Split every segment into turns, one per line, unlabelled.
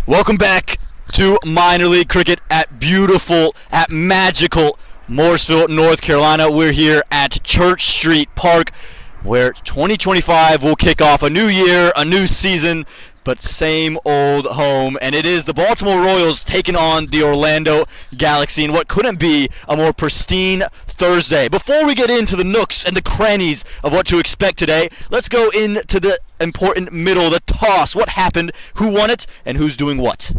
Welcome back to minor league cricket at magical Mooresville, North Carolina. We're here at Church Street Park, where 2025 will kick off a new year, a new season, but same old home. And it is the Baltimore Royals taking on the Orlando Galaxy in what couldn't be a more pristine Thursday. Before we get into the nooks and the crannies of what to expect today, let's go into the important middle, the toss. What happened, who won it, and who's doing what?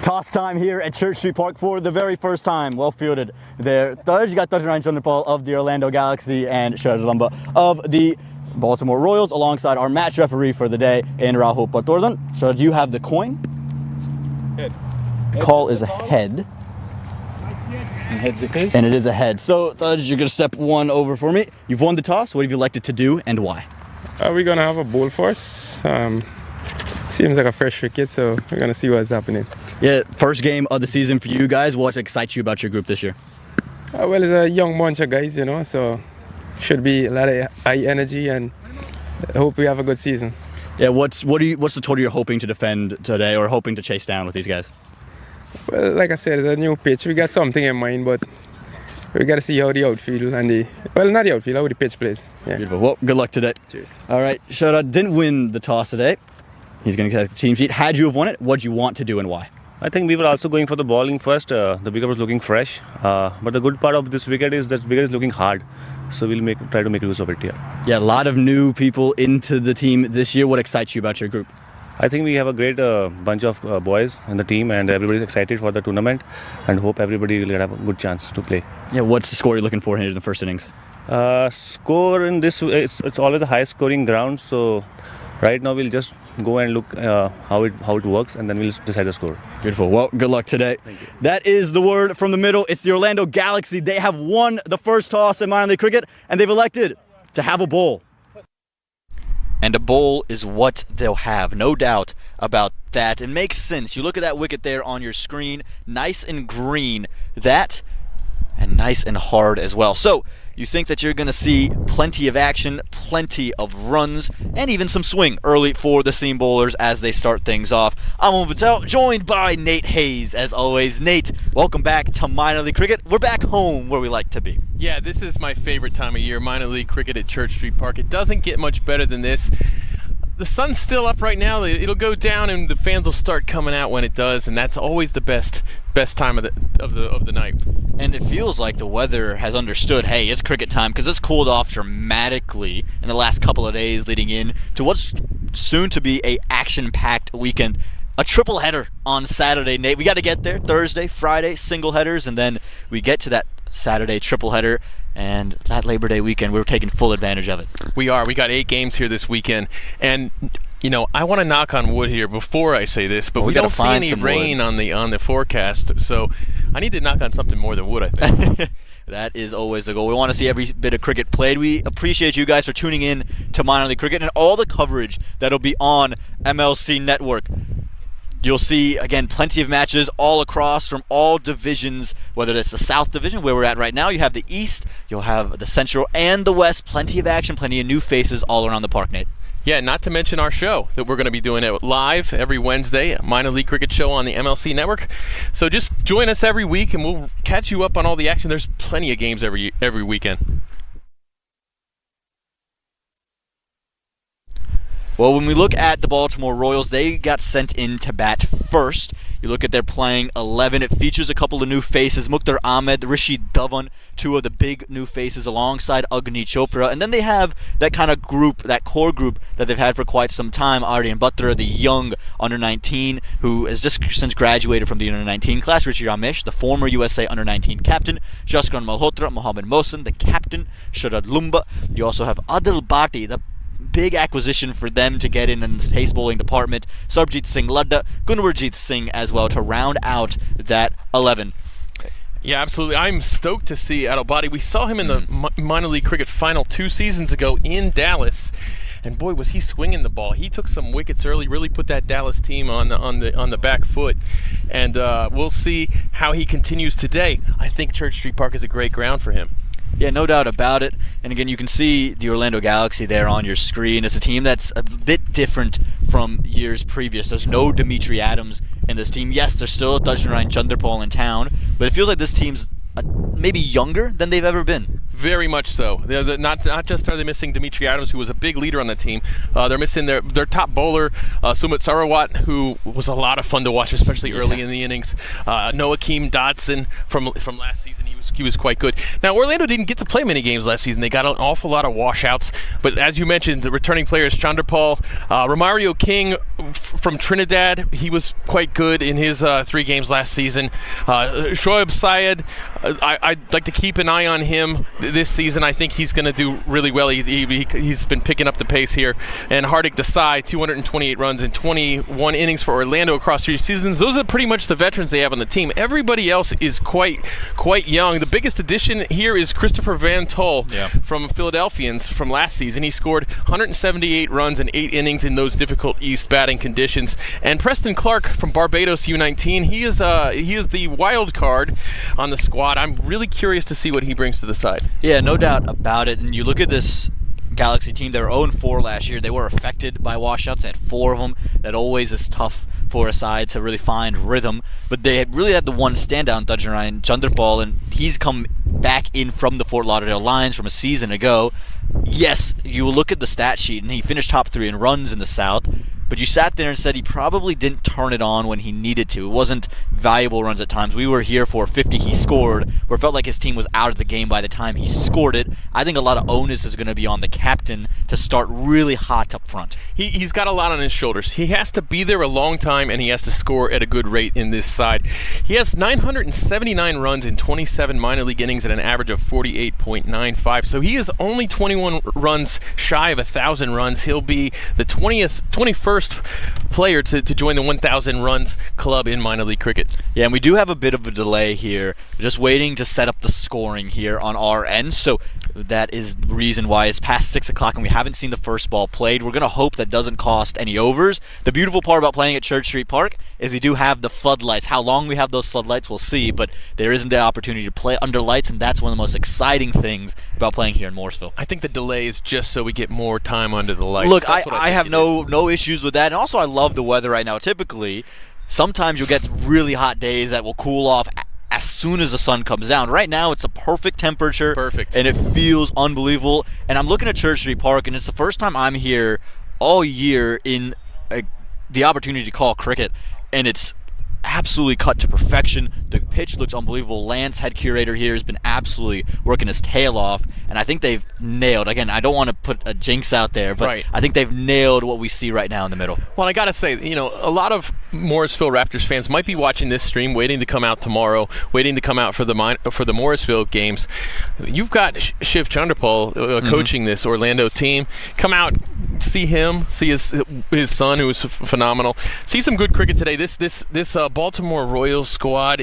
Toss time here at Church Street Park for the very first time. Well fielded there. Third, you got Ryan Chandrapal of the Orlando Galaxy and Sharad Lumba of the Baltimore Royals, alongside our match referee for the day in Rahul Patwardhan. So you have the coin.
Head.
The call is a head.
And heads it is.
And it is a head. So Thudge, you're going to step one over for me. You've won the toss. What have you elected to do and why?
We're going to have a bowl for us. Seems like a fresh wicket, so we're going to see what's happening.
Yeah, first game of the season for you guys. What excites you about your group this year?
Well, it's a young bunch of guys, so should be a lot of high energy, and I hope we have a good season.
Yeah, what's the total you're hoping to defend today, or hoping to chase down with these guys?
Well, like I said, it's a new pitch. We got something in mind, but we got to see how the outfield and not the outfield, how the pitch plays. Yeah.
Beautiful. Well, good luck today.
Cheers.
All right, Sharad didn't win the toss today. He's going to get the team sheet. Had you have won it, what do you want to do and why?
I think we were also going for the bowling first. The wicket was looking fresh, but the good part of this wicket is that wicket is looking hard, so we'll try to make use of it here.
Yeah, a lot of new people into the team this year. What excites you about your group?
I think we have a great bunch of boys in the team, and everybody's excited for the tournament, and hope everybody will have a good chance to play.
Yeah, what's the score you're looking for here in the first innings?
Score in this, it's always a high scoring ground, so right now we'll just go and look how it works, and then we'll decide the score.
Beautiful. Well, good luck today.
Thank you.
That is the word from the middle. It's the Orlando Galaxy. They have won the first toss in minor league cricket, and they've elected to have a bowl.
And a bowl is what they'll have, no doubt about that. It makes sense. You look at that wicket there on your screen, nice and green. That, and nice and hard as well. So you think that you're going to see plenty of action, plenty of runs, and even some swing early for the seam bowlers as they start things off. I'm Owen Patel, joined by Nate Hayes, as always. Nate, welcome back to minor league cricket. We're back home where we like to be.
Yeah, this is my favorite time of year, minor league cricket at Church Street Park. It doesn't get much better than this. The sun's still up right now. It'll go down and the fans will start coming out when it does, and that's always the best time of the night.
And it feels like the weather has understood, hey, it's cricket time, because it's cooled off dramatically in the last couple of days leading in to what's soon to be a action-packed weekend. A triple header on Saturday, Nate. We got to get there Thursday, Friday, single headers, and then we get to that Saturday triple header, and that Labor Day weekend, we're taking full advantage of it.
We are. We got 8 games here this weekend, and I want to knock on wood here before I say this, but we don't see any rain on the forecast, so I need to knock on something more than wood, I think.
That is always the goal. We want to see every bit of cricket played. We appreciate you guys for tuning in to minor league cricket and all the coverage that'll be on MLC Network. You'll see, again, plenty of matches all across from all divisions, whether it's the South Division, where we're at right now. You have the East, you'll have the Central, and the West. Plenty of action, plenty of new faces all around the park, Nate.
Yeah, not to mention our show that we're going to be doing it live every Wednesday, a minor league cricket show on the MLC Network. So just join us every week, and we'll catch you up on all the action. There's plenty of games every weekend.
Well, when we look at the Baltimore Royals, they got sent in to bat first. You look at their playing 11. It features a couple of new faces, Mukhtar Ahmed, Rishi Dhawan, 2 of the big new faces alongside Agni Chopra. And then they have that kind of group, that core group that they've had for quite some time. Aryan Butler, the young under-19, who has just since graduated from the under-19 class. Richie Ramesh, the former USA under-19 captain. Jaskran Malhotra, Mohammad Mohsin, the captain. Sharad Lumba. You also have Adil Bhatti, the big acquisition for them to get in the pace bowling department. Sarbjit Singh Ladda, Gunwarjit Singh as well to round out that 11.
Yeah, absolutely. I'm stoked to see Adil Bhatti. We saw him in the minor league cricket final 2 seasons ago in Dallas. And boy, was he swinging the ball. He took some wickets early, really put that Dallas team on the back foot. And we'll see how he continues today. I think Church Street Park is a great ground for him.
Yeah, no doubt about it. And again, you can see the Orlando Galaxy there on your screen. It's a team that's a bit different from years previous. There's no Dimitri Adams in this team. Yes, there's still Dajanarayan Chanderpaul in town, but it feels like this team's maybe younger than they've ever been.
Very much so. Not just are they missing Dimitri Adams, who was a big leader on the team. They're missing their top bowler, Sumit Sarawat, who was a lot of fun to watch, especially early in the innings. Noakim Dodson from last season, he was quite good. Now, Orlando didn't get to play many games last season. They got an awful lot of washouts. But as you mentioned, the returning players, Chanderpaul, Romario King from Trinidad, he was quite good in his 3 games last season. Shoaib Syed, I'd like to keep an eye on him this season. I think he's going to do really well. He's been picking up the pace here. And Hardik Desai, 228 runs in 21 innings for Orlando across 3 seasons. Those are pretty much the veterans they have on the team. Everybody else is quite young. The biggest addition here is Christopher Van Tol from Philadelphians from last season. He scored 178 runs in 8 innings in those difficult East batting conditions. And Preston Clark from Barbados U19, he is the wild card on the squad. I'm really curious to see what he brings to the side.
Yeah, no doubt about it. And you look at this Galaxy team, they were 0-4 last year. They were affected by washouts. They had 4 of them. That always is tough for a side to really find rhythm. But they had really had the one standout, Dajanarayan Chanderpaul, and he's come back in from the Fort Lauderdale Lions from a season ago. Yes, you look at the stat sheet, and he finished top 3 in runs in the South. But you sat there and said he probably didn't turn it on when he needed to. It wasn't valuable runs at times. We were here for 50 he scored, where it felt like his team was out of the game by the time he scored it. I think a lot of onus is going to be on the captain to start really hot up front.
He's got a lot on his shoulders. He has to be there a long time, and he has to score at a good rate in this side. He has 979 runs in 27 minor league innings at an average of 48.95. So he is only 21 runs shy of 1,000 runs. He'll be the 21st player to join the 1,000 runs club in minor league cricket.
Yeah, and we do have a bit of a delay here. Just waiting to set up the scoring here on our end. So that is the reason why it's past 6 o'clock and we haven't seen the first ball played. We're going to hope that doesn't cost any overs. The beautiful part about playing at Church Street Park is we do have the floodlights. How long we have those floodlights, we'll see, but there isn't the opportunity to play under lights, and that's one of the most exciting things about playing here in Morrisville.
I think the delay is just so we get more time under the lights.
Look, I have no issues with that, and also I love the weather right now. Typically, sometimes you'll get really hot days that will cool off as soon as the sun comes down. Right now, it's a perfect temperature.
Perfect.
And it feels unbelievable. And I'm looking at Church Street Park, and it's the first time I'm here all year in the opportunity to call cricket, and it's absolutely cut to perfection. The pitch looks unbelievable. Lance, head curator here, has been absolutely working his tail off, and I think they've nailed, again, I don't want to put a jinx out there, but
right.
I think they've nailed what we see right now in the middle.
Well, I gotta say, a lot of Morrisville Raptors fans might be watching this stream, waiting to come out tomorrow, waiting to come out for the Morrisville games. You've got Shiv Chanderpaul coaching this Orlando team. Come out, see him, see his son, who is phenomenal. See some good cricket today. This Baltimore Royals squad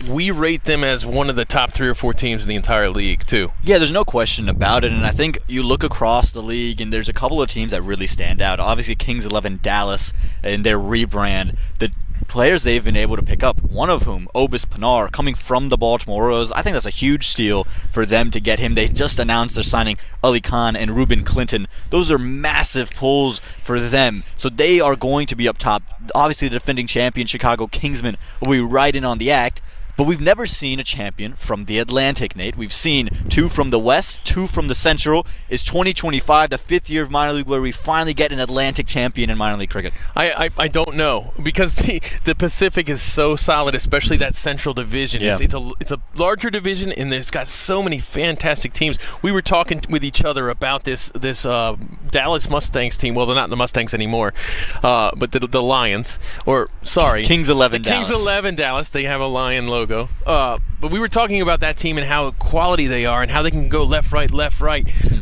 we rate them as one of the top 3 or 4 teams in the entire league too.
Yeah, there's no question about it, and I think you look across the league and there's a couple of teams that really stand out. Obviously Kings 11 Dallas and their rebrand, the players they've been able to pick up, one of whom, Obis Pinar, coming from the Baltimore Orioles. I think that's a huge steal for them to get him. They just announced they're signing Ali Khan and Ruben Clinton. Those are massive pulls for them. So they are going to be up top. Obviously the defending champion Chicago Kingsmen will be right in on the act. But we've never seen a champion from the Atlantic, Nate. We've seen 2 from the West, 2 from the Central. Is 2025 the 5th year of minor league where we finally get an Atlantic champion in minor league cricket?
I don't know, because the Pacific is so solid, especially that Central Division.
Yeah.
It's a larger division, and it's got so many fantastic teams. We were talking with each other about this Dallas Mustangs team. Well, they're not the Mustangs anymore, but the Lions, or sorry,
Kings 11
Dallas. Kings 11 Dallas. They have a lion logo. But we were talking about that team and how quality they are and how they can go left, right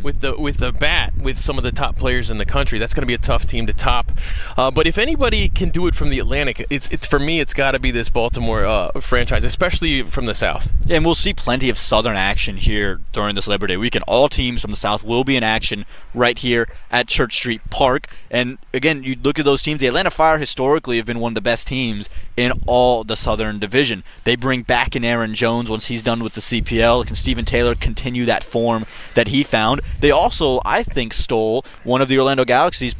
with the bat with some of the top players in the country. That's going to be a tough team to top. But if anybody can do it from the Atlantic, it's for me, it's got to be this Baltimore franchise, especially from the South.
Yeah, and we'll see plenty of Southern action here during this Labor Day weekend. All teams from the South will be in action right here at Church Street Park. And again, you look at those teams. The Atlanta Fire historically have been one of the best teams in all the Southern Division. They bring back in Aaron Jones once he's done with the CPL. Can Stephen Taylor continue that form that he found? They also, I think, stole one of the Orlando Galaxy's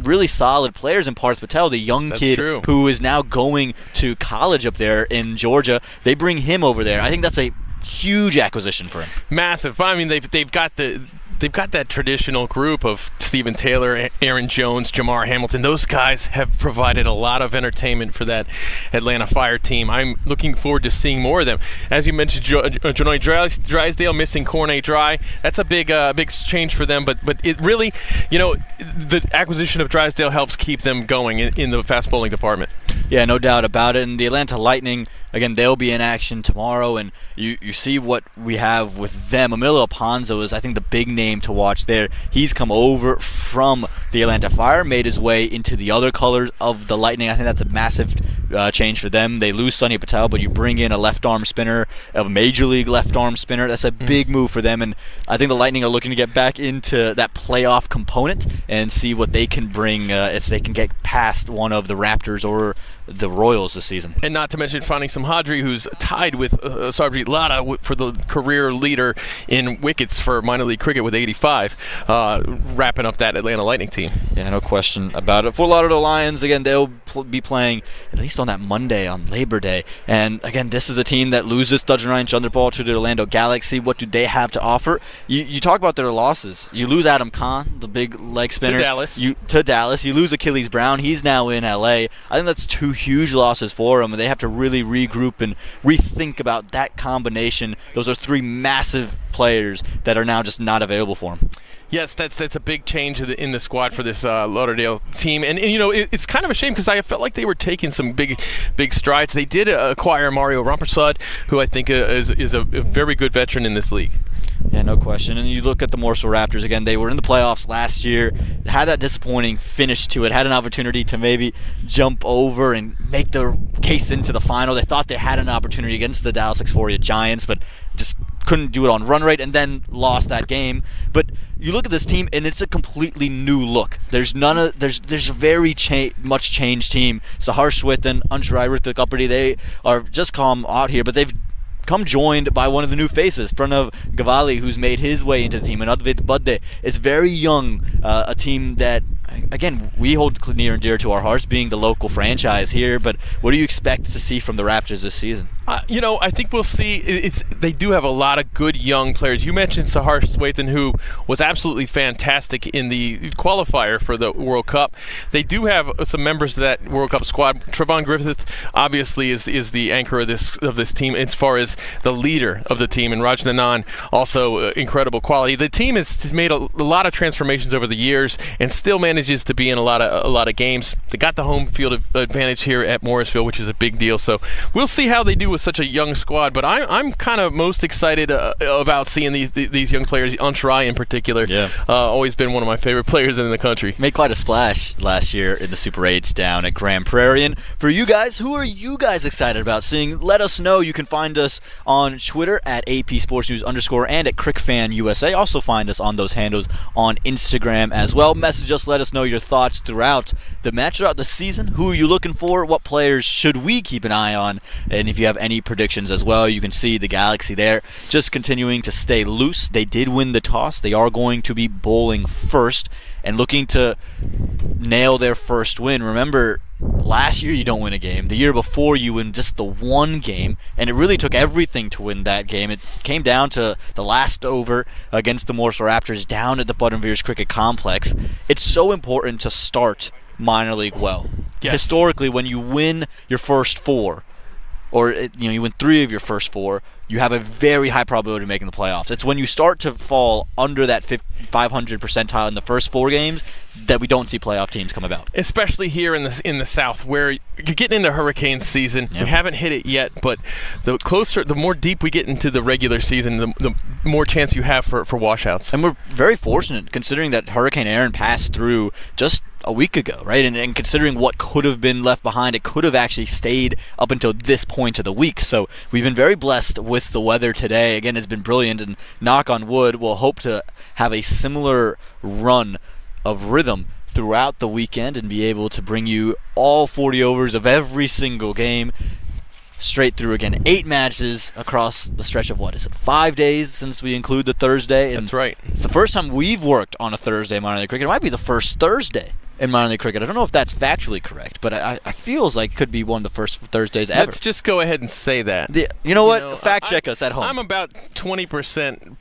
really solid players in Parth Patel, the young
That's
kid
true.
who is now going to college up there in Georgia. They bring him over there. I think that's a huge acquisition for him.
Massive. I mean, they've got that traditional group of Stephen Taylor, Aaron Jones, Jamar Hamilton. Those guys have provided a lot of entertainment for that Atlanta Fire team. I'm looking forward to seeing more of them. As you mentioned, Janoy Drysdale missing Cornet Dry. That's a big change for them. But it really, the acquisition of Drysdale helps keep them going in the fast bowling department.
Yeah, no doubt about it. And the Atlanta Lightning, again, they'll be in action tomorrow, and you see what we have with them. Emilio Ponzo is, I think, the big name to watch there. He's come over from the Atlanta Fire, made his way into the other colors of the Lightning. I think that's a massive change for them. They lose Sonny Patel, but you bring in a left-arm spinner, a major league left-arm spinner. That's a big move for them, and I think the Lightning are looking to get back into that playoff component and see what they can bring if they can get past one of the Raptors or the Royals this season.
And not to mention finding Samhadri, who's tied with Sarvjit Lada for the career leader in wickets for minor league cricket with 85, wrapping up that Atlanta Lightning team.
Yeah, no question about it. Fort Lauderdale Lions, again, they'll be playing at least on that Monday on Labor Day. And again, this is a team that loses Dajanayan Chanderpaul to the Orlando Galaxy. What do they have to offer? You talk about their losses. You lose Adam Khan, the big leg spinner. To Dallas. You lose Achilles Brown. He's now in LA. I think that's two huge losses for them, and they have to really regroup and rethink about that combination. Those are three massive players that are now just not available for them.
Yes, that's a big change in the squad for this Lauderdale team, and it's kind of a shame because I felt like they were taking some big strides. They did acquire Mario Rampersad, who I think is a very good veteran in this league.
Yeah, no question. And you look at the Morsel Raptors, again, they were in the playoffs last year, had that disappointing finish to it, had an opportunity to maybe jump over and make their case into the final. They thought they had an opportunity against the Dallas Exploria Giants, but just couldn't do it on run rate and then lost that game. But you look at this team and it's a completely new look. There's a very much changed team. Sahar Swithin, Anshurai Rithik Uppity, they are just come out here, but they've come joined by one of the new faces, Pranav Gavali, who's made his way into the team, and Advait Badde is very young, a team that, again, we hold near and dear to our hearts, being the local franchise here. But what do you expect to see from the Raptors this season?
I think we'll see. They do have a lot of good young players. You mentioned Sahar Swathan, who was absolutely fantastic in the qualifier for the World Cup. They do have some members of that World Cup squad. Trevon Griffith obviously is the anchor of this team as far as the leader of the team, and Raj Nanan also incredible quality. The team has made a lot of transformations over the years and still manages to be in a lot of games. They got the home field advantage here at Morrisville, which is a big deal. So we'll see how they do with such a young squad. But I'm kind of most excited about seeing these young players. Anshurai in particular, always been one of my favorite players in the country.
Made quite a splash last year in the Super 8s down at Grand Prairie. And for you guys, who are you guys excited about seeing? Let us know. You can find us on Twitter at AP Sports News _ and at CrickFan USA. Also find us on those handles on Instagram as well. Message us, let us know your thoughts throughout the match, throughout the season. Who are you looking for? What players should we keep an eye on? And if you have any predictions as well, you can see the Galaxy there just continuing to stay loose. They did win the toss. They are going to be bowling first and looking to nail their first win. Remember, last year you don't win a game. The year before you win just the one game, and it really took everything to win that game. It came down to the last over against the Morsel Raptors down at the Buttonveers Cricket Complex. It's so important to start minor league well.
Yes.
Historically, when you win your first four, or you win 3 of your first 4, you have a very high probability of making the playoffs. It's when you start to fall under that 500 percentile in the first 4 games that we don't see playoff teams come about.
Especially here in the South, where you're getting into hurricane season.
Yep.
We haven't hit it yet, but the more deep we get into the regular season, the more chance you have for washouts.
And we're very fortunate, considering that Hurricane Aaron passed through just a week ago, right? And considering what could have been left behind, it could have actually stayed up until this point of the week. So we've been very blessed with the weather today. Again, it's been brilliant, and knock on wood, we'll hope to have a similar run of rhythm throughout the weekend and be able to bring you all 40 overs of every single game straight through. Again, 8 matches across the stretch of 5 days since we include the Thursday. And
that's right.
It's the first time we've worked on a Thursday minor league cricket. It might be the first Thursday in minor league cricket. I don't know if that's factually correct, but I feels like it could be one of the first Thursdays ever.
Let's just go ahead and say that.
You know what? Fact check us at home.
I'm about 20%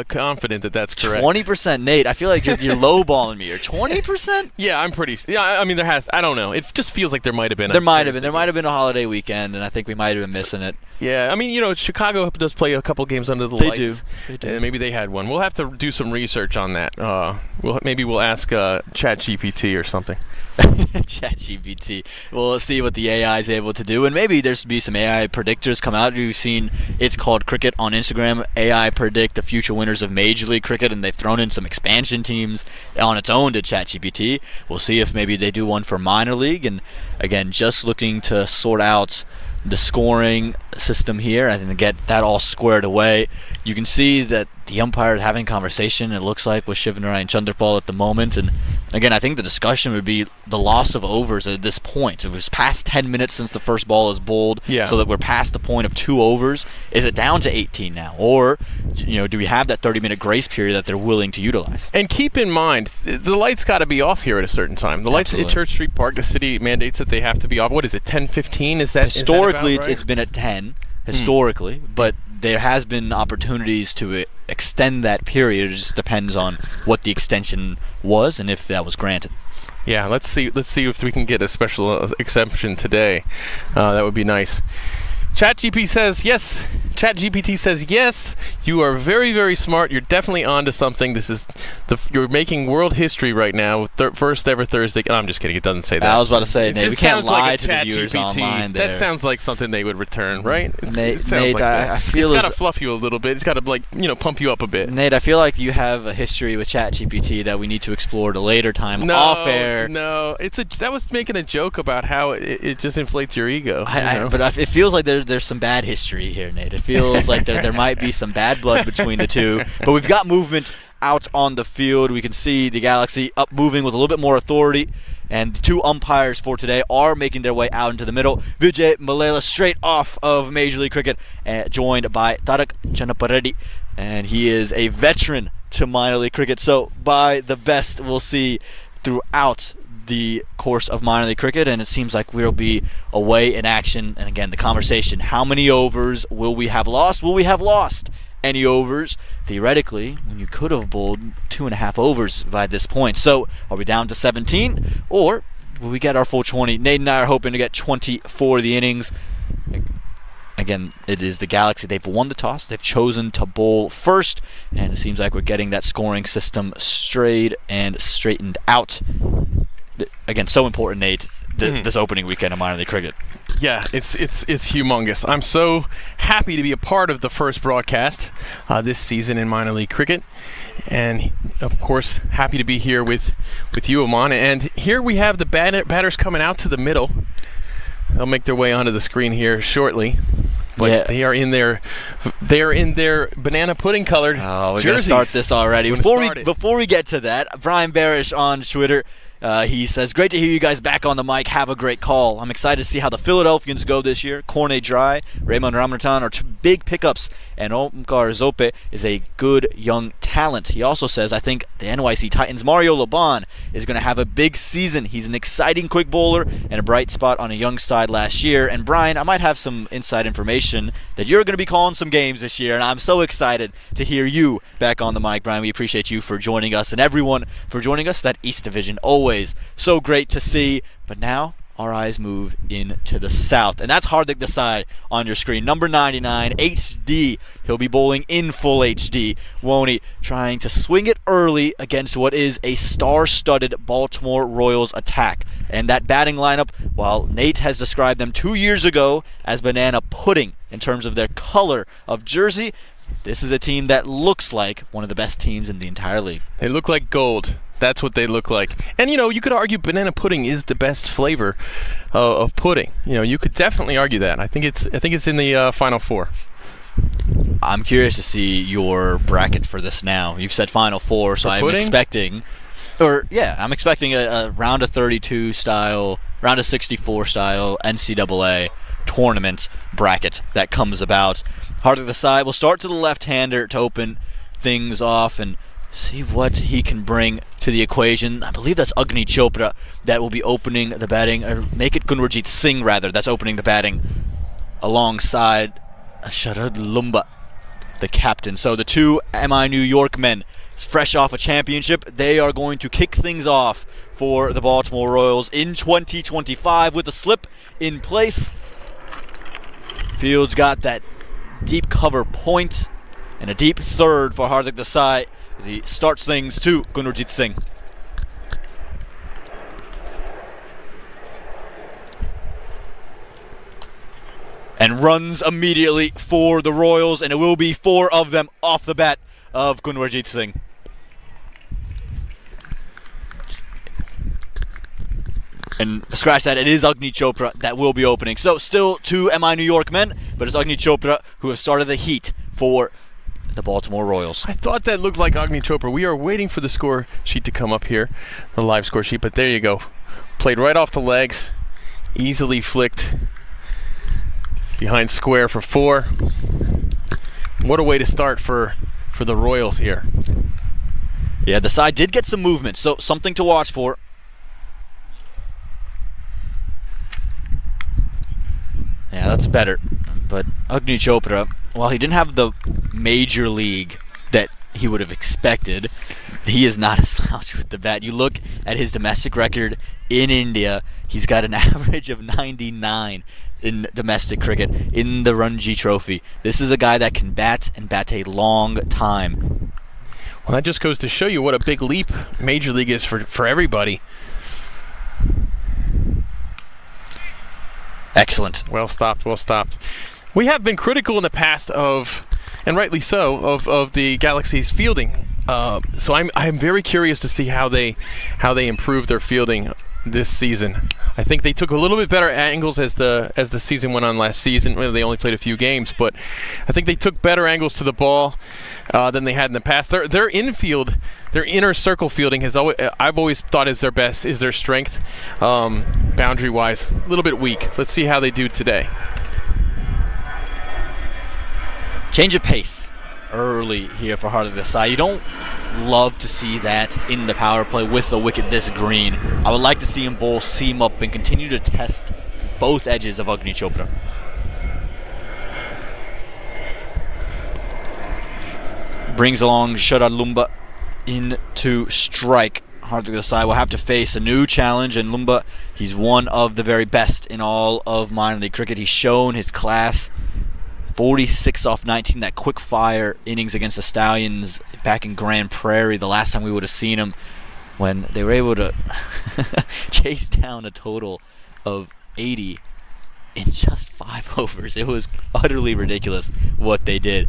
confident that that's correct.
20%, Nate. I feel like you're lowballing me. You're 20%?
Yeah, I'm pretty. Yeah, I mean, I don't know. It just feels like there might have been.
There might have been a holiday weekend, and I think we might have been missing it.
Yeah, I mean, Chicago does play a couple games under the lights.
They do.
And maybe they had one. We'll have to do some research on that. Maybe we'll ask ChatGPT or something.
ChatGPT. We'll see what the AI is able to do, and maybe there's be some AI predictors come out. You've seen It's Called Cricket on Instagram. AI predict the future winners of Major League Cricket, and they've thrown in some expansion teams on its own to ChatGPT. We'll see if maybe they do one for minor league, and again, just looking to sort out the scoring system here and then get that all squared away. You can see that the umpire is having conversation, it looks like, with Shivanarayan Chanderpaul at the moment. And again, I think the discussion would be the loss of overs at this point. It was past 10 minutes since the first ball is bowled, so that we're past the point of 2 overs. Is it down to 18 now? Or do we have that 30-minute grace period that they're willing to utilize?
And keep in mind, the lights got to be off here at a certain time. The lights at Church Street Park, the city mandates that they have to be off. What is it, 10:15? Is that
historically?
Is that about right?
It's been at 10 historically, but there has been opportunities to extend that period. It just depends on what the extension was and if that was granted.
Yeah, let's see if we can get a special exception today. That would be nice. ChatGPT says yes. You are very, very smart. You're definitely onto something. You're making world history right now. First ever Thursday. No, I'm just kidding. It doesn't say that.
I was about to say, Nate, we can't lie to the viewers
GPT.
online there.
That sounds like something they would return, right?
Nate, I feel
it's got to fluff you a little bit. It's got to pump you up a bit.
Nate, I feel like you have a history with ChatGPT that we need to explore at a later time off air.
No, that was making a joke about how it just inflates your ego.
But it feels like there's some bad history here, Nate. It feels like there might be some bad blood between the two. But we've got movement out on the field. We can see the Galaxy up moving with a little bit more authority. And the 2 umpires for today are making their way out into the middle. Vijay Mallela, straight off of Major League Cricket, joined by Tarak Chanapareddy. And he is a veteran to minor league cricket. So by the best we'll see throughout the course of minor league cricket, and it seems like we'll be away in action. And again, the conversation, how many overs will we have lost? Will we have lost any overs? Theoretically, when you could have bowled 2.5 overs by this point. So are we down to 17, or will we get our full 20? Nate and I are hoping to get 20 for the innings. Again, it is the Galaxy. They've won the toss. They've chosen to bowl first, and it seems like we're getting that scoring system straight and straightened out. Again, so important, Nate, this opening weekend of minor league cricket.
Yeah, it's humongous. I'm so happy to be a part of the first broadcast this season in minor league cricket, and of course happy to be here with you, Aman. And here we have the batters coming out to the middle. They'll make their way onto the screen here shortly. But they are in their banana pudding colored
we're
jerseys.
Gonna start this already. Before we get to that, Brian Barish on Twitter. He says, great to hear you guys back on the mic. Have a great call. I'm excited to see how the Philadelphians go this year. Corne Dry, Raymond Ramanathan are 2 big pickups, and Omkar Zope is a good young talent. He also says, I think the NYC Titans' Mario Laban is going to have a big season. He's an exciting quick bowler and a bright spot on a young side last year. And Brian, I might have some inside information that you're going to be calling some games this year, and I'm so excited to hear you back on the mic, Brian. We appreciate you for joining us, and everyone for joining us. That East Division always so great to see. But now our eyes move into the south, and that's Hardik Desai on your screen. Number 99, HD. He'll be bowling in full HD. Woney trying to swing it early against what is a star-studded Baltimore Royals attack. And that batting lineup, while Nate has described them 2 years ago as banana pudding in terms of their color of jersey, this is a team that looks like one of the best teams in the entire league.
They look like gold. That's what they look like. And, you could argue banana pudding is the best flavor of pudding. You could definitely argue that. I think it's in the Final Four.
I'm curious to see your bracket for this now. You've said Final Four, so I'm expecting a round of 32 style, round of 64 style NCAA tournament bracket that comes about. Hardik Desai will start to the left-hander to open things off, and See what he can bring to the equation. I believe that's Agni Chopra that will be opening the batting, or make it Gunwarjit Singh rather, that's opening the batting alongside Sharad Lumba, the captain. So the two MI New York men, fresh off a championship, they are going to kick things off for the Baltimore Royals in 2025 with a slip in place. Fields got that deep cover point and a deep third for Hardik Desai as he starts things to Gunwarjit Singh. And runs immediately for the Royals, and it will be 4 of them off the bat of Gunwarjit Singh. And scratch that, it is Agni Chopra that will be opening. So still 2 MI New York men, but it's Agni Chopra who has started the heat for the Baltimore Royals.
I thought that looked like Agni Chopra. We are waiting for the score sheet to come up here, the live score sheet, but there you go. Played right off the legs, easily flicked behind square for 4. What a way to start for the Royals here.
Yeah, the side did get some movement, so something to watch for. Yeah, that's better. But Agni Chopra, while he didn't have the major league that he would have expected, he is not a slouch with the bat. You look at his domestic record in India, he's got an average of 99 in domestic cricket in the Ranji Trophy. This is a guy that can bat and bat a long time.
Well, that just goes to show you what a big leap Major League is for everybody.
Excellent.
Well stopped, well stopped. We have been critical in the past of, and rightly so, of the Galaxy's fielding. So I'm very curious to see how they improve their fielding this season. I think they took a little bit better angles as the season went on last season. Well, they only played a few games, but I think they took better angles to the ball than they had in the past. Their infield, their inner circle fielding has always, I've always thought is their strength. Boundary wise, a little bit weak. Let's see how they do today.
Change of pace early here for Hardik Desai. You don't love to see that in the power play with a wicket this green. I would like to see him bowl seam up and continue to test both edges of Agni Chopra. Brings along Sharad Lumba into strike. Hardik Desai will have to face a new challenge, and Lumba, he's one of the very best in all of minor league cricket. He's shown his class. 46 off 19, that quick fire innings against the Stallions back in Grand Prairie, the last time we would have seen him, when they were able to chase down a total of 80 in just 5 overs. It was utterly ridiculous what they did.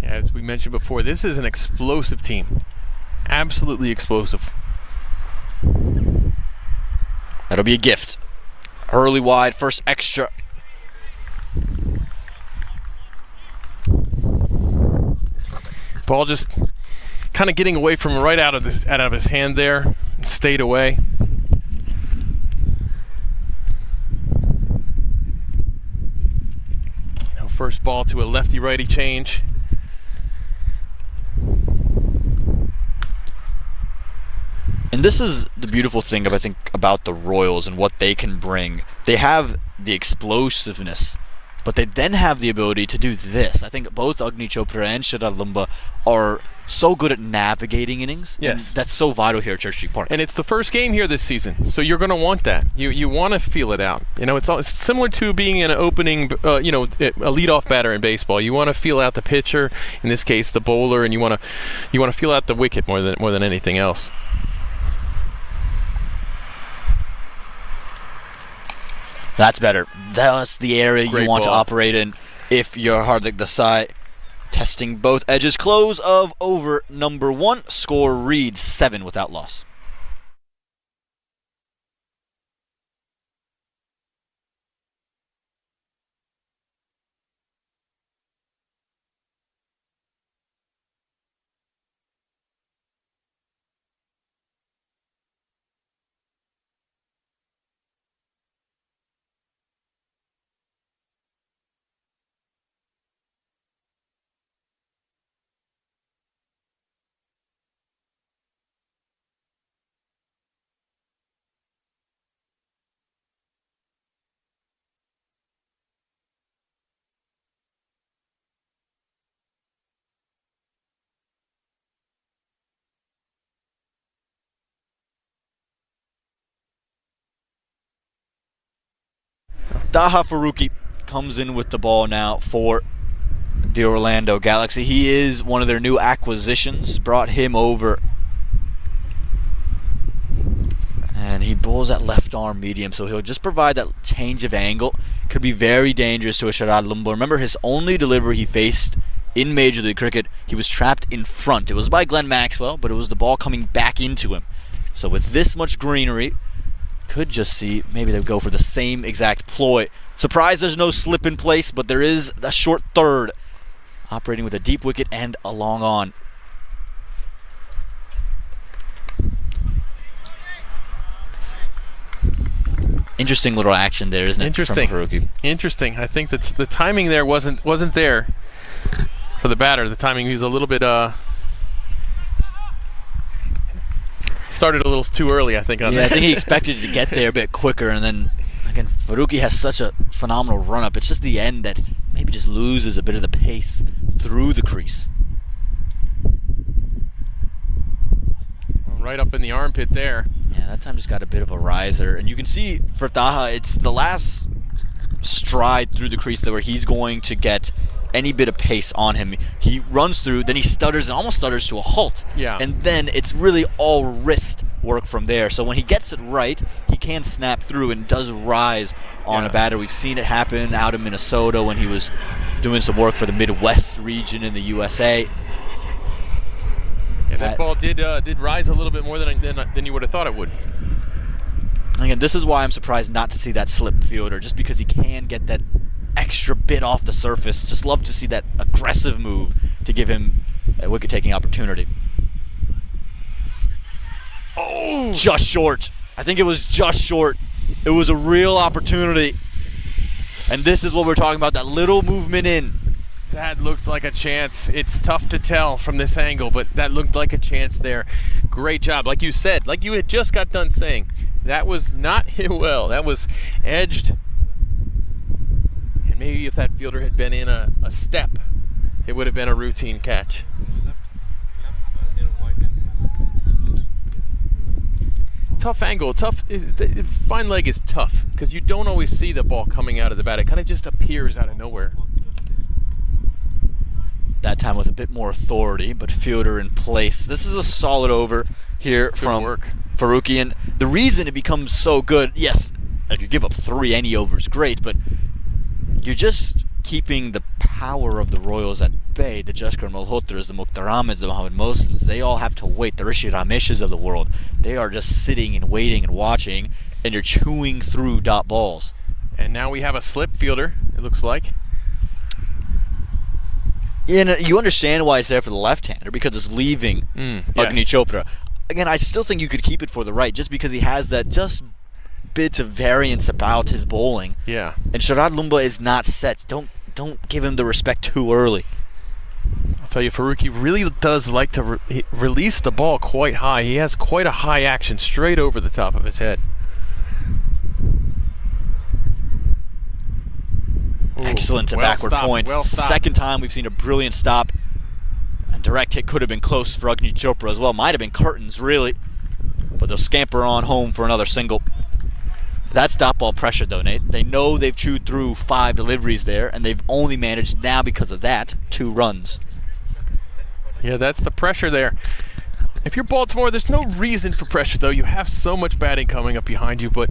Yeah, as we mentioned before, this is an explosive team. Absolutely explosive.
That'll be a gift. Early wide, first extra.
Ball just kind of getting away from right out of his hand there. Stayed away. First ball to a lefty-righty change.
And this is the beautiful thing I think about the Royals and what they can bring. They have the explosiveness, but they then have the ability to do this. I think both Agni Chopra and Sharad Lumba are so good at navigating innings.
Yes.
And that's so vital here at Church Street Park.
And it's the first game here this season, so you're going to want that. You want to feel it out. It's similar to being an opening, a leadoff batter in baseball. You want to feel out the pitcher, in this case the bowler, and you want to feel out the wicket more than anything else.
That's better. That's the area
Great
you want
ball.
to operate in if you're Hardik Desai. Testing both edges. Close of over number 1. Score reads 7 without loss. Daha Faruqi comes in with the ball now for the Orlando Galaxy. He is one of their new acquisitions. Brought him over. And he bowls at left arm medium, so he'll just provide that change of angle. Could be very dangerous to a Sharad Lumbo. Remember, his only delivery he faced in Major League Cricket, he was trapped in front. It was by Glenn Maxwell, but it was the ball coming back into him. So with this much greenery, could just see maybe they'll go for the same exact ploy. Surprised there's no slip in place, but there is a short third operating with a deep wicket and a long on. Interesting little action there, isn't it?
Interesting.
From Faruqi.
Interesting. I think that the timing there wasn't there for the batter. The timing, he was a little bit started a little too early, I think. On
Yeah,
that.
I think he expected to get there a bit quicker, and then again, Faruqi has such a phenomenal run-up. It's just the end that maybe just loses a bit of the pace through the crease.
Right up in the armpit there.
Yeah, that time just got a bit of a riser, and you can see for Taha, it's the last stride through the crease where he's going to get any bit of pace on him. He runs through, then he stutters and almost stutters to a halt.
Yeah.
And then it's really all wrist work from there. So when he gets it right, he can snap through and does rise on a batter. We've seen it happen out in Minnesota when he was doing some work for the Midwest region in the USA.
Yeah, that ball did rise a little bit more than you would have thought it would.
Again, this is why I'm surprised not to see that slip fielder, just because he can get that extra bit off the surface. Just love to see that aggressive move to give him a wicket-taking opportunity. Oh! Just short. I think it was just short. It was a real opportunity. And this is what we're talking about, that little movement in.
That looked like a chance. It's tough to tell from this angle, but that looked like a chance there. Great job. Like you said, like you had just got done saying, that was not hit well. That was edged. And maybe if that fielder had been in a step, it would have been a routine catch. Tough angle, fine leg is tough because you don't always see the ball coming out of the bat. It kind of just appears out of nowhere.
That time with a bit more authority, but fielder in place. This is a solid over here from Faruqi, and the reason it becomes so good, yes, if you give up 3, any over is great, but you're just keeping the power of the Royals at bay. The Jaskar Malhotras, the Mukhtar Ahmeds, the Mohammad Mohsins, they all have to wait. The Rishi Rameshes of the world, they are just sitting and waiting and watching, and you're chewing through dot balls.
And now we have a slip fielder, it looks like.
Yeah, you understand why it's there for the left-hander, because it's leaving Agni Chopra. Again, I still think you could keep it for the right, just because he has that just bits of variance about his bowling.
Yeah.
And Sharad Lumba is not set. Don't give him the respect too early.
I'll tell you, Faruqi really does like to release the ball quite high. He has quite a high action straight over the top of his head. Ooh,
excellent to backward point. Second time we've seen a brilliant stop. And direct hit could have been close for Agni Chopra as well. Might have been curtains, really. But they'll scamper on home for another single. That's dot ball pressure, though, Nate. They know they've chewed through 5 deliveries there, and they've only managed now, because of that, 2 runs.
Yeah, that's the pressure there. If you're Baltimore, there's no reason for pressure, though. You have so much batting coming up behind you, but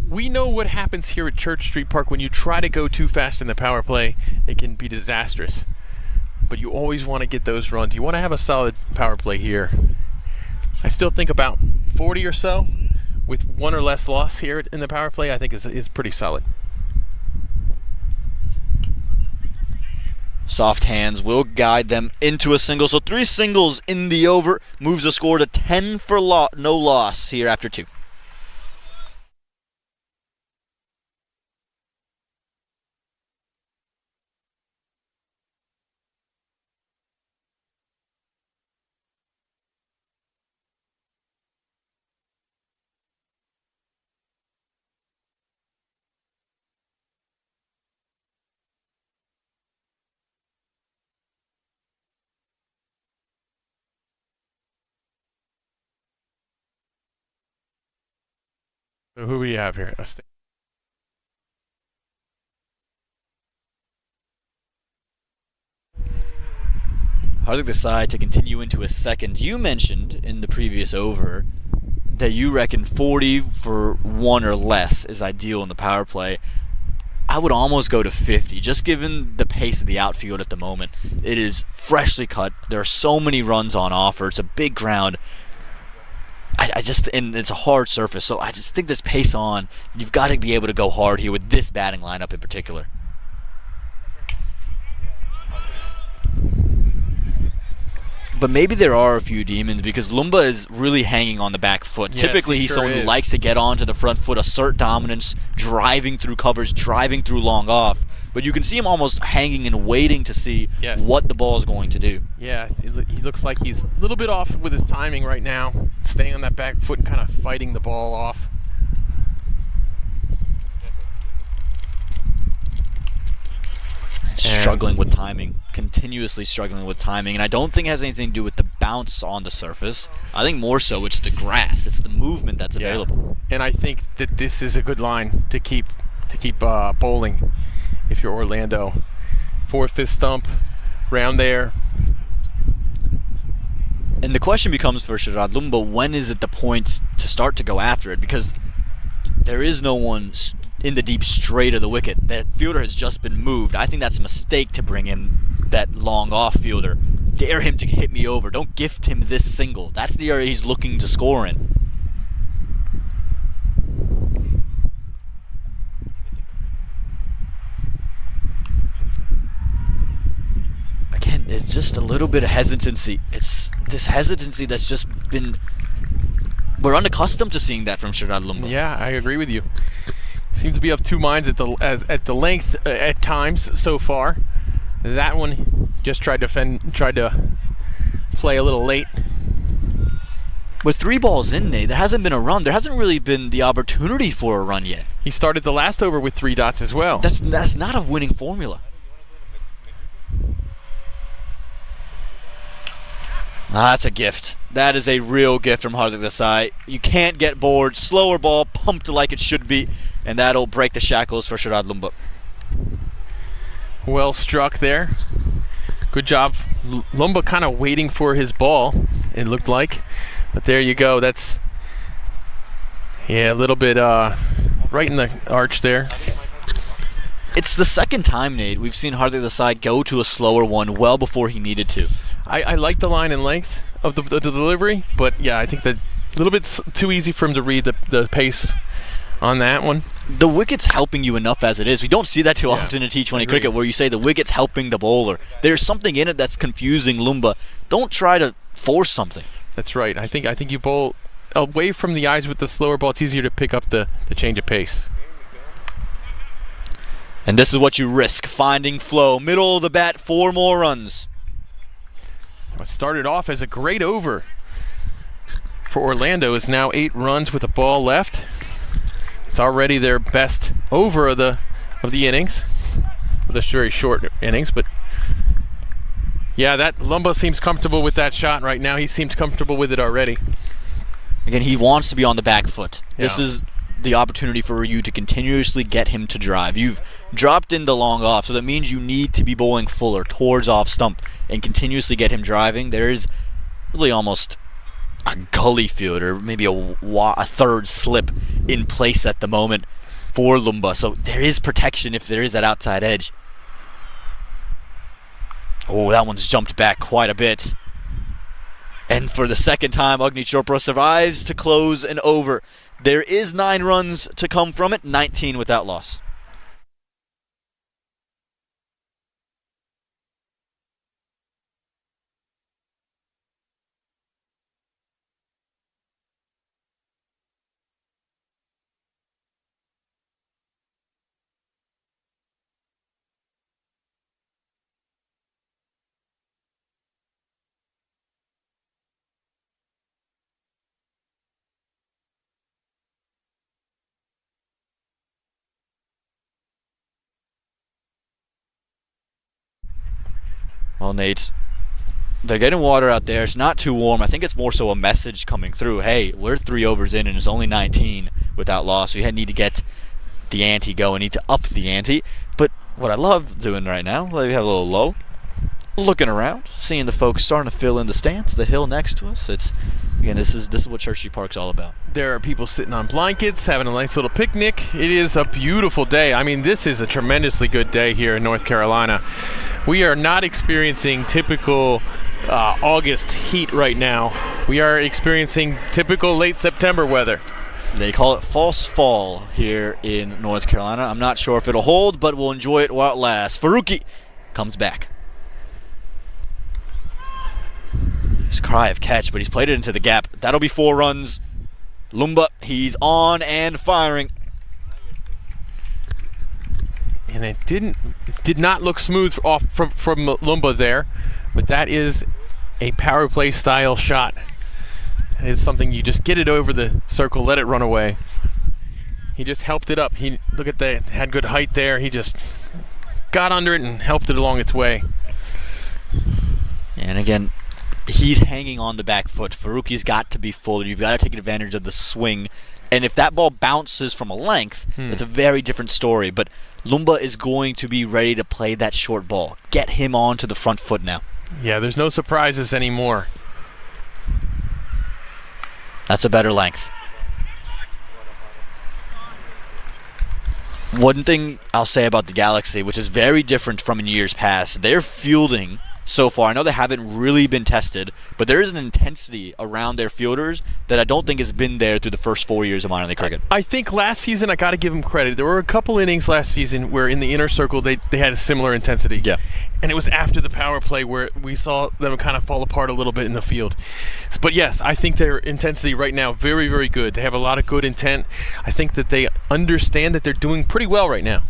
we know what happens here at Church Street Park when you try to go too fast in the power play. It can be disastrous. But you always want to get those runs. You want to have a solid power play here. I still think about 40 or so with 1 or less loss here in the power play, I think is pretty solid.
Soft hands will guide them into a single. So 3 singles in the over moves the score to 10 for no loss here after 2.
So who we have here?
Hardik Desai to continue into a second. You mentioned in the previous over that you reckon 40 for 1 or less is ideal in the power play. I would almost go to 50, just given the pace of the outfield at the moment. It is freshly cut. There are so many runs on offer. It's a big ground. And it's a hard surface, so I just think this pace on, you've got to be able to go hard here with this batting lineup in particular. But maybe there are a few demons because Lumba is really hanging on the back foot.
Yes,
Typically, he's someone who likes to get onto the front foot, assert dominance, driving through covers, driving through long off. But you can see him almost hanging and waiting to see what the ball is going to do.
Yeah, he looks like he's a little bit off with his timing right now, staying on that back foot and kind of fighting the ball off.
Struggling with timing, continuously struggling with timing, and I don't think it has anything to do with the bounce on the surface. I think more so it's the grass, it's the movement that's available.
And I think that this is a good line to keep bowling if you're Orlando. 4th, 5th stump, round there.
And the question becomes for Sharad Lumba, when is it the point to start to go after it? Because there is no one in the deep straight of the wicket. That fielder has just been moved. I think that's a mistake to bring in that long off fielder. Dare him to hit me over. Don't gift him this single. That's the area he's looking to score in. Again, it's just a little bit of hesitancy. It's this hesitancy that's just been... We're unaccustomed to seeing that from Sharad Lumba.
Yeah, I agree with you. Seems to be of two minds at the length at times so far. That one just tried to play a little late.
With 3 balls in, Nate, there hasn't been a run. There hasn't really been the opportunity for a run yet.
He started the last over with 3 dots as well.
That's not a winning formula. That's a gift. That is a real gift from Hardik Desai. You can't get bored. Slower ball, pumped like it should be, and that'll break the shackles for Sharad Lumba.
Well struck there. Good job. Lumba kind of waiting for his ball, it looked like. But there you go. That's, a little bit right in the arch there.
It's the second time, Nate, we've seen Hardik Desai go to a slower one well before he needed to.
I like the line and length of the delivery, but yeah, I think that a little bit too easy for him to read the pace on that one.
The wicket's helping you enough as it is. We don't see that too often in T20 cricket where you say the wicket's helping the bowler. There's something in it that's confusing Lumba. Don't try to force something.
That's right. I think you bowl away from the eyes with the slower ball. It's easier to pick up the change of pace.
And this is what you risk, finding flow. Middle of the bat, 4 more runs.
What started off as a great over for Orlando is now 8 runs with a ball left. It's already their best over of the innings. Well, that's very short innings, but yeah, that Lumba seems comfortable with that shot right now. He seems comfortable with it already.
Again, he wants to be on the back foot. This is the opportunity for you to continuously get him to drive. You've dropped in the long off, so that means you need to be bowling fuller towards off stump and continuously get him driving. There is really almost a gully field or maybe a third slip in place at the moment for Lumba, so there is protection if there is that outside edge. Oh, that one's jumped back quite a bit. And for the second time, Agni Chopra survives to close an over. There is 9 runs to come from it, 19 without loss. Well, Nate, they're getting water out there. It's not too warm. I think it's more so a message coming through. Hey, we're 3 overs in and it's only 19 without loss. We need to get the ante going. Need to up the ante. But what I love doing right now, we have a little low. Looking around, seeing the folks starting to fill in the stands, the hill next to us. This is what Church Street Park's all about.
There are people sitting on blankets, having a nice little picnic. It is a beautiful day. I mean, this is a tremendously good day here in North Carolina. We are not experiencing typical August heat right now. We are experiencing typical late September weather.
They call it false fall here in North Carolina. I'm not sure if it'll hold, but we'll enjoy it while it lasts. Faruqi comes back. His cry of catch, but he's played it into the gap. That'll be 4 runs. Lumba, he's on and firing.
And it did not look smooth off from Lumba there, but that is a power play style shot. It's something you just get it over the circle, let it run away. He just helped it up. Look at that, had good height there. He just got under it and helped it along its way.
And again, he's hanging on the back foot. Faruqi's got to be full. You've got to take advantage of the swing. And if that ball bounces from a length, it's a very different story. But Lumba is going to be ready to play that short ball. Get him onto the front foot now.
Yeah, there's no surprises anymore.
That's a better length. One thing I'll say about the Galaxy, which is very different from in years past, their fielding so far, I know they haven't really been tested, but there is an intensity around their fielders that I don't think has been there through the first 4 years of minor league cricket.
I think last season, I got to give them credit. There were a couple innings last season where in the inner circle they had a similar intensity.
Yeah.
And it was after the power play where we saw them kind of fall apart a little bit in the field. But yes, I think their intensity right now, very, very good. They have a lot of good intent. I think that they understand that they're doing pretty well right now.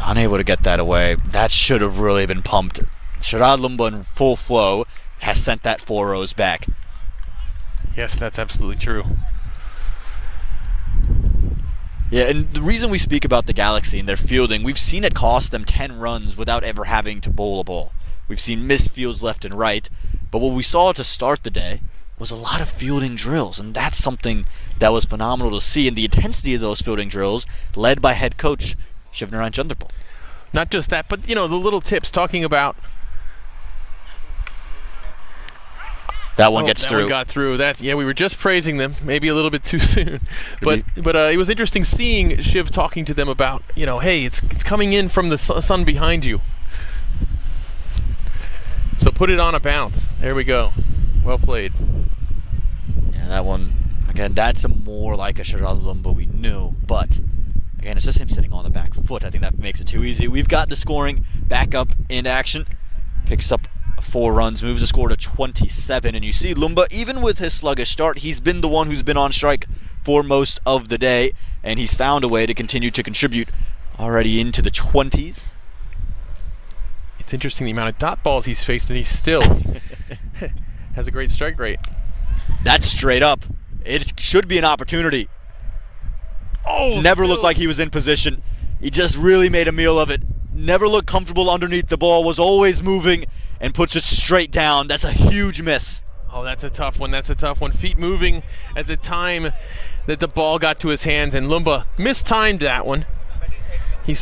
Unable to get that away. That should have really been pumped. Sharad Lumba in full flow has sent that 4 rows back.
Yes, that's absolutely true.
Yeah, and the reason we speak about the Galaxy and their fielding, we've seen it cost them 10 runs without ever having to bowl a ball. We've seen missed fields left and right, but what we saw to start the day was a lot of fielding drills, and that's something that was phenomenal to see, and the intensity of those fielding drills led by head coach Shivnarine Chanderpal.
Not just that, but the little tips talking about.
That one gets
that
through.
One got through. We were just praising them, maybe a little bit too soon, but it was interesting seeing Shiv talking to them about hey, it's coming in from the sun behind you. So put it on a bounce. There we go. Well played.
Yeah, that one again. That's more like a Sharad Lumba we knew, but. Again, it's just him sitting on the back foot. I think that makes it too easy. We've got the scoring back up in action. Picks up 4 runs, moves the score to 27. And you see Lumba, even with his sluggish start, he's been the one who's been on strike for most of the day. And he's found a way to continue to contribute already into the 20s.
It's interesting the amount of dot balls he's faced, and he still has a great strike rate.
That's straight up. It should be an opportunity. Never looked like he was in position. He just really made a meal of it. Never looked comfortable underneath the ball, was always moving and puts it straight down. That's a huge miss.
Oh, that's a tough one. Feet moving at the time that the ball got to his hands, and Lumba mistimed that one. He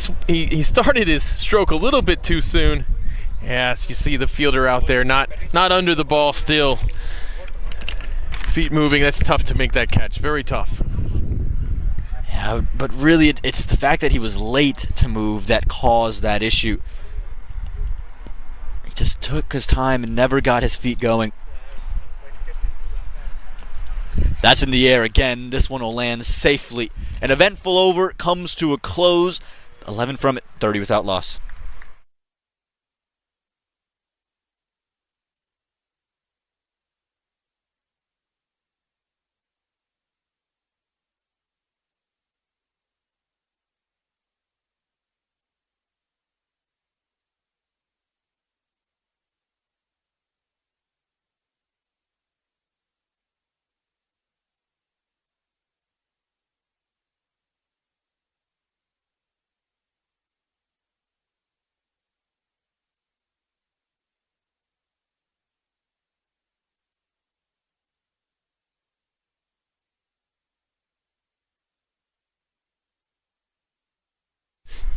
started his stroke a little bit too soon. Yes, you see the fielder out there, not under the ball still. Feet moving, that's tough to make that catch. Very tough.
Yeah, but really it's the fact that he was late to move that caused that issue. He just took his time and never got his feet going. That's in the air again. This one will land safely. An eventful over comes to a close. 11 from it, 30 without loss.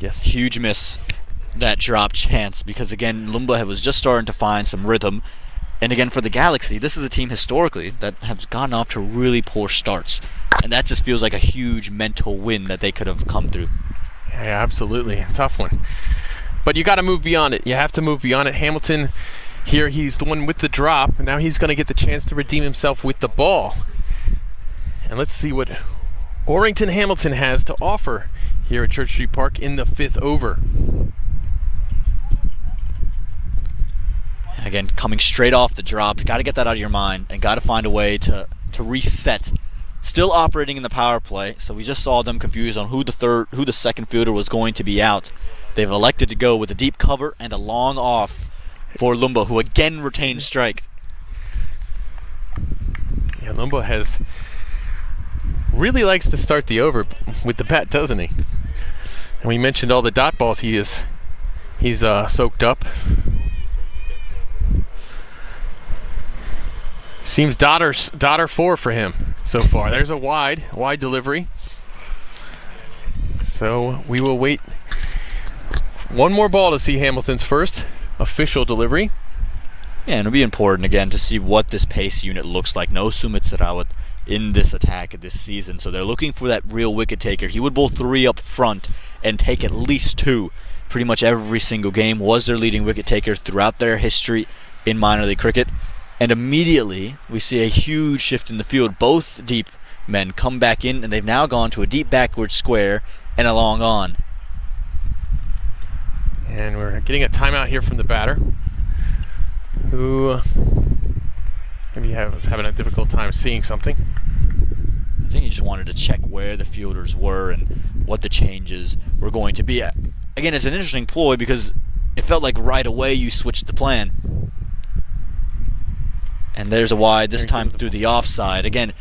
Yes.
Huge miss, that drop chance, because again, Lumba was just starting to find some rhythm. And again, for the Galaxy, this is a team historically that has gotten off to really poor starts. And that just feels like a huge mental win that they could have come through.
Yeah, absolutely. Tough one. But you got to move beyond it. You have to move beyond it. Hamilton here, he's the one with the drop. And now he's going to get the chance to redeem himself with the ball. And let's see what Orrington Hamilton has to offer here at Church Street Park in the 5th over.
Again, coming straight off the drop, got to get that out of your mind and got to find a way to reset. Still operating in the power play, so we just saw them confused on who the second fielder was going to be out. They've elected to go with a deep cover and a long off for Lumba, who again retains strike.
Yeah, Lumba really likes to start the over with the bat, doesn't he? And we mentioned all the dot balls he's soaked up. Seems dotter 4 for him so far. There's a wide delivery. So we will wait one more ball to see Hamilton's first official delivery.
Yeah, and it'll be important again to see what this pace unit looks like. No Sumit Sarawat in this attack this season, so they're looking for that real wicket taker. He would bowl 3 up front and take at least 2 pretty much every single game. Was their leading wicket taker throughout their history in minor league cricket. And immediately, we see a huge shift in the field. Both deep men come back in, and they've now gone to a deep backward square and a long on.
And we're getting a timeout here from the batter, who maybe was having a difficult time seeing something.
I think he just wanted to check where the fielders were and what the changes were going to be. Again, it's an interesting ploy because it felt like right away you switched the plan. And there's a wide, this time through the offside. Again,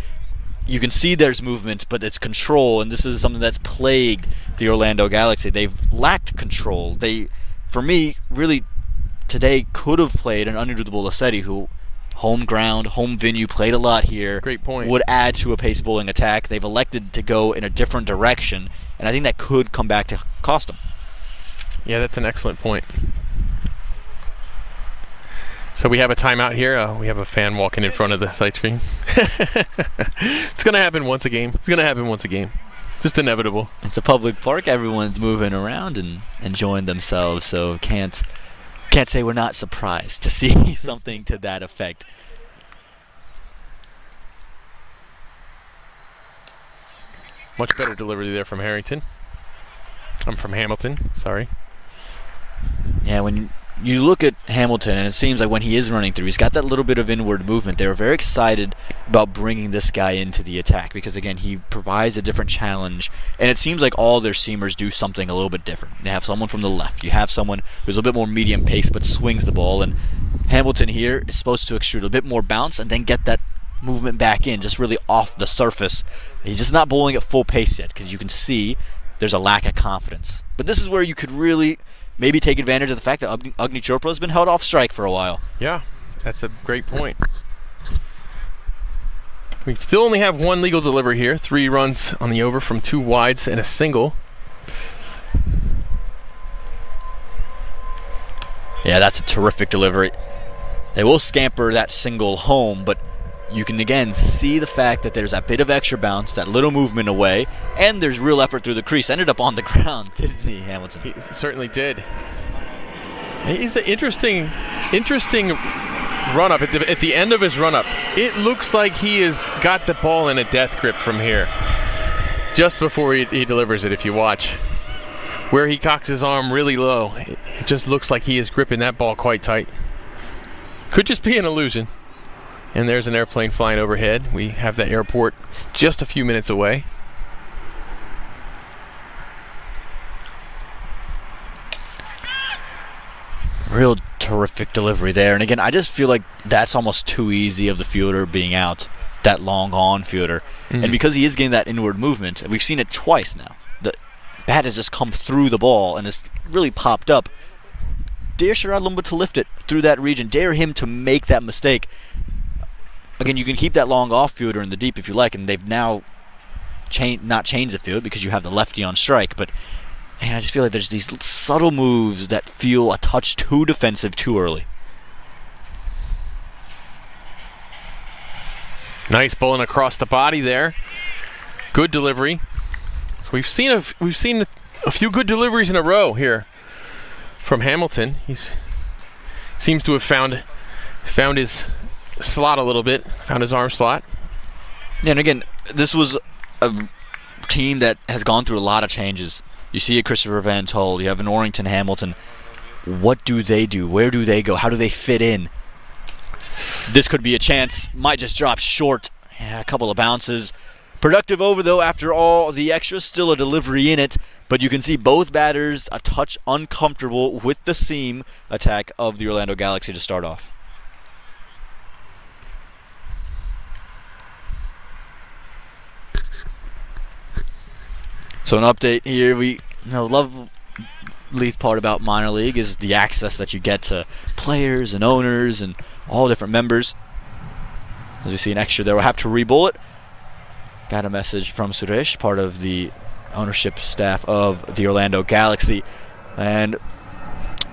you can see there's movement, but it's control, and this is something that's plagued the Orlando Galaxy. They've lacked control. They, for me, really today could have played an Anirudh Bolasetti, who home ground, home venue, played a lot here.
Great point.
Would add to a pace bowling attack. They've elected to go in a different direction, and I think that could come back to cost them.
Yeah, that's an excellent point. So we have a timeout here. We have a fan walking in front of the sight screen. It's going to happen once a game. Just inevitable.
It's a public park. Everyone's moving around and enjoying themselves, so can't say we're not surprised to see something to that effect.
Much better delivery there from Harrington. I'm from Hamilton, sorry.
Yeah, when you look at Hamilton, and it seems like when he is running through, he's got that little bit of inward movement. They were very excited about bringing this guy into the attack because, again, he provides a different challenge, and it seems like all their seamers do something a little bit different. They have someone from the left. You have someone who's a little bit more medium pace but swings the ball, and Hamilton here is supposed to extrude a bit more bounce and then get that movement back in, just really off the surface. He's just not bowling at full pace yet because you can see there's a lack of confidence. But this is where you could really maybe take advantage of the fact that Agni Chopra has been held off strike for a while.
Yeah, that's a great point. We still only have one legal delivery here. 3 runs on the over from 2 wides and a single.
Yeah, that's a terrific delivery. They will scamper that single home, but you can again see the fact that there's that bit of extra bounce, that little movement away, and there's real effort through the crease. Ended up on the ground, didn't he, Hamilton?
He certainly did. He's an interesting run-up. At the end of his run-up, it looks like he has got the ball in a death grip from here. Just before he delivers it, if you watch. Where he cocks his arm really low, it just looks like he is gripping that ball quite tight. Could just be an illusion. And there's an airplane flying overhead. We have the airport just a few minutes away.
Real terrific delivery there. And again, I just feel like that's almost too easy of the fielder being out, that long on fielder. Mm-hmm. And because he is getting that inward movement, and we've seen it twice now, the bat has just come through the ball and it's really popped up. Dare Sharad Lumba to lift it through that region. Dare him to make that mistake. Again, you can keep that long off fielder in the deep if you like, and they've now not changed the field because you have the lefty on strike. But And I just feel like there's these subtle moves that feel a touch too defensive too early.
Nice bowling across the body there. Good delivery. So we've seen a few good deliveries in a row here from Hamilton. He's seems to have found his slot a little bit, found his arm slot.
Yeah, and again, this was a team that has gone through a lot of changes. You see a Christopher Van Tol, you have an Orrington Hamilton. What do they do? Where do they go? How do they fit in? This could be a chance. Might just drop short. Yeah, a couple of bounces. Productive over, though, after all the extras. Still a delivery in it. But you can see both batters a touch uncomfortable with the seam attack of the Orlando Galaxy to start off. So an update here. Lovely part about minor league is the access that you get to players and owners and all different members. As we see an extra there, we'll have to re-bowl it. Got a message from Suresh, part of the ownership staff of the Orlando Galaxy, and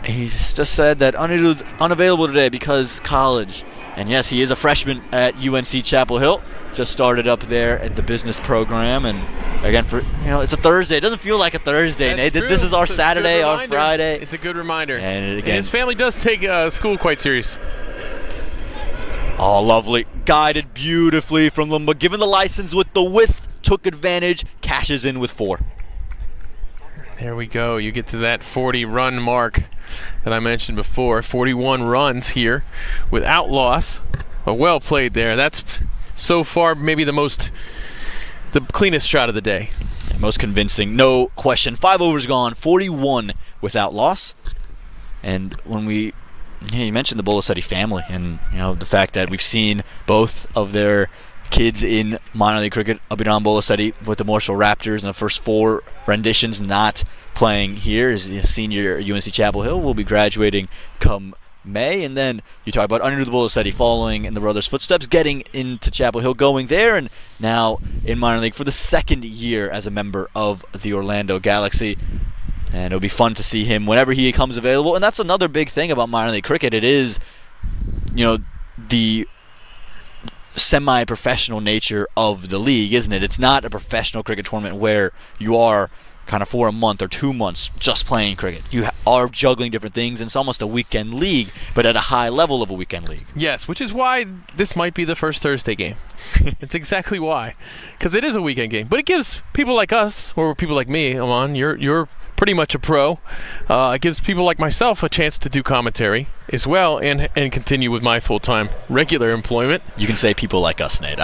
he's just said that Anirudh's unavailable today because college. And yes, he is a freshman at UNC Chapel Hill. Just started up there at the business program, and again, it's a Thursday. It doesn't feel like a Thursday, Nate. This is our Saturday, our Friday.
It's a good reminder.
And again,
his family does take school quite serious.
Oh, lovely. Guided beautifully from Lumba. Given the license with the width, took advantage, cashes in with 4.
There we go. You get to that 40-run mark that I mentioned before. 41 runs here without loss. But well played there. That's so far maybe the cleanest shot of the day.
Most convincing, no question. 5 overs gone, 41 without loss. And when you mentioned the Bolasetti family, and the fact that we've seen both of their kids in minor league cricket. Abhiram Bolasetti with the Marshall Raptors in the first 4 renditions, not playing here. Is a senior at UNC Chapel Hill, will be graduating come May. And then you talk about Anirudh Bolasetti following in the brothers' footsteps, getting into Chapel Hill, going there, and now in minor league for the 2nd year as a member of the Orlando Galaxy. And it'll be fun to see him whenever he becomes available. And that's another big thing about minor league cricket. It is, the semi-professional nature of the league, isn't it? It's not a professional cricket tournament where you are kind of for a month or 2 months just playing cricket. You are juggling different things, and it's almost a weekend league, but at a high level of a weekend league.
Yes, which is why this might be the first Thursday game. It's exactly why. Because it is a weekend game. But it gives people like us, or people like me, Aman, you're pretty much a pro. It gives people like myself a chance to do commentary as well and continue with my full-time regular employment.
You can say people like us, Nate.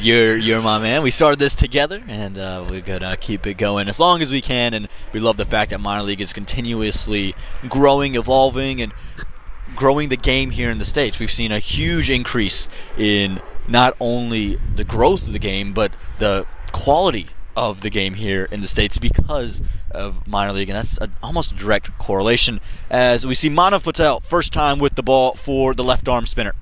You're my man. We started this together, and we're going to keep it going as long as we can. And we love the fact that minor league is continuously growing, evolving, and growing the game here in the States. We've seen a huge increase in not only the growth of the game, but the quality of the game here in the States because of minor league, and that's almost a direct correlation. As we see Manav Patel, first time with the ball for the left arm spinner.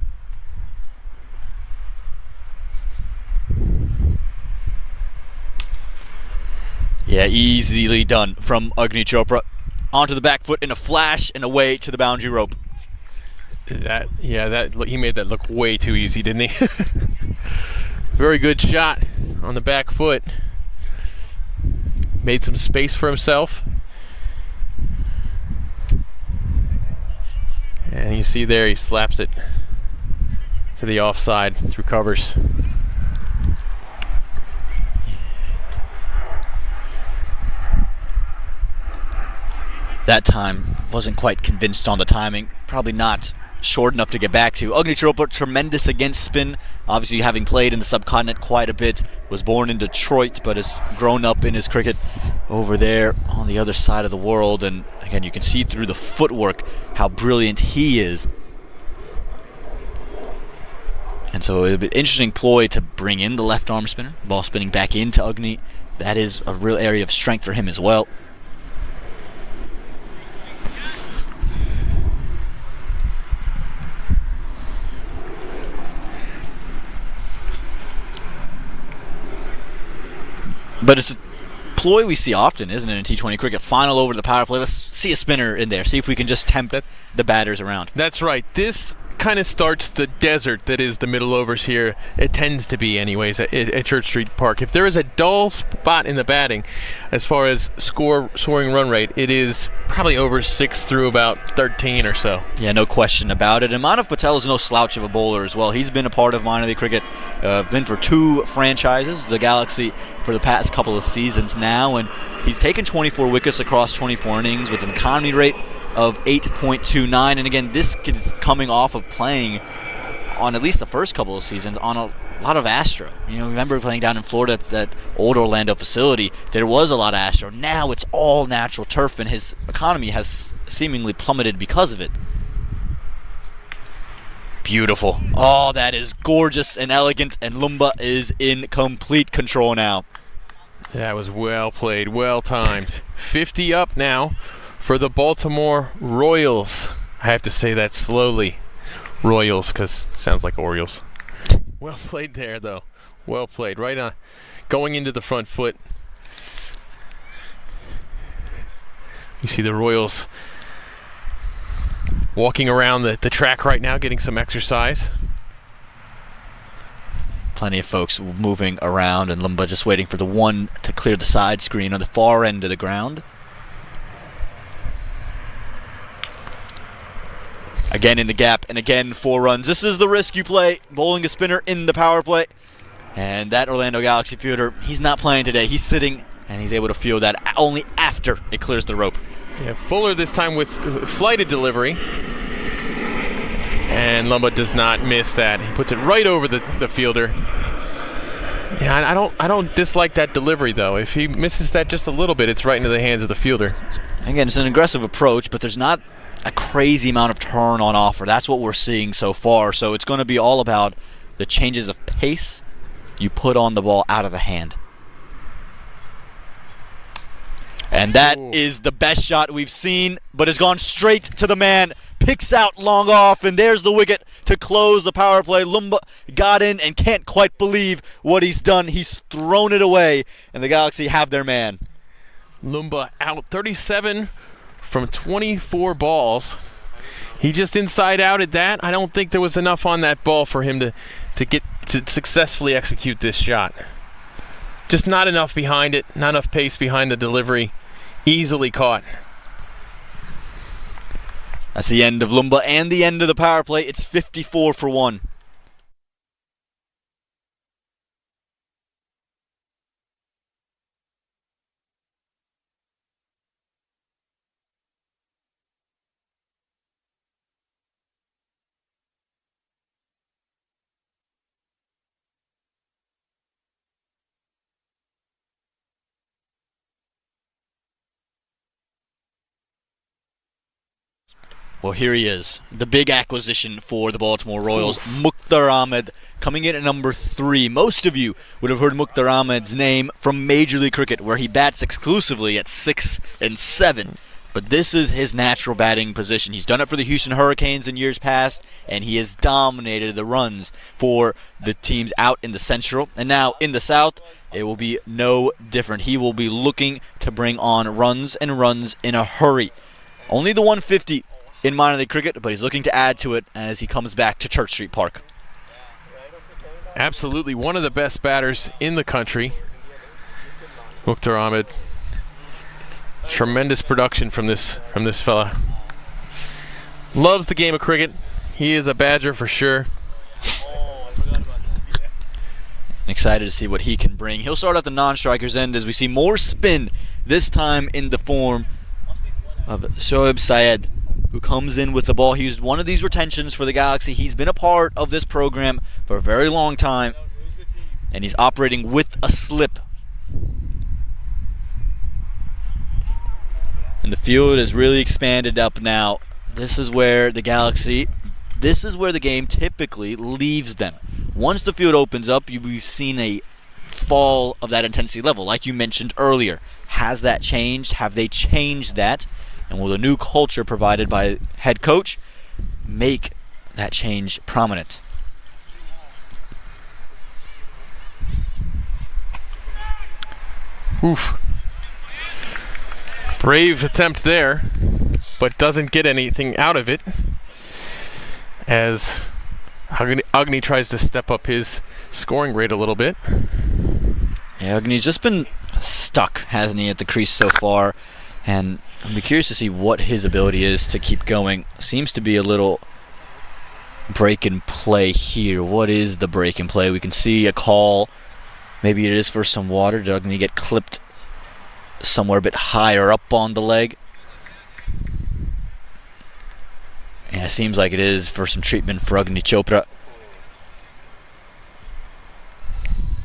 Yeah, easily done from Agni Chopra. Onto the back foot in a flash and away to the boundary rope.
He made that look way too easy, didn't he? Very good shot on the back foot. Made some space for himself. And you see there, he slaps it to the offside through covers.
That time wasn't quite convinced on the timing. Probably not short enough to get back to. Agni Chopra, tremendous against spin. Obviously, having played in the subcontinent quite a bit, was born in Detroit, but has grown up in his cricket over there on the other side of the world. And again, you can see through the footwork how brilliant he is. And so it'll be an interesting ploy to bring in the left arm spinner, ball spinning back into Agni. That is a real area of strength for him as well. But it's a ploy we see often, isn't it, in T20 cricket? Final over to the power play. Let's see a spinner in there. See if we can just tempt the batters around.
That's right. This kind of starts the desert that is the middle overs here. It tends to be anyways at Church Street Park. If there is a dull spot in the batting as far as scoring run rate, it is probably over 6 through about 13 or so.
Yeah, no question about it. And Manav Patel is no slouch of a bowler as well. He's been a part of minor league cricket, been for 2 franchises, the Galaxy, for the past couple of seasons now, and he's taken 24 wickets across 24 innings with an economy rate of 8.29. And again, this kid is coming off of playing on at least the first couple of seasons on a lot of Astro. Remember playing down in Florida at that old Orlando facility, there was a lot of Astro. Now it's all natural turf, and his economy has seemingly plummeted because of it. Beautiful. Oh, that is gorgeous and elegant, and Lumba is in complete control now.
That was well played, well timed. 50 up now for the Baltimore Royals. I have to say that slowly. Royals, because it sounds like Orioles. Well played there, though. Well played. Right on. Going into the front foot. You see the Royals walking around the track right now, getting some exercise.
Plenty of folks moving around, and Lumba just waiting for the one to clear the side screen on the far end of the ground. Again in the gap, and again 4 runs. This is the risk you play, bowling a spinner in the power play. And that Orlando Galaxy fielder, he's not playing today. He's sitting, and he's able to field that only after it clears the rope.
Yeah, Fuller this time with flighted delivery. And Lumba does not miss that. He puts it right over the fielder. Yeah, I don't dislike that delivery, though. If he misses that just a little bit, it's right into the hands of the fielder.
Again, it's an aggressive approach, but there's not a crazy amount of turn on offer. That's what we're seeing so far. So it's going to be all about the changes of pace you put on the ball out of the hand. And that is the best shot we've seen, but has gone straight to the man. Picks out long off, and there's the wicket to close the power play. Lumba got in and can't quite believe what he's done. He's thrown it away, and the Galaxy have their man.
Lumba out 37 from 24 balls. He just inside outed that. I don't think there was enough on that ball for him to get to successfully execute this shot. Just not enough behind it, not enough pace behind the delivery. Easily caught.
That's the end of Lumba and the end of the power play. It's 54 for 1. Well, here he is, the big acquisition for the Baltimore Royals, Mukhtar Ahmed, coming in at number 3. Most of you would have heard Mukhtar Ahmed's name from Major League Cricket, where he bats exclusively at 6 and 7. But this is his natural batting position. He's done it for the Houston Hurricanes in years past, and he has dominated the runs for the teams out in the Central. And now in the South, it will be no different. He will be looking to bring on runs and runs in a hurry. Only the 150 in minor league cricket, but he's looking to add to it as he comes back to Church Street Park.
Absolutely one of the best batters in the country, Mukhtar Ahmed. Tremendous production from this fella. Loves the game of cricket. He is a Badger for sure.
Excited to see what he can bring. He'll start at the non-striker's end as we see more spin, this time in the form of Shoaib Syed, who comes in with the ball. He's one of these retentions for the Galaxy. He's been a part of this program for a very long time, and he's operating with a slip. And the field is really expanded up now. This is where the game typically leaves them. Once the field opens up, we've seen a fall of that intensity level, like you mentioned earlier. Has that changed? Have they changed that? And will the new culture provided by head coach make that change prominent?
Oof. Brave attempt there, but doesn't get anything out of it as Agni tries to step up his scoring rate a little bit.
Yeah, Agni's just been stuck, hasn't he, at the crease so far? And I'll be curious to see what his ability is to keep going. Seems to be a little break and play here. What is the break and play? We can see a call. Maybe it is for some water. Did Agni get clipped somewhere a bit higher up on the leg? Yeah, it seems like it is for some treatment for Agni Chopra.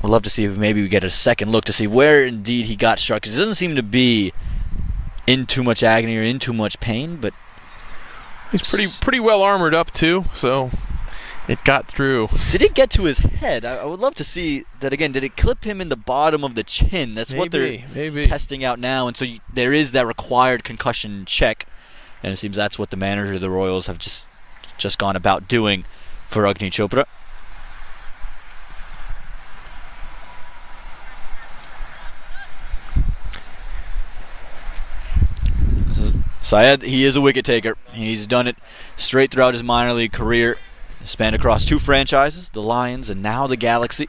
I'd love to see if maybe we get a second look to see where indeed he got struck, because it doesn't seem to be in too much agony or in too much pain, but
he's pretty well armored up too, so it got through.
Did it get to his head? I would love to see that again. Did it clip him in the bottom of the chin? That's what they're testing out now, and so there is that required concussion check, and it seems that's what the manager of the Royals have just gone about doing for Agni Chopra. Syed, he is a wicket taker. He's done it straight throughout his minor league career. Spanned across 2 franchises, the Lions and now the Galaxy.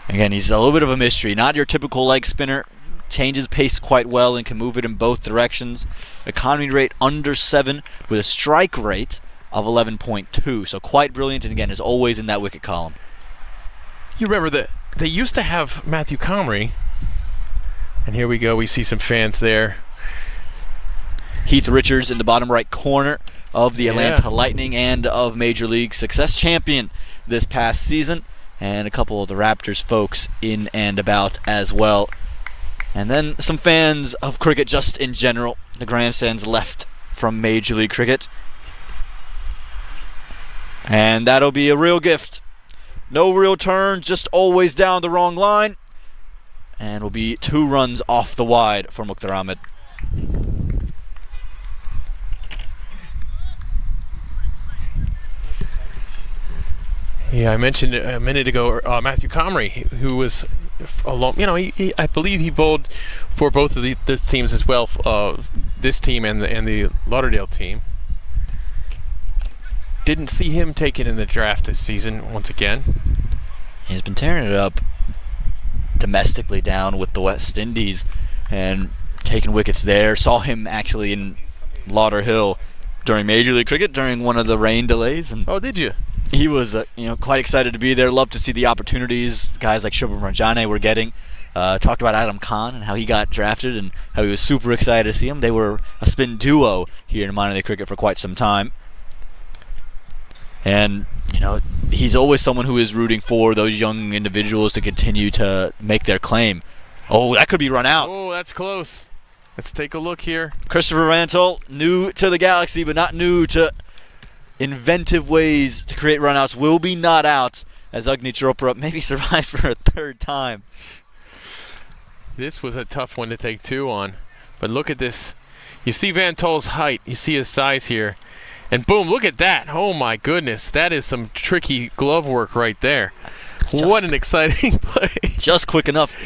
Again, he's a little bit of a mystery. Not your typical leg spinner. Changes pace quite well and can move it in both directions. Economy rate under 7 with a strike rate of 11.2. So quite brilliant, and again, is always in that wicket column.
You remember that they used to have Matthew Comrie. And here we go, we see some fans there.
Heath Richards in the bottom right corner of the Atlanta Lightning and of Major League Success champion this past season. And a couple of the Raptors folks in and about as well. And then some fans of cricket just in general. The grandstands left from Major League Cricket. And that'll be a real gift. No real turn, just always down the wrong line. And will be 2 runs off the wide for Mukhtar Ahmed.
Yeah, I mentioned a minute ago Matthew Comrie, who was alone. You know, I believe he bowled for both of these teams as well. This team and the Lauderdale team. Didn't see him taken in the draft this season once again.
He's been tearing it up domestically down with the West Indies and taking wickets there. Saw him actually in Lauderhill during Major League Cricket during one of the rain delays. And
oh, did you?
He was quite excited to be there. Loved to see the opportunities guys like Shubham Ranjane were getting. Talked about Adam Khan and how he got drafted and how he was super excited to see him. They were a spin duo here in minor league cricket for quite some time. And, he's always someone who is rooting for those young individuals to continue to make their claim. Oh, that could be run out.
Oh, that's close. Let's take a look here.
Christopher Rantoul, new to the Galaxy, but not new to inventive ways to create runouts, will be not out as Agni Chopra maybe survives for a 3rd time.
This was a tough one to take 2 on. But look at this. You see Vantoul's height. You see his size here. And boom, look at that. Oh my goodness. That is some tricky glove work right there. What an exciting play.
Just quick enough.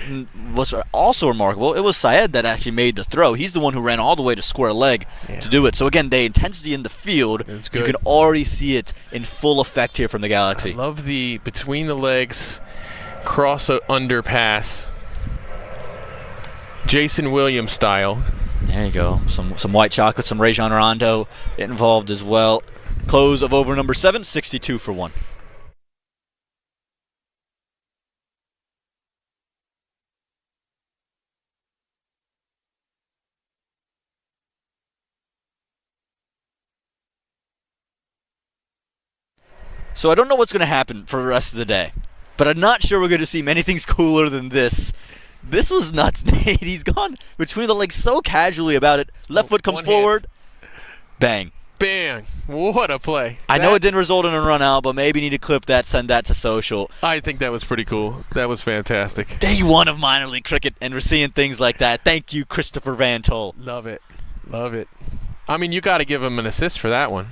What's also remarkable, it was Syed that actually made the throw. He's the one who ran all the way to square leg to do it. So again, the intensity in the field, you can already see it in full effect here from the Galaxy.
I love the between the legs cross underpass. Jason Williams style.
There you go. Some white chocolate, some Rajon Rondo involved as well. Close of over number 7, 62 for 1. So I don't know what's going to happen for the rest of the day, but I'm not sure we're going to see many things cooler than this. This was nuts, Nate. He's gone between the legs so casually about it. Left foot comes forward. Bang.
Bang. What a play.
I know it didn't result in a run out, but maybe need to clip that, send that to social.
I think that was pretty cool. That was fantastic.
Day 1 of minor league cricket, and we're seeing things like that. Thank you, Christopher Vantoul.
Love it. Love it. I mean, you got to give him an assist for that one.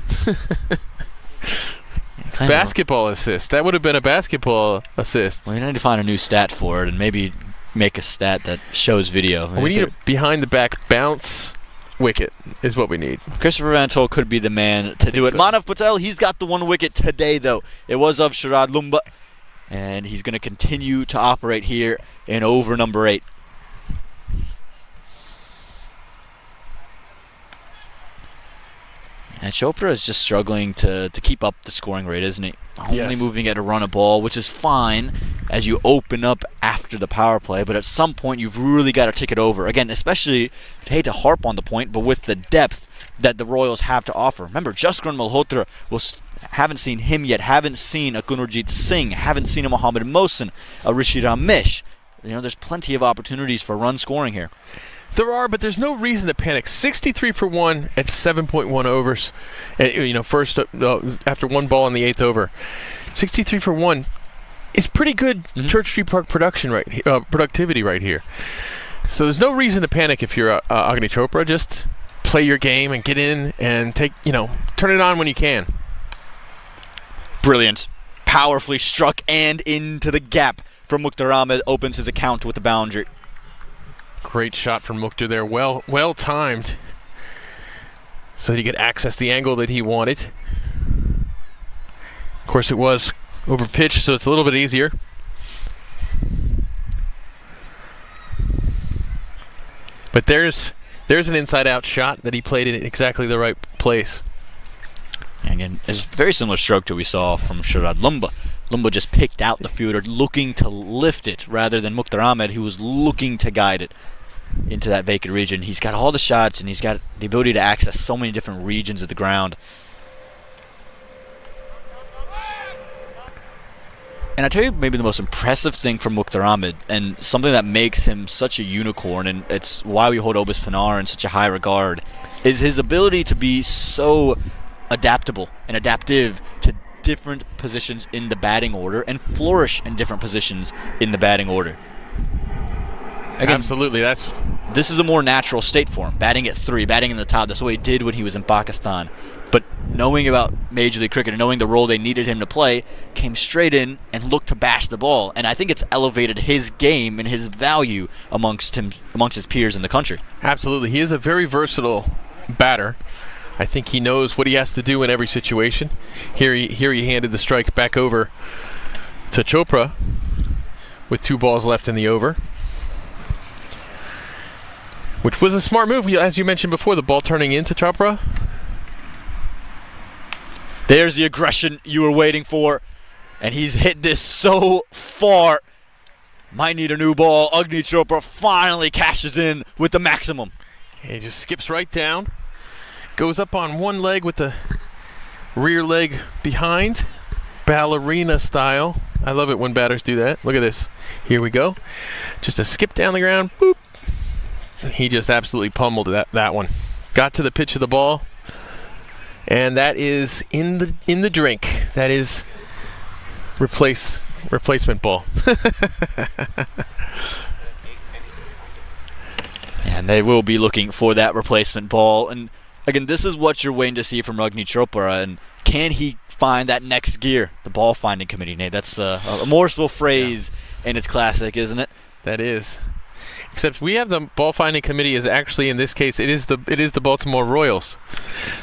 Basketball assist. That would have been a basketball assist.
Well, you need to find a new stat for it, and maybe make a stat that shows video.
We need a behind-the-back bounce wicket is what we need.
Christopher Van Tol could be the man to do it.
So.
Manav Patel, he's got the 1 wicket today, though. It was of Sharad Lumba, and he's going to continue to operate here in over number 8. And Chopra is just struggling to keep up the scoring rate, isn't he? Only moving at a run a ball, which is fine as you open up after the power play, but at some point you've really got to tick it over. Again, especially, I hate to harp on the point, but with the depth that the Royals have to offer. Remember, Jaskran Malhotra, haven't seen him yet, haven't seen a Gunurjeet Singh, haven't seen a Mohammad Mohsin, a Rishi Ramesh. There's plenty of opportunities for run scoring here.
There are, but there's no reason to panic. 63 for 1 at 7.1 overs. First after 1 ball in the 8th over. 63 for 1 is pretty good Church Street Park productivity right here. So there's no reason to panic if you're Agni Chopra. Just play your game and get in and turn it on when you can.
Brilliant. Powerfully struck and into the gap from Mukhtar Ahmed. Opens his account with the boundary.
Great shot from Mukhtar there. Well timed. So that he could access the angle that he wanted. Of course, it was over pitch, so it's a little bit easier. But there's an inside-out shot that he played in exactly the right place.
And again, it's a very similar stroke to what we saw from Sharad Lumba. Lumba just picked out the fielder, looking to lift it, rather than Mukhtar Ahmed, who was looking to guide it into that vacant region. He's got all the shots, and he's got the ability to access so many different regions of the ground. And I tell you, maybe the most impressive thing from Mukhtar Ahmed, and something that makes him such a unicorn, and it's why we hold Obis Pinar in such a high regard, is his ability to be so adaptable and adaptive to different positions in the batting order and flourish in different positions in the batting order. Again,
absolutely,
this is a more natural state for him, batting at 3, batting in the top. That's what he did when he was in Pakistan. But knowing about Major League Cricket and knowing the role they needed him to play, came straight in and looked to bash the ball. And I think it's elevated his game and his value amongst his peers in the country.
Absolutely. He is a very versatile batter. I think he knows what he has to do in every situation. Here he handed the strike back over to Chopra with 2 balls left in the over, which was a smart move, as you mentioned before, the ball turning into Chopra.
There's the aggression you were waiting for, and he's hit this so far. Might need a new ball. Agni Chopra finally cashes in with the maximum.
He just skips right down, goes up on one leg with the rear leg behind, ballerina style. I love it when batters do that. Look at this. Here we go. Just a skip down the ground. Boop. He just absolutely pummeled that one. Got to the pitch of the ball, and that is in the drink. That is replacement ball.
And they will be looking for that replacement ball. And again, this is what you're waiting to see from Agni Chopra. And can he find that next gear? The ball finding committee, Nate. That's a morsel phrase, and it's classic, isn't it?
That is. Except we have the ball finding committee is actually, in this case, it is the Baltimore Royals.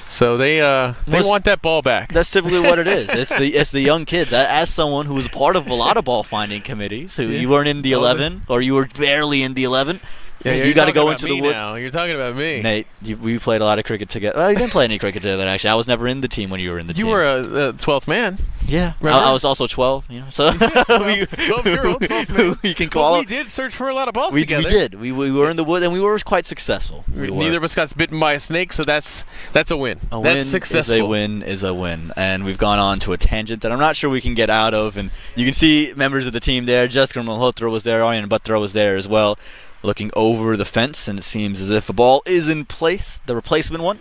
So they want that ball back.
That's typically what it is. It's the young kids. As someone who was part of a lot of ball finding committees, so you weren't in the 11, or you were barely in the 11.
Yeah,
you got to go into the woods.
Now. You're talking about me,
Nate. We played a lot of cricket together. Well, you didn't play any cricket together, actually. I was never in the team when you were in the team.
You were a 12th man.
Yeah, I was also 12. So
12-year-old, 12th man.
We can call.
We did search for a lot of balls
we
together.
We did. We were in the wood, and we were quite successful.
Neither of us got bitten by a snake, so that's a win.
That's successful. Is a win, and we've gone on to a tangent that I'm not sure we can get out of. And you can see members of the team there. Jaskar Malhotra was there. Aryan Batra was there as well, looking over the fence, and it seems as if a ball is in place, the replacement one.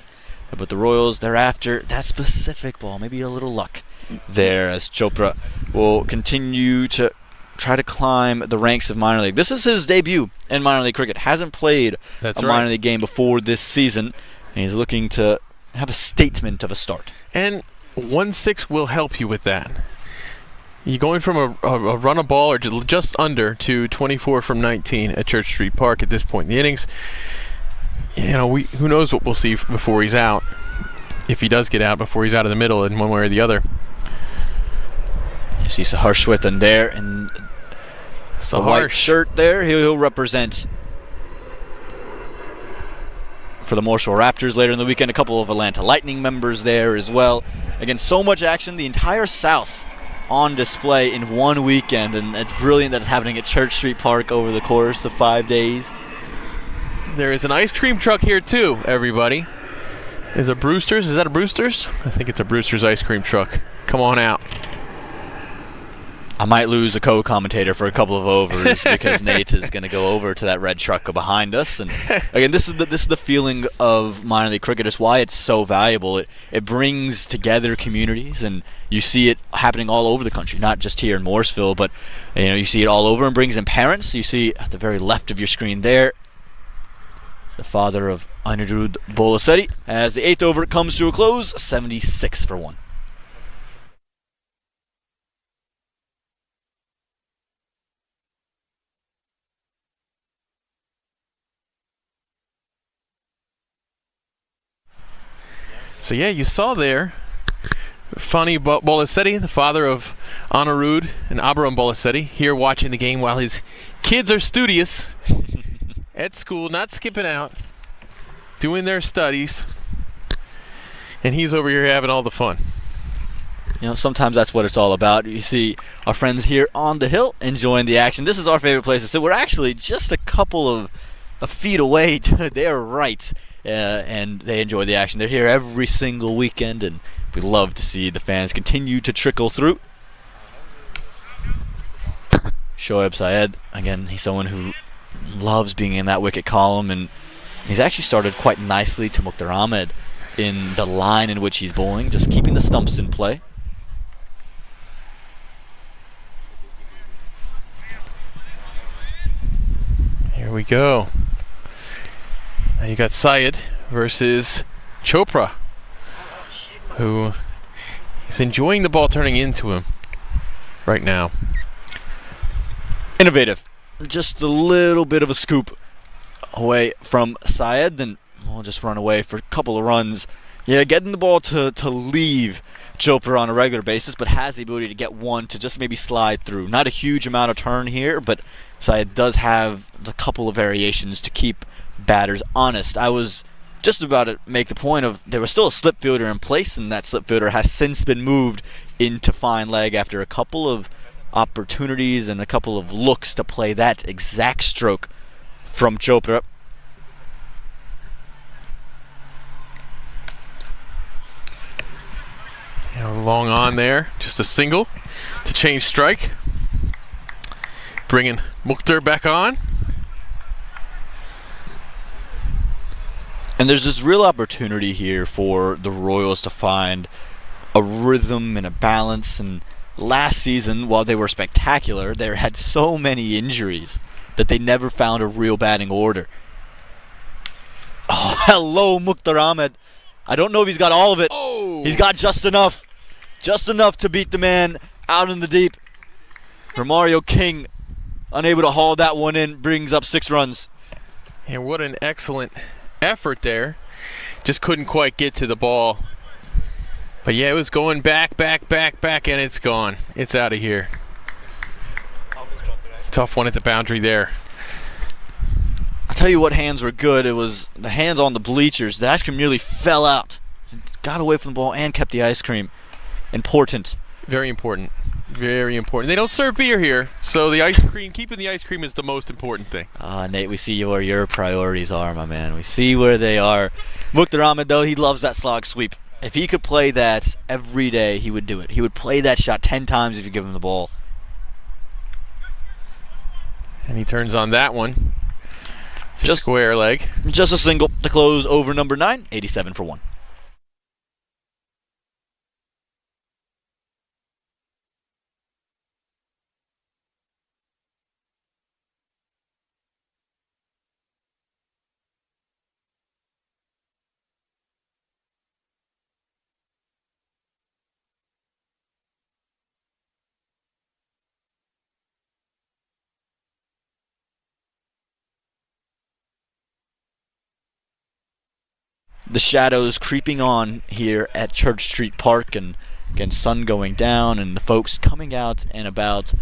But the Royals, they're after that specific ball, maybe a little luck there, as Chopra will continue to try to climb the ranks of minor league. This is his debut in minor league cricket. Hasn't played minor league game before this season, and he's looking to have a statement of a start.
And 1-6 will help you with that. You're going from a run of ball or just under to 24 from 19 at Church Street Park at this point in the innings. You know, who knows what we'll see before he's out, if he does get out before he's out of the middle in one way or the other.
You see Sahar Swithin there in the white shirt there. He'll represent for the Morrisville Raptors later in the weekend. A couple of Atlanta Lightning members there as well. Again, so much action. The entire South on display in one weekend, and it's brilliant that it's happening at Church Street Park over the course of 5 days.
There is an ice cream truck here too, everybody. Is a Brewster's? Is that a Brewster's? I think it's a Brewster's ice cream truck. Come on out.
I might lose a co-commentator for a couple of overs because Nate is going to go over to that red truck behind us. And again, this is the feeling of minor league cricket. It's why it's so valuable. It brings together communities, and you see it happening all over the country, not just here in Morrisville, but you see it all over, and brings in parents. You see at the very left of your screen there, the father of Anirudh Bolasetti, as the 8th over comes to a close, 76 for 1.
So yeah, you saw there Fani Bolasetti, the father of Anirudh and Abram Bolasetti, here watching the game while his kids are studious at school, not skipping out, doing their studies, and he's over here having all the fun.
Sometimes that's what it's all about. You see our friends here on the hill enjoying the action. This is our favorite place to sit. We're actually just a couple of feet away to their right. And they enjoy the action. They're here every single weekend, and we love to see the fans continue to trickle through. Shoaib Syed, again, he's someone who loves being in that wicket column, and he's actually started quite nicely to Mukhtar Ahmed in the line in which he's bowling, just keeping the stumps in play.
Here we go. Now you got Syed versus Chopra, who is enjoying the ball turning into him right now.
Innovative. Just a little bit of a scoop away from Syed, then we'll just run away for a couple of runs. Yeah, getting the ball to leave Chopra on a regular basis, but has the ability to get one to just maybe slide through. Not a huge amount of turn here, but Syed does have a couple of variations to keep batters honest. I was just about to make the point of there was still a slip fielder in place, and that slip fielder has since been moved into fine leg after a couple of opportunities and a couple of looks to play that exact stroke from Chopra.
Long on there, just a single to change strike. Bringing Mukhtar back on.
And there's this real opportunity here for the Royals to find a rhythm and a balance. And last season, while they were spectacular, they had so many injuries that they never found a real batting order. Oh, hello, Mukhtar Ahmed. I don't know if he's got all of it.
Oh.
He's got just enough. Just enough to beat the man out in the deep. Romario King, unable to haul that one in, brings up 6 runs.
And what an excellent effort there. Just couldn't quite get to the ball. But yeah, it was going back, and it's gone. It's out of here. Tough one at the boundary there.
I'll tell you what hands were good. It was the hands on the bleachers. The ice cream nearly fell out. Got away from the ball and kept the ice cream. Important.
Very important. Very important. They don't serve beer here, so the ice cream, keeping the ice cream is the most important thing.
Nate, we see where your priorities are, my man. We see where they are. Mukhtar Ahmed, though, he loves that slog sweep. If he could play that every day, he would do it. He would play that shot 10 times if you give him the ball.
And he turns on that one. Just square leg.
Just a single to close over number 9, 87 for 1. the shadows creeping on here at Church Street Park, and again, sun going down and the folks coming out and about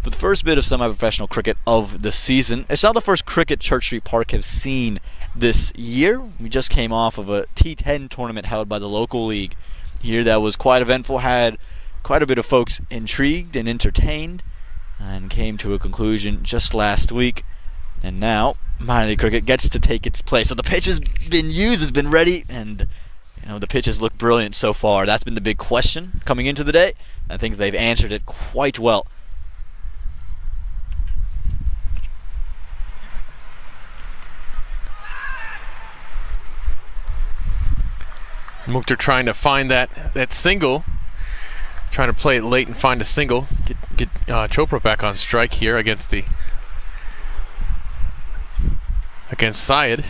for the first bit of semi-professional cricket of the season. It's not the first cricket Church Street Park have seen this year. We just came off of a T10 tournament held by the local league here that was quite eventful, had quite a bit of folks intrigued and entertained, and came to a conclusion just last week. And now minor league cricket gets to take its place. So the pitch has been used, it's been ready, and the pitches look brilliant so far. That's been the big question coming into the day. I think they've answered it quite well.
Mukhtar trying to find that single, trying to play it late and find a single. Get Chopra back on strike here against Syed.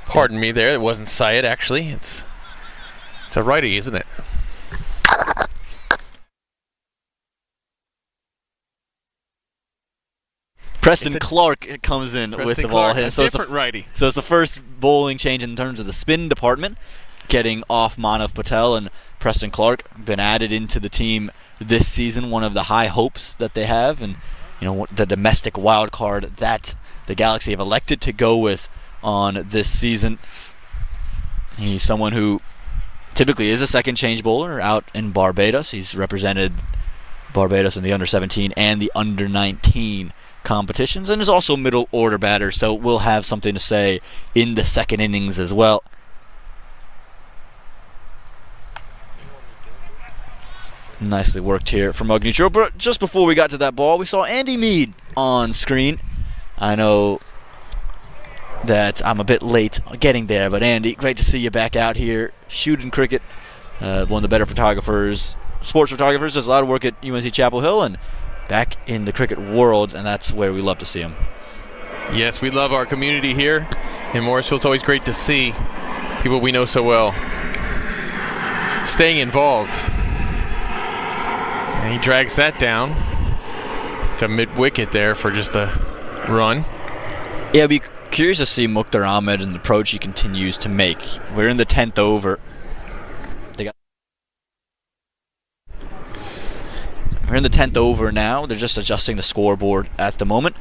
Pardon me there, it wasn't Syed actually. It's a righty, isn't it?
Preston Clark comes in with the ball.
So it's a different righty.
So it's the first bowling change in terms of the spin department, getting off Manav Patel, and Preston Clark been added into the team this season, one of the high hopes that they have, and the domestic wild card that the Galaxy have elected to go with on this season. He's someone who typically is a second change bowler out in Barbados. He's represented Barbados in the under-17 and the under-19 competitions, and is also middle order batter, so we'll have something to say in the second innings as well. Nicely worked here from Agni Chopra. Just before we got to that ball, we saw Andy Mead on screen. I know that I'm a bit late getting there, but Andy, great to see you back out here shooting cricket. One of the better photographers, sports photographers, does a lot of work at UNC Chapel Hill, and back in the cricket world, and that's where we love to see him.
Yes, we love our community here in Morrisville. It's always great to see people we know so well staying involved. And he drags that down to mid-wicket there for just a run.
Yeah, I'd be curious to see Mukhtar Ahmed and the approach he continues to make. We're in the 10th over. We're in the 10th over now. They're just adjusting the scoreboard at the moment.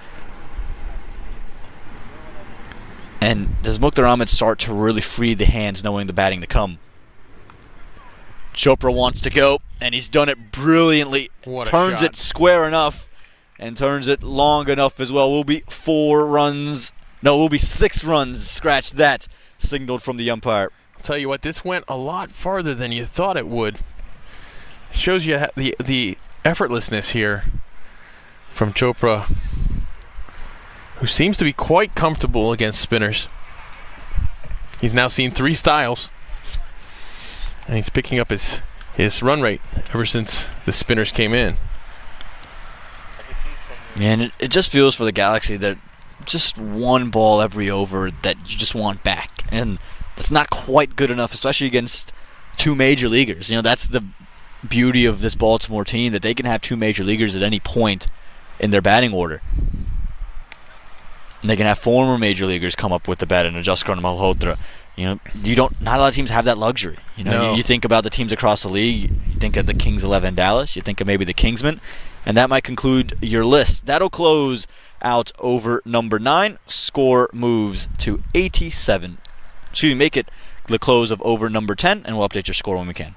And does Mukhtar Ahmed start to really free the hands knowing the batting to come? Chopra wants to go, and he's done it brilliantly. Turns it square enough and turns it long enough as well. Will be 4 runs. No, will be 6 runs. Scratch that. Signaled from the umpire.
I'll tell you what, this went a lot farther than you thought it would. Shows you the effortlessness here from Chopra, who seems to be quite comfortable against spinners. He's now seen 3 styles, and he's picking up his run rate ever since the spinners came in.
And it just feels for the Galaxy that just one ball every over that you just want back, and it's not quite good enough, especially against 2 major leaguers. That's the beauty of this Baltimore team, that they can have 2 major leaguers at any point in their batting order. And they can have former major leaguers come up with the bat and Jaskaran Malhotra. Not a lot of teams have that luxury.
No.
You think about the teams across the league, you think of the Kings 11 Dallas, you think of maybe the Kingsmen, and that might conclude your list. That'll close out over number 9. Score moves to 87. Make it the close of over number 10, and we'll update your score when we can.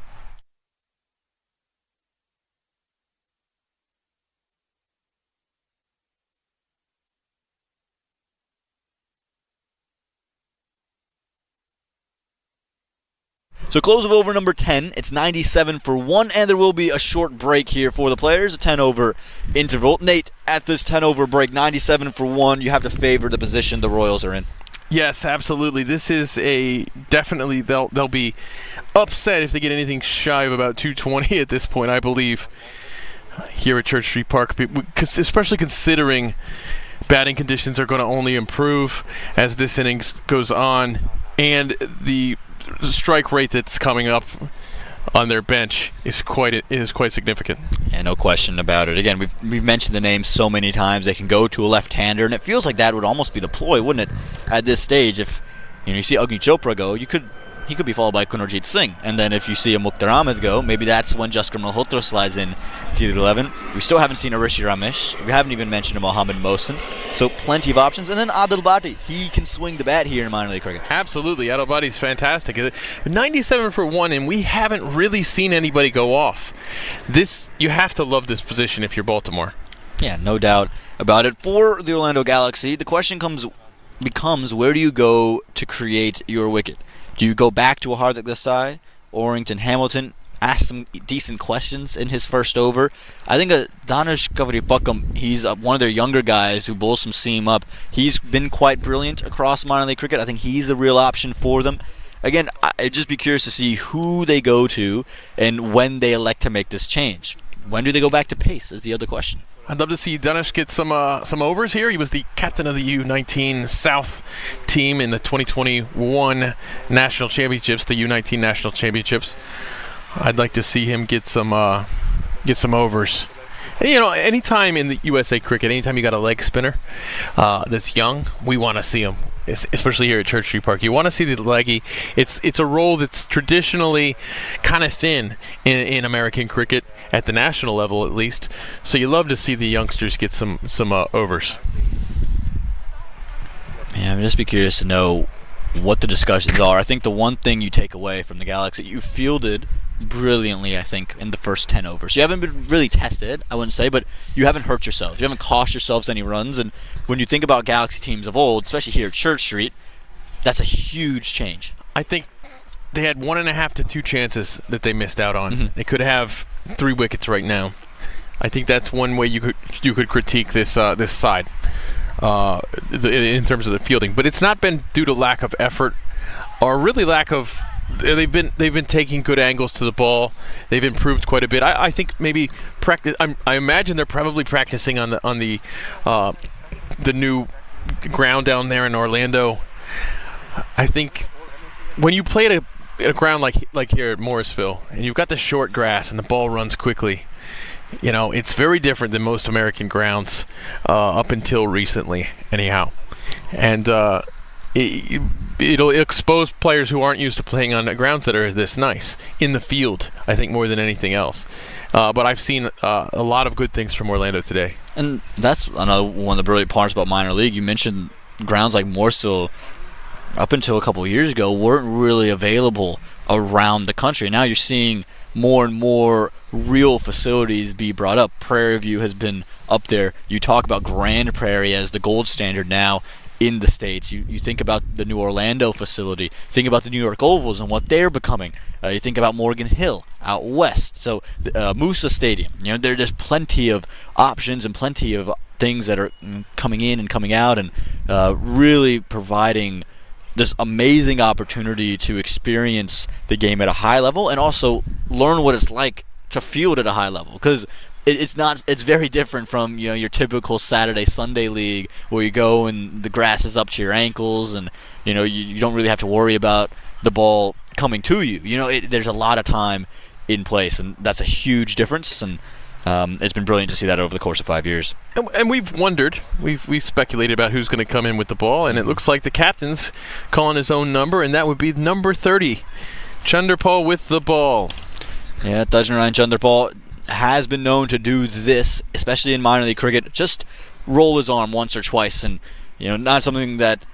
So close of over number 10, it's 97 for 1, and there will be a short break here for the players, a 10 over interval. Nate, at this 10 over break, 97 for 1, you have to favor the position the Royals are in.
Yes, absolutely. This is definitely they'll be upset if they get anything shy of about 220 at this point, I believe, here at Church Street Park, especially considering batting conditions are going to only improve as this innings goes on, and the strike rate that's coming up on their bench is quite significant.
Yeah, no question about it. Again, we've mentioned the name so many times. They can go to a left-hander, and it feels like that would almost be the ploy, wouldn't it, at this stage? If you see Agni Chopra go, he could be followed by Kunarjit Singh, and then if you see a Mukhtar Ahmed go, maybe that's when Jaskar Malhotra slides in to the 11. We still haven't seen a Rishi Ramesh. We haven't even mentioned a Mohammad Mohsin. So plenty of options. And then Adil Bhatti, he can swing the bat here in minor league cricket.
Absolutely, Adil Bhatti's fantastic. 97 for 1, and we haven't really seen anybody go off. You have to love this position if you're Baltimore.
Yeah, no doubt about it. For the Orlando Galaxy, the question becomes where do you go to create your wicket? Do you go back to a Hardik Desai, Orrington Hamilton, ask some decent questions in his first over? I think Danish Kavaripakam, he's one of their younger guys who bowls some seam up. He's been quite brilliant across minor league cricket. I think he's the real option for them. Again, I'd just be curious to see who they go to and when they elect to make this change. When do they go back to pace is the other question.
I'd love to see Danish get some overs here. He was the captain of the U19 South team in the 2021 National Championships, the U19 National Championships. I'd like to see him get some overs. And, anytime in the USA cricket, anytime you got a leg spinner that's young, we want to see him. Especially here at Church Street Park, you want to see the leggy. It's a role that's traditionally kind of thin in American cricket at the national level, at least. So you love to see the youngsters get some overs.
Yeah, I'm just be curious to know what the discussions are. I think the one thing you take away from the Galaxy, you fielded brilliantly, I think, in the first 10 overs. You haven't been really tested, I wouldn't say, but you haven't hurt yourselves. You haven't cost yourselves any runs. And when you think about Galaxy teams of old, especially here at Church Street, that's a huge change.
I think they had 1.5 to 2 chances that they missed out on.
Mm-hmm.
They could have 3 wickets right now. I think that's one way you could critique this side in terms of the fielding. But it's not been due to lack of effort or really lack of. They've been taking good angles to the ball. They've improved quite a bit. I think maybe practice. I imagine they're probably practicing on the new ground down there in Orlando. I think when you play at a ground like here at Morrisville, and you've got the short grass and the ball runs quickly, it's very different than most American grounds up until recently, anyhow. And it'll expose players who aren't used to playing on grounds that are this nice in the field, I think, more than anything else. But I've seen a lot of good things from Orlando today.
And that's another one of the brilliant parts about minor league. You mentioned grounds like Morrisville, up until a couple of years ago, weren't really available around the country. Now you're seeing more and more real facilities be brought up. Prairie View has been up there. You talk about Grand Prairie as the gold standard now in the States. You think about the new Orlando facility. Think about the New York Ovals and what they're becoming. You think about Morgan Hill out west. So Musa Stadium. There's plenty of options and plenty of things that are coming in and coming out and really providing this amazing opportunity to experience the game at a high level and also learn what it's like to field at a high level. Because it's very different from your typical Saturday Sunday league where you go and the grass is up to your ankles and you don't really have to worry about the ball coming to you. There's a lot of time in place, and that's a huge difference. And it's been brilliant to see that over the course of 5 years.
And we've wondered, we've speculated about who's going to come in with the ball, and it looks like the captain's calling his own number, and that would be number 30, Chanderpaul with the ball.
Yeah, Dajnarayan Chanderpaul has been known to do this, especially in minor league cricket, just roll his arm once or twice, and not something that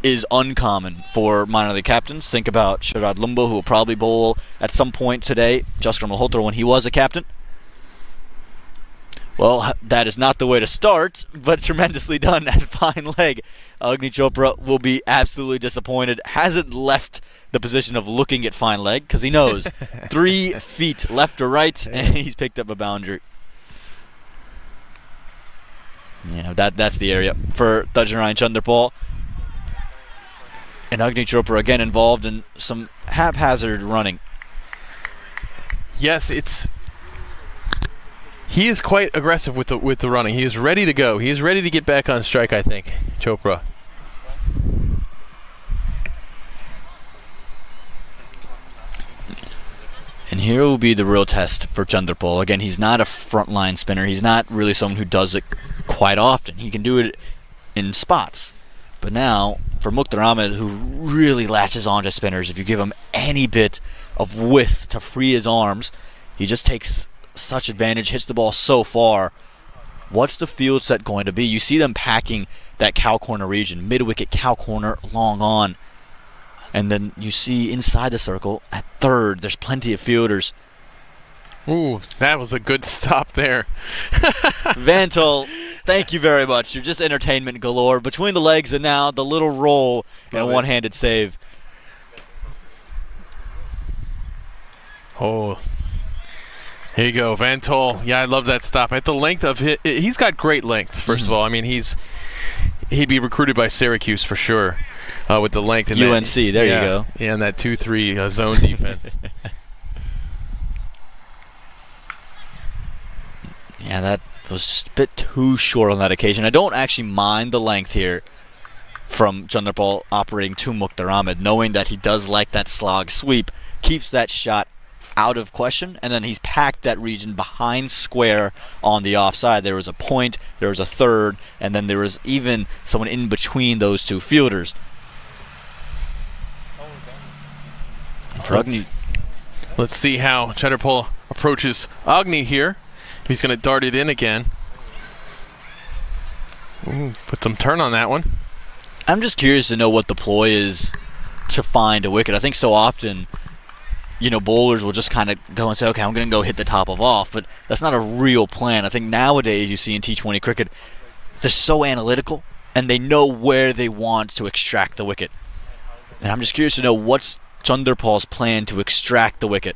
is uncommon for minor league captains. Think about Sharad Lumbo, who will probably bowl at some point today, Jaskar Malhotra when he was a captain. Well, that is not the way to start, but tremendously done at fine leg. Agni Chopra will be absolutely disappointed. Hasn't left the position of looking at fine leg because he knows 3 feet left or right, and he's picked up a boundary. That's the area for Dajnarayan Chanderpaul. And Agni Chopra again involved in some haphazard running.
Yes, he is quite aggressive with the running. He is ready to go. He is ready to get back on strike, I think, Chopra.
And here will be the real test for Chanderpaul. Again, he's not a frontline spinner. He's not really someone who does it quite often. He can do it in spots. But now, for Mukhtar Ahmed, who really latches onto spinners, if you give him any bit of width to free his arms, he just takes such advantage, hits the ball so far. What's the field set going to be? You see them packing that cow corner region, mid-wicket, cow corner, long on. And then you see inside the circle, at third, there's plenty of fielders.
Ooh, that was a good stop there.
Vantel, thank you very much. You're just entertainment galore. Between the legs and now the little roll and a one-handed save.
Oh, here you go, Vantel. Yeah, I love that stop. At the length of it, he's got great length, first of all. I mean, he'd be recruited by Syracuse for sure. With the length. And
UNC, you go.
Yeah, and that 2-3 zone defense.
Yeah, that was just a bit too short on that occasion. I don't actually mind the length here from Chanderpaul operating to Mukhtar Ahmed, knowing that he does like that slog sweep, keeps that shot out of question, and then he's packed that region behind square on the offside. There was a point, there was a third, and then there was even someone in between those two fielders.
Let's see how Chanderpaul approaches Agni here. He's going to dart it in again. Ooh, put some turn on that one.
I'm just curious to know what the ploy is to find a wicket. I think so often, bowlers will just kind of go and say, okay, I'm going to go hit the top of off, but that's not a real plan. I think nowadays you see in T20 cricket, they're so analytical, and they know where they want to extract the wicket. And I'm just curious to know what's Chanderpaul's plan to extract the wicket.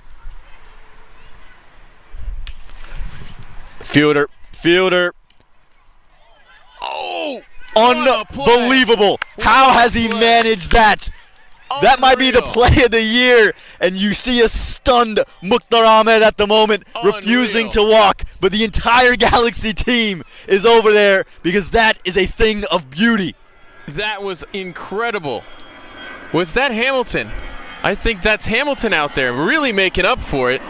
Fielder. Oh, unbelievable. How has he managed that? That might be the play of the year, and you see a stunned Mukhtar Ahmed at the moment, refusing to walk, but the entire Galaxy team is over there because that is a thing of beauty.
That was incredible. Was that Hamilton? I think that's Hamilton out there really making up for it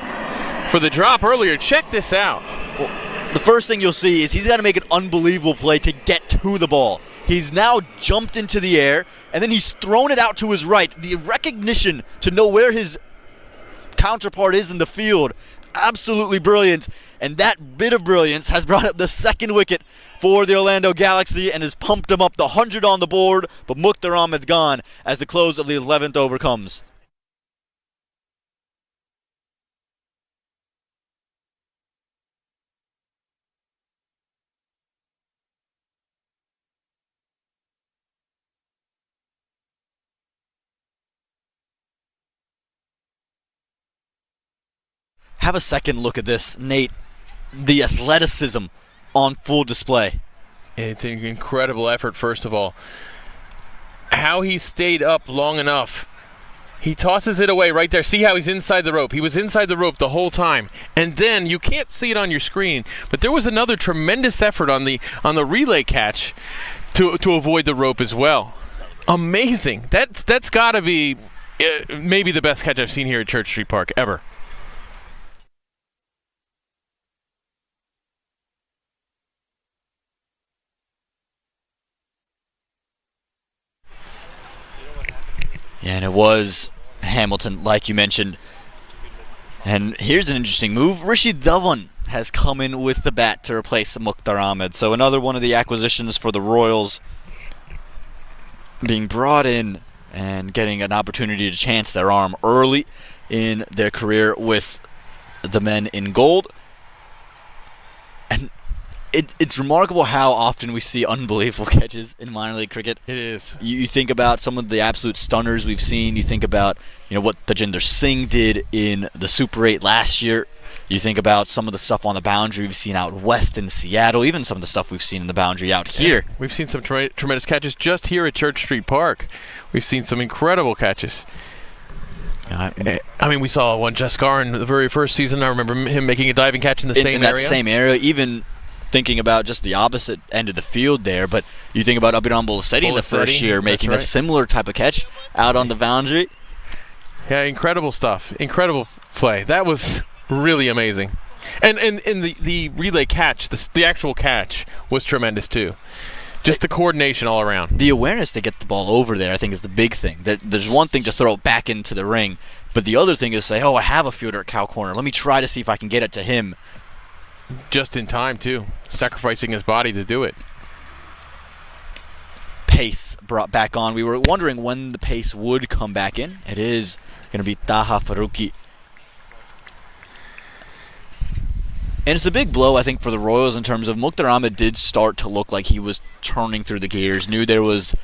for the drop earlier. Check this out.
Well, the first thing you'll see is he's got to make an unbelievable play to get to the ball. He's now jumped into the air, and then he's thrown it out to his right. The recognition to know where his counterpart is in the field, absolutely brilliant. And that bit of brilliance has brought up the second wicket for the Orlando Galaxy and has pumped them up the 100 on the board, but Mukhtar Ahmed gone as the close of the 11th over comes. Have a second look at this, Nate. The athleticism on full display.
It's an incredible effort, first of all. How he stayed up long enough. He tosses it away right there. See how he's inside the rope. He was inside the rope the whole time. And then, you can't see it on your screen, but there was another tremendous effort on the relay catch to avoid the rope as well. Amazing. That's got to be maybe the best catch I've seen here at Church Street Park ever.
Yeah, and it was Hamilton, like you mentioned. And here's an interesting move. Rishi Dhawan has come in with the bat to replace Mukhtar Ahmed. So another one of the acquisitions for the Royals being brought in and getting an opportunity to chance their arm early in their career with the men in gold. And it's remarkable how often we see unbelievable catches in minor league cricket.
It is.
You think about some of the absolute stunners we've seen. You think about what Tajinder Singh did in the Super 8 last year. You think about some of the stuff on the boundary we've seen out west in Seattle, even some of the stuff we've seen in the boundary out here.
Yeah, we've seen some tremendous catches just here at Church Street Park. We've seen some incredible catches. I mean, we saw one Jaskar in the very first season. I remember him making a diving catch in the same area.
In that same area, even thinking about just the opposite end of the field there, but you think about Abhiram Bolasetti in the first year making a similar type of catch out on the boundary.
Yeah, incredible stuff. Incredible play. That was really amazing. And the relay catch, the actual catch, was tremendous too. Just the coordination all around.
The awareness to get the ball over there, I think, is the big thing. There's one thing to throw it back into the ring, but the other thing is say, I have a fielder at cow corner. Let me try to see if I can get it to him.
Just in time, too. Sacrificing his body to do it.
Pace brought back on. We were wondering when the pace would come back in. It is going to be Taha Faruqi. And it's a big blow, I think, for the Royals in terms of Mukhtar Ahmed did start to look like he was turning through the gears, knew there was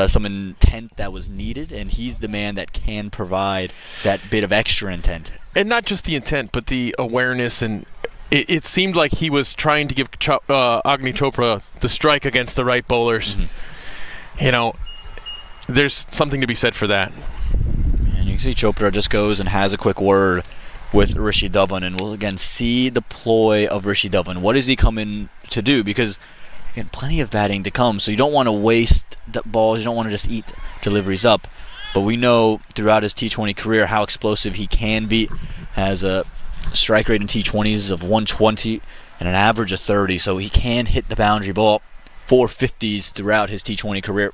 some intent that was needed, and he's the man that can provide that bit of extra intent.
And not just the intent, but the awareness, and it seemed like he was trying to give Agni Chopra the strike against the right bowlers. Mm-hmm. There's something to be said for that.
And you can see Chopra just goes and has a quick word with Rishi Dhawan, and we'll again see the ploy of Rishi Dhawan. What is he coming to do? Because again, plenty of batting to come, so you don't want to waste the balls. You don't want to just eat deliveries up. But we know throughout his T20 career how explosive he can be. Has a strike rate in T20s of 120 and an average of 30, so he can hit the boundary ball 450s throughout his T20 career.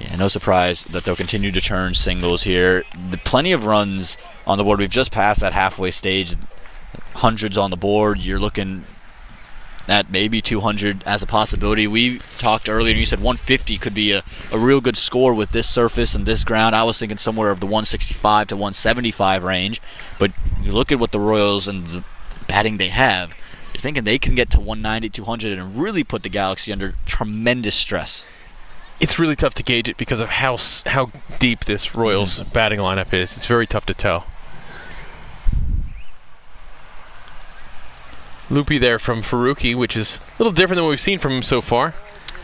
Yeah, no surprise that they'll continue to turn singles here. Plenty of runs on the board. We've just passed that halfway stage. Hundreds on the board. You're looking at maybe 200 as a possibility. We talked earlier, and you said 150 could be a real good score with this surface and this ground. I was thinking somewhere of the 165 to 175 range. But you look at what the Royals and the batting they have, you're thinking they can get to 190, 200 and really put the Galaxy under tremendous stress.
It's really tough to gauge it because of how deep this Royals batting lineup is. It's very tough to tell. Loopy there from Faruqi, which is a little different than what we've seen from him so far.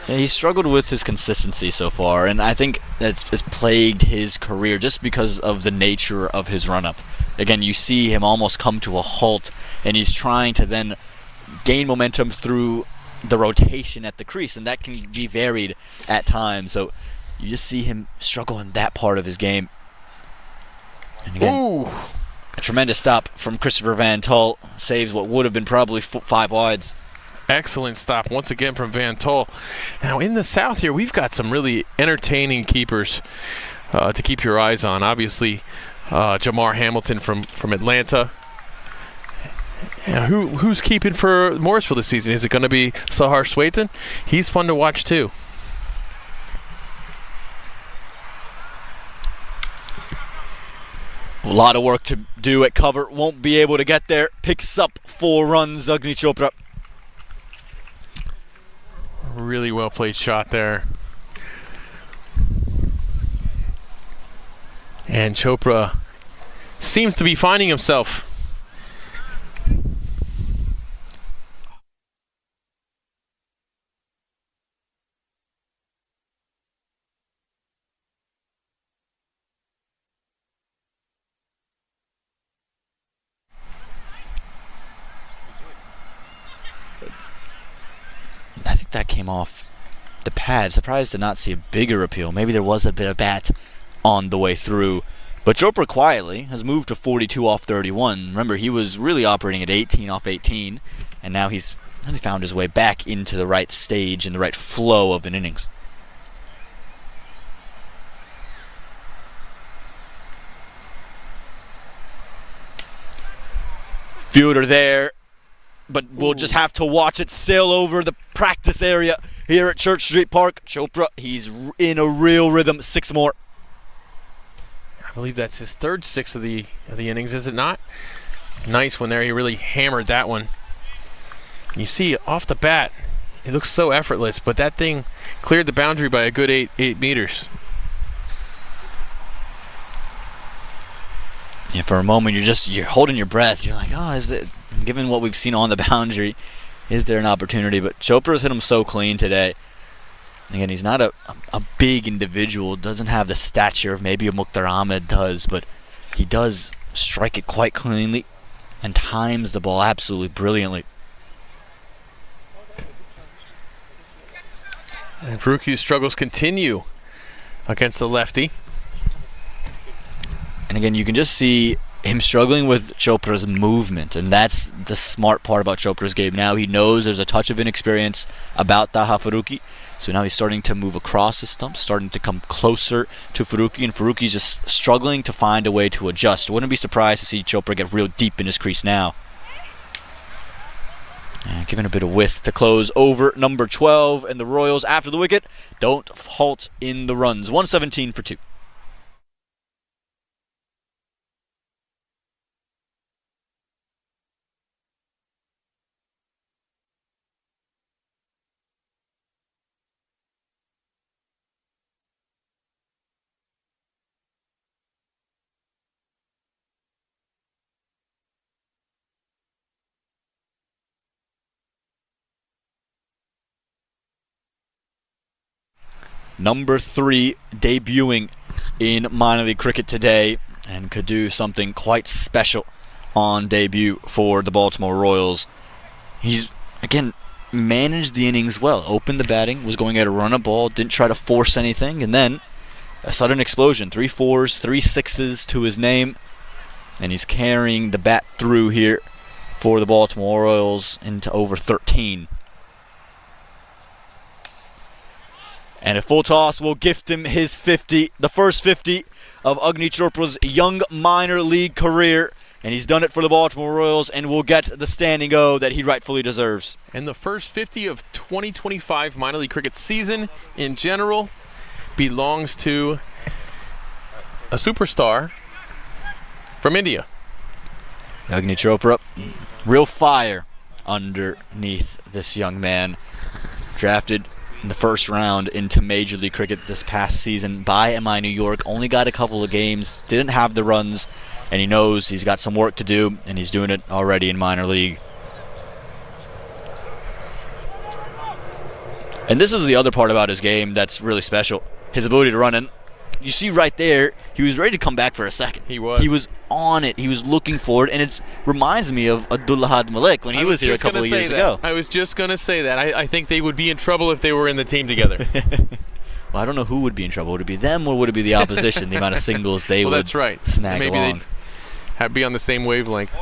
Yeah, he's struggled with his consistency so far, and I think it's plagued his career just because of the nature of his run-up. Again, you see him almost come to a halt, and he's trying to then gain momentum through the rotation at the crease, and that can be varied at times. So you just see him struggle in that part of his game. And again, a tremendous stop from Christopher Van Tull saves what would have been probably 5 wides.
Excellent stop once again from Van Tull. Now in the south here, we've got some really entertaining keepers to keep your eyes on. Obviously, Jamar Hamilton from Atlanta. Who's keeping for Morrisville this season? Is it going to be Sahar Swethan? He's fun to watch too.
A lot of work to do at cover. Won't be able to get there. Picks up 4 runs, Agni Chopra.
Really well played shot there. And Chopra seems to be finding himself.
I think that came off the pad. Surprised to not see a bigger appeal. Maybe there was a bit of bat on the way through. But Chopra quietly has moved to 42 off 31. Remember, he was really operating at 18 off 18, and now he's really found his way back into the right stage and the right flow of an innings. Fielder there, but we'll just have to watch it sail over the practice area here at Church Street Park. Chopra, he's in a real rhythm. 6 more.
I believe that's his third 6 of the innings, is it not? Nice one there. He really hammered that one. You see off the bat, it looks so effortless, but that thing cleared the boundary by a good 8 meters.
Yeah, for a moment you're holding your breath. You're like, given what we've seen on the boundary, is there an opportunity? But Chopra's hit him so clean today. Again, he's not a big individual, doesn't have the stature of maybe a Mukhtar Ahmed does, but he does strike it quite cleanly and times the ball absolutely brilliantly.
And Faruqi's struggles continue against the lefty.
And again, you can just see him struggling with Chopra's movement, and that's the smart part about Chopra's game. Now he knows there's a touch of inexperience about Taha Faruqi, so now he's starting to move across the stump, starting to come closer to Faruqi, and Faruqi's just struggling to find a way to adjust. Wouldn't be surprised to see Chopra get real deep in his crease now. And giving a bit of width to close over number 12, and the Royals, after the wicket, don't halt in the runs. 117 for 2. Number 3 debuting in minor league cricket today, and could do something quite special on debut for the Baltimore Royals. He's, again, managed the innings well. Opened the batting, was going at a run a ball, didn't try to force anything, and then a sudden explosion. 3 4s, 3 6s to his name, and he's carrying the bat through here for the Baltimore Royals into over 13. And a full toss will gift him his 50, the first 50 of Agni Chopra's young minor league career. And he's done it for the Baltimore Royals and will get the standing O that he rightfully deserves.
And the first 50 of 2025 minor league cricket season in general belongs to a superstar from India.
Agni Chopra, real fire underneath this young man. Drafted in the first round into Major League Cricket this past season by MI New York. Only got a couple of games, didn't have the runs, and he knows he's got some work to do, and he's doing it already in minor league. And this is the other part about his game that's really special. His ability to run in. You see right there, he was ready to come back for a second.
He was.
He was on it. He was looking for it, and it reminds me of Abdullah Malik when he was here a couple of years ago.
I was just going to say that. I think they would be in trouble if they were in the team together.
Well, I don't know who would be in trouble. Would it be them or would it be the opposition? The amount of singles they would
that's right.
snag
Maybe
along.
they'd be on the same wavelength.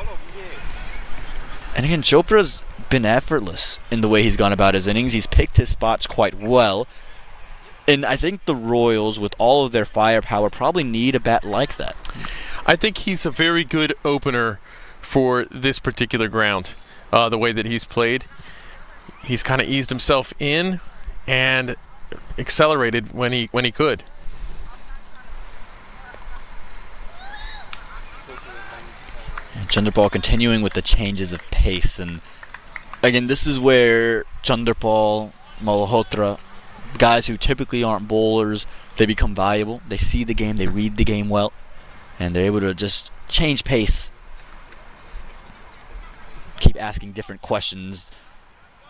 And again, Chopra's been effortless in the way he's gone about his innings. He's picked his spots quite well. And I think the Royals, with all of their firepower, probably need a bat like that.
I think he's a very good opener for this particular ground. The way that he's played, he's kind of eased himself in and accelerated when he could.
And Chanderpaul continuing with the changes of pace. And again, this is where Chanderpaul, Malhotra, guys who typically aren't bowlers, they become valuable. They see the game, they read the game well, and they're able to just change pace, keep asking different questions.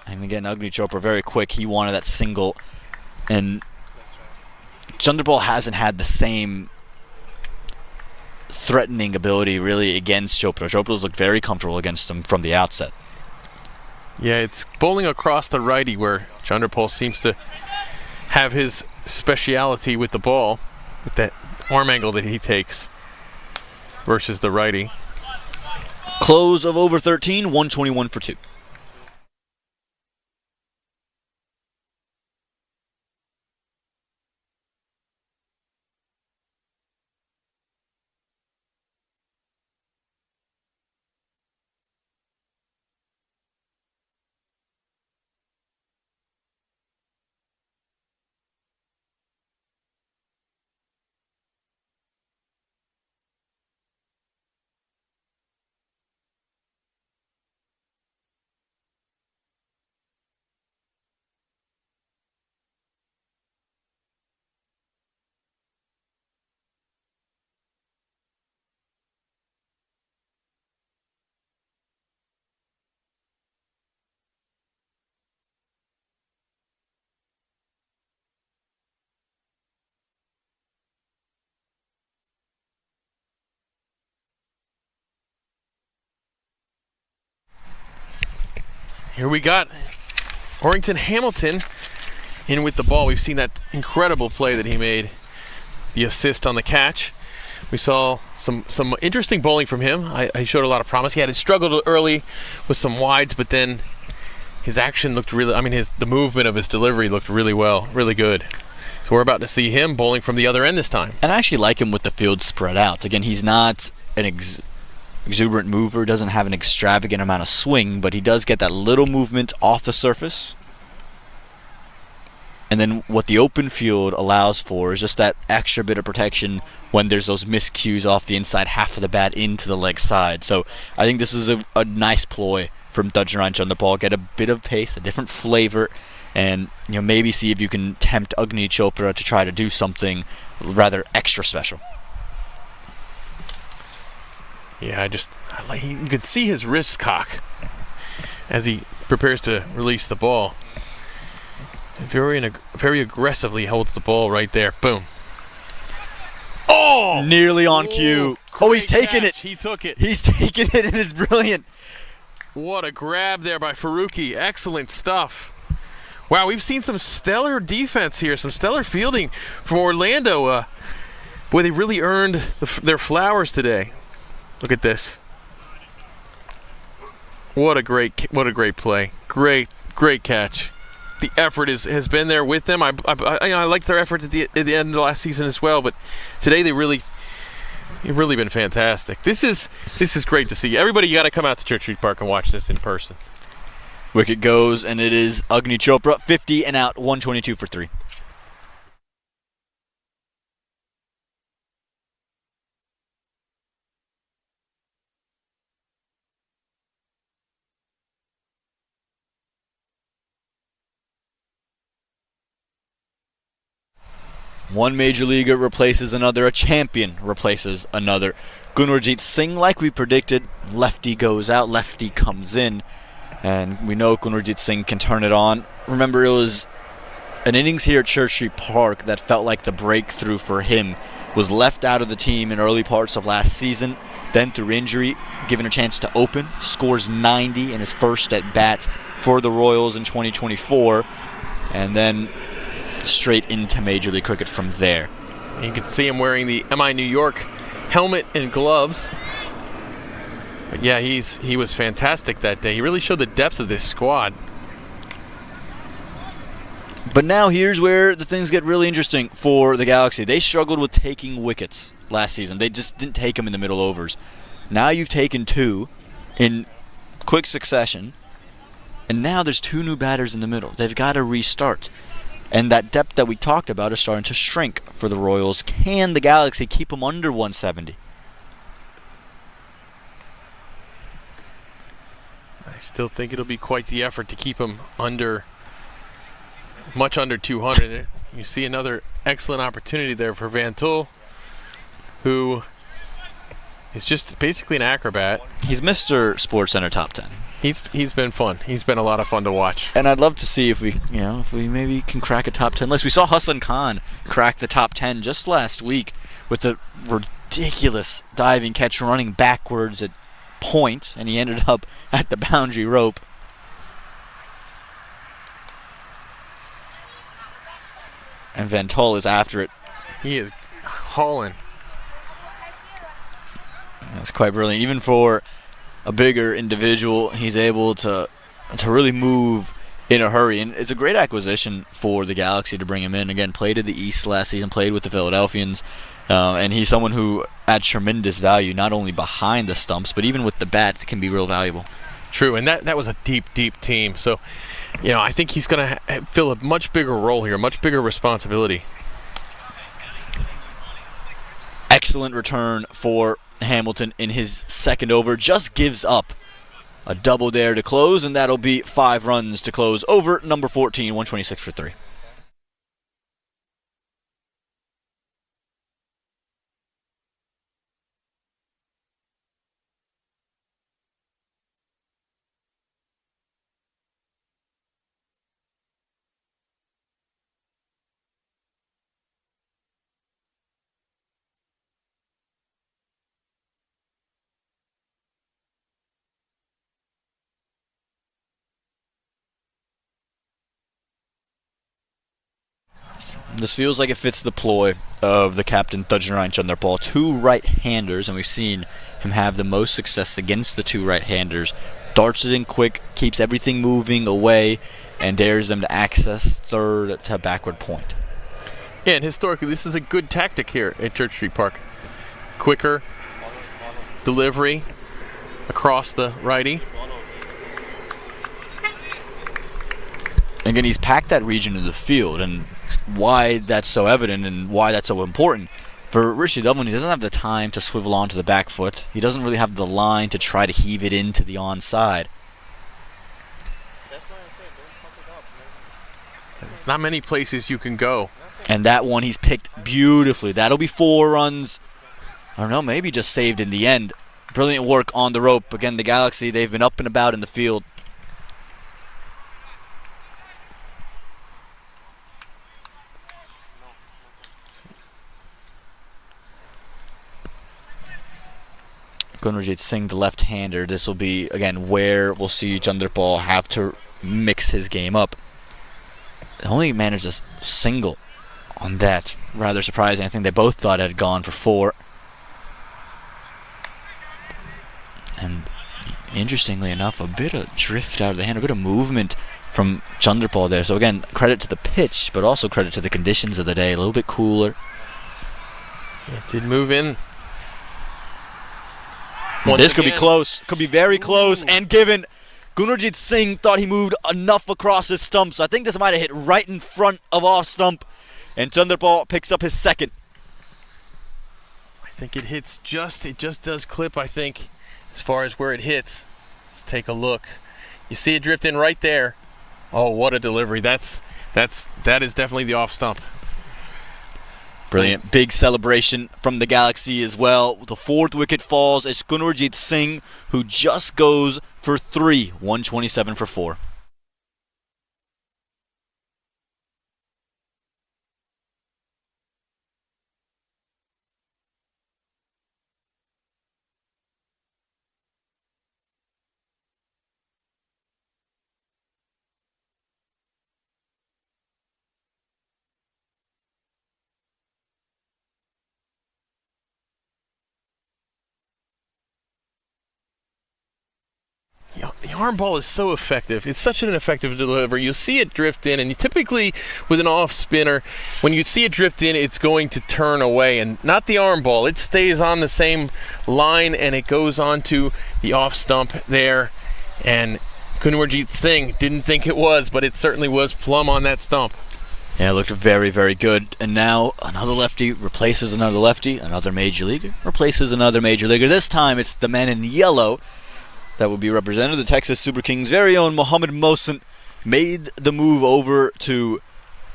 And again, Agni Chopra very quick. He wanted that single, and Chanderpaul hasn't had the same threatening ability really against Chopra. Chopra's looked very comfortable against him from the outset.
Yeah, it's bowling across the righty where Chanderpaul seems to have his speciality with the ball, with that arm angle that he takes versus the righty.
Close of over 13, 121 for 2.
Here we got Orrington Hamilton in with the ball. We've seen that incredible play that he made the assist on the catch. We saw some interesting bowling from him. I showed a lot of promise. He had struggled early with some wides, but then his action looked really, the movement of his delivery looked really well, really good. So we're about to see him bowling from the other end this time.
And I actually like him with the field spread out. Again, he's not an exuberant mover, doesn't have an extravagant amount of swing, but he does get that little movement off the surface. And then what the open field allows for is just that extra bit of protection when there's those miscues off the inside half of the bat into the leg side. So I think this is a nice ploy from Dutch on the ball. Get a bit of pace, a different flavor, and maybe see if you can tempt Agni Chopra to try to do something rather extra special.
Yeah, you could see his wrist cock as he prepares to release the ball. Very aggressively holds the ball right there. Boom. Oh!
Nearly on cue. Oh, he's taking it.
He took it.
He's taking it, and it's brilliant.
What a grab there by Faruqi. Excellent stuff. Wow, we've seen some stellar defense here, some stellar fielding from Orlando. Boy, they really earned their flowers today. Look at this. What a great play. Great catch. The effort has been there with them. I liked their effort at the end of the last season as well, but today they've really been fantastic. This is great to see. Everybody, you got to come out to Church Street Park and watch this in person.
Wicket goes, and it is Agni Chopra, 50 and out, 122 for 3. One major leaguer replaces another. A champion replaces another. Gunwarjit Singh, like we predicted, lefty goes out, lefty comes in. And we know Gunwarjit Singh can turn it on. Remember, it was an innings here at Church Street Park that felt like the breakthrough for him. Was left out of the team in early parts of last season. Then through injury, given a chance to open. Scores 90 in his first at bat for the Royals in 2024. And then straight into Major League Cricket from there.
You can see him wearing the MI New York helmet and gloves. But yeah, he was fantastic that day. He really showed the depth of this squad.
But now here's where the things get really interesting for the Galaxy. They struggled with taking wickets last season. They just didn't take them in the middle overs. Now you've taken 2 in quick succession, and now there's 2 new batters in the middle. They've got to restart. And that depth that we talked about is starting to shrink for the Royals. Can the Galaxy keep them under 170?
I still think it'll be quite the effort to keep them much under 200. You see another excellent opportunity there for Van Tul, who is just basically an acrobat.
He's Mr. SportsCenter Top 10.
He's been fun. He's been a lot of fun to watch.
And I'd love to see if we maybe can crack a top 10 list. We saw Hassan Khan crack the top 10 just last week with a ridiculous diving catch running backwards at point, and he ended up at the boundary rope. And Van Tul is after it.
He is hauling.
That's quite brilliant. Even for a bigger individual, he's able to really move in a hurry. And it's a great acquisition for the Galaxy to bring him in. Again, played in the East last season, played with the Philadelphians. And he's someone who adds tremendous value, not only behind the stumps, but even with the bat, can be real valuable.
True, and that was a deep team. So, I think he's going to fill a much bigger role here, much bigger responsibility.
Excellent return for Hamilton in his second over. Just gives up a double there to close, and that'll be 5 runs to close over number 14, 126 for 3. This feels like it fits the ploy of the captain, Divisional Chunderball. Two right-handers, and we've seen him have the most success against the two right-handers. Darts it in quick, keeps everything moving away, and dares them to access third to backward point.
Yeah, and historically, this is a good tactic here at Church Street Park. Quicker delivery across the righty.
Again, he's packed that region of the field, and why that's so evident and why that's so important. For Rishi Dublin, he doesn't have the time to swivel onto the back foot. He doesn't really have the line to try to heave it into the onside.
There's not many places you can go.
And that one he's picked beautifully. That'll be 4 runs. I don't know, maybe just saved in the end. Brilliant work on the rope. Again, the Galaxy, they've been up and about in the field. Gunarjit Singh, the left-hander. This will be, again, where we'll see Chunderball have to mix his game up. Only managed a single on that. Rather surprising. I think they both thought it had gone for 4. And interestingly enough, a bit of drift out of the hand, a bit of movement from Chunderball there. So again, credit to the pitch, but also credit to the conditions of the day. A little bit cooler.
It did move in.
This could be close. Could be very close. And given Gunarjit Singh thought he moved enough across his stump, so I think this might have hit right in front of off stump. And Chunderball picks up his second.
I think it hits it just does clip, I think, as far as where it hits. Let's take a look. You see it drift in right there. Oh, what a delivery. That is definitely the off stump.
Brilliant. Big celebration from the Galaxy as well. The 4th wicket falls. It's Gunarjit Singh who just goes for 3. 127 for 4.
The arm ball is so effective. It's such an effective delivery. You'll see it drift in, and you typically, with an off spinner, when you see it drift in, it's going to turn away, and not the arm ball. It stays on the same line, and it goes onto the off stump there. And Gunarjit Singh didn't think it was, but it certainly was plumb on that stump.
Yeah, it looked very, very good. And now another lefty replaces another lefty. Another major leaguer replaces another major leaguer. This time it's the man in yellow that will be represented. The Texas Super Kings' very own Mohammad Mohsen made the move over to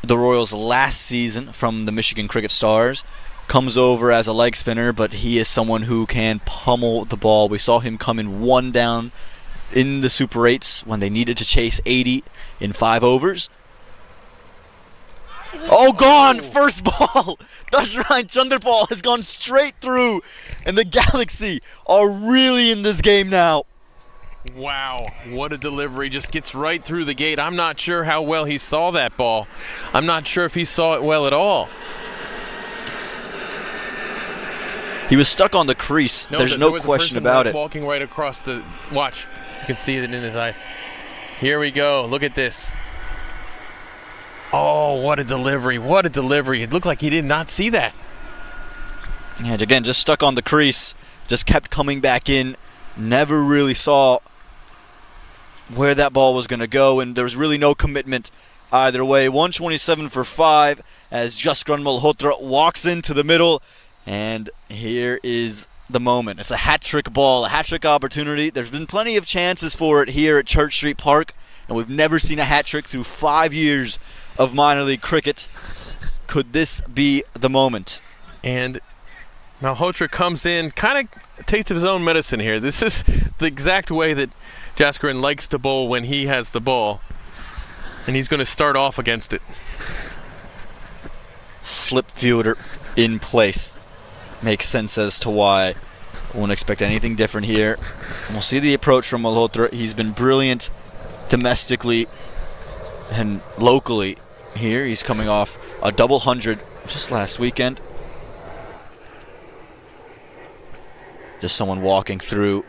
the Royals last season from the Michigan Cricket Stars. Comes over as a leg spinner, but he is someone who can pummel the ball. We saw him come in 1 down in the Super 8s when they needed to chase 80 in 5 overs. Oh, gone! First ball! Divisional Chunderball has gone straight through, and the Galaxy are really in this game now.
Wow, what a delivery. Just gets right through the gate. I'm not sure how well he saw that ball. I'm not sure if he saw it well at all.
He was stuck on the crease. There's no question about it.
Walking right across the... Watch. You can see it in his eyes. Here we go. Look at this. Oh, what a delivery. What a delivery. It looked like he did not see that.
Yeah, again, just stuck on the crease. Just kept coming back in. Never really saw where that ball was going to go, and there was really no commitment either way. 127 for 5 as Jaskran Malhotra walks into the middle, and here is the moment. It's a hat-trick ball, a hat-trick opportunity. There's been plenty of chances for it here at Church Street Park, and we've never seen a hat-trick through 5 years of minor league cricket. Could this be the moment?
And Malhotra comes in, kind of tastes of his own medicine here. This is the exact way that Jaskran likes to bowl when he has the ball. And he's going to start off against it.
Slip fielder in place. Makes sense as to why. Won't expect anything different here. We'll see the approach from Malhotra. He's been brilliant domestically and locally here. He's coming off a double hundred just last weekend. Just someone walking through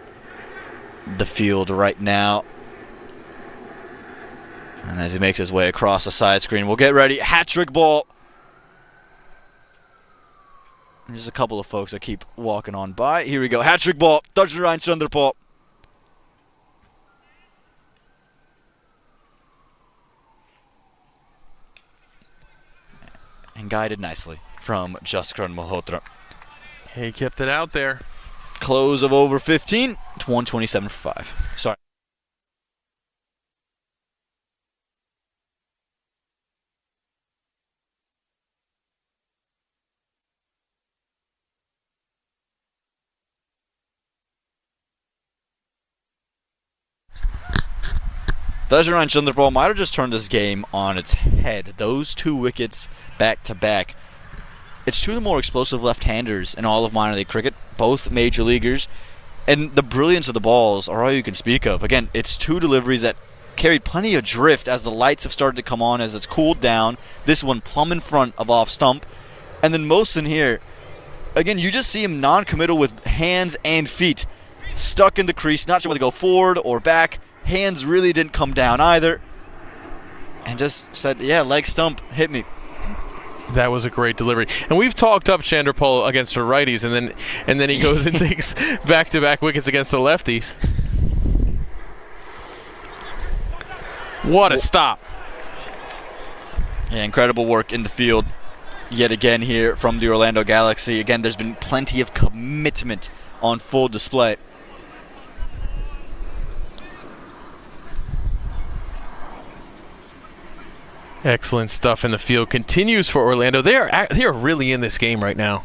the field right now. And as he makes his way across the side screen, we'll get ready. Hat-trick ball. There's a couple of folks that keep walking on by. Here we go. Hat-trick ball. Touchdown Ryan Sunderpaul. And guided nicely from Jaskran Malhotra.
He kept it out there.
Close of over 15. It's 127 for 5. Sorry. Dajaran Chandrapal might have just turned this game on its head. Those 2 wickets back to back. It's 2 of the more explosive left-handers in all of minor league cricket, both major leaguers. And the brilliance of the balls are all you can speak of. Again, it's 2 deliveries that carried plenty of drift as the lights have started to come on, as it's cooled down. This one plumb in front of off stump. And then Mosin here, again, you just see him non-committal with hands and feet. Stuck in the crease, not sure whether to go forward or back. Hands really didn't come down either. And just said, yeah, leg stump, hit me.
That was a great delivery. And we've talked up Chandrapal against the righties, and then he goes and takes back-to-back wickets against the lefties. What a stop.
Yeah, incredible work in the field yet again here from the Orlando Galaxy. Again, there's been plenty of commitment on full display.
Excellent stuff in the field. Continues for Orlando. They are really in this game right now.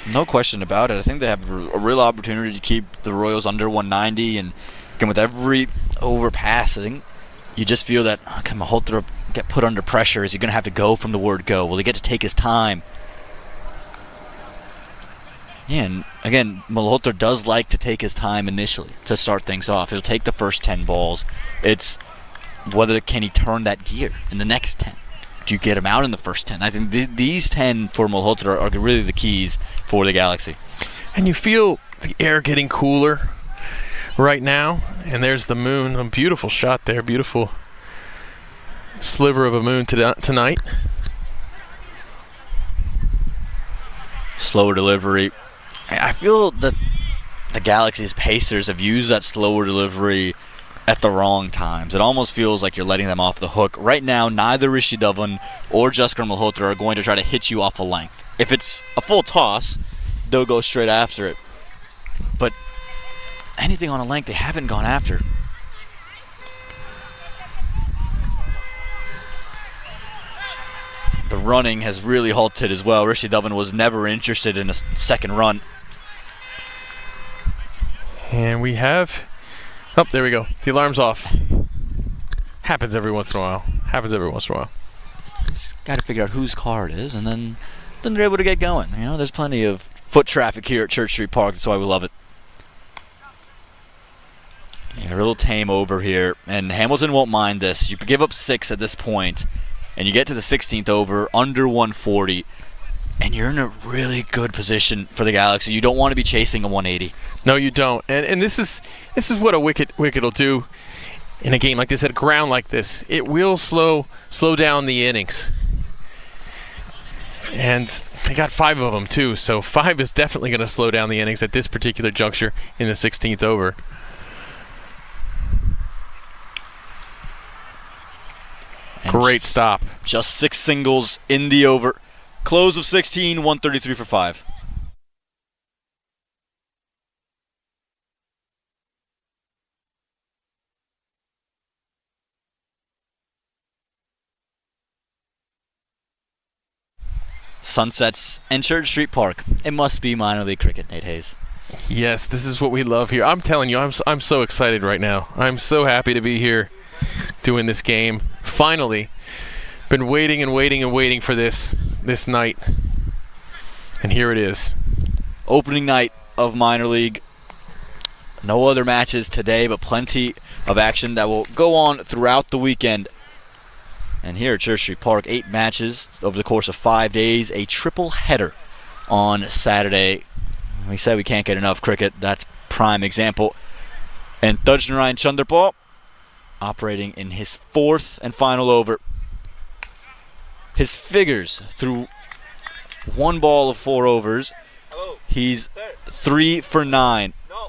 No question about it. I think they have a real opportunity to keep the Royals under 190. And again, with every overpassing, you just feel that, can Malhotra get put under pressure? Is he going to have to go from the word go? Will he get to take his time? Yeah, and again, Malhotra does like to take his time initially to start things off. He'll take the first 10 balls. It's whether can he turn that gear in the next 10. Do you get him out in the first 10? I think these 10 for Malhotra are really the keys for the Galaxy.
And you feel the air getting cooler right now. And there's the moon. A beautiful shot there. Beautiful sliver of a moon tonight.
Slower delivery. I feel that the Galaxy's pacers have used that slower delivery at the wrong times. It almost feels like you're letting them off the hook. Right now, neither Rishi Dhawan or Jaskar Malhotra are going to try to hit you off a length. If it's a full toss, they'll go straight after it. But anything on a length, they haven't gone after. The running has really halted as well. Rishi Dhawan was never interested in a second run.
And we have... Oh, there we go. The alarm's off. Happens every once in a while.
Just got to figure out whose car it is, and then they're able to get going. You know, there's plenty of foot traffic here at Church Street Park. That's why we love it. Yeah, a little tame over here, and Hamilton won't mind this. You give up 6 at this point, and you get to the 16th over, under 140, and you're in a really good position for the Galaxy. You don't want to be chasing a 180.
No, you don't. And this is what a wicket will do in a game like this, at ground like this. It will slow down the innings. And they got 5 of them too, so 5 is definitely going to slow down the innings at this particular juncture in the 16th over. And great stop.
Just 6 singles in the over. Close of 16, 133 for 5. Sunsets and Church Street Park. It must be minor league cricket, Nate Hayes.
Yes, this is what we love here. I'm telling you, I'm so excited right now. I'm so happy to be here doing this game. Finally, been waiting for this night, and here it is.
Opening night of minor league. No other matches today, but plenty of action that will go on throughout the weekend. And here at Church Street Park, 8 matches over the course of 5 days, a triple header on Saturday. We said we can't get enough cricket. That's prime example. And Divisional Chanderpaul operating in his 4th and final over. His figures through 1 ball of 4 overs. He's 3 for 9.
No.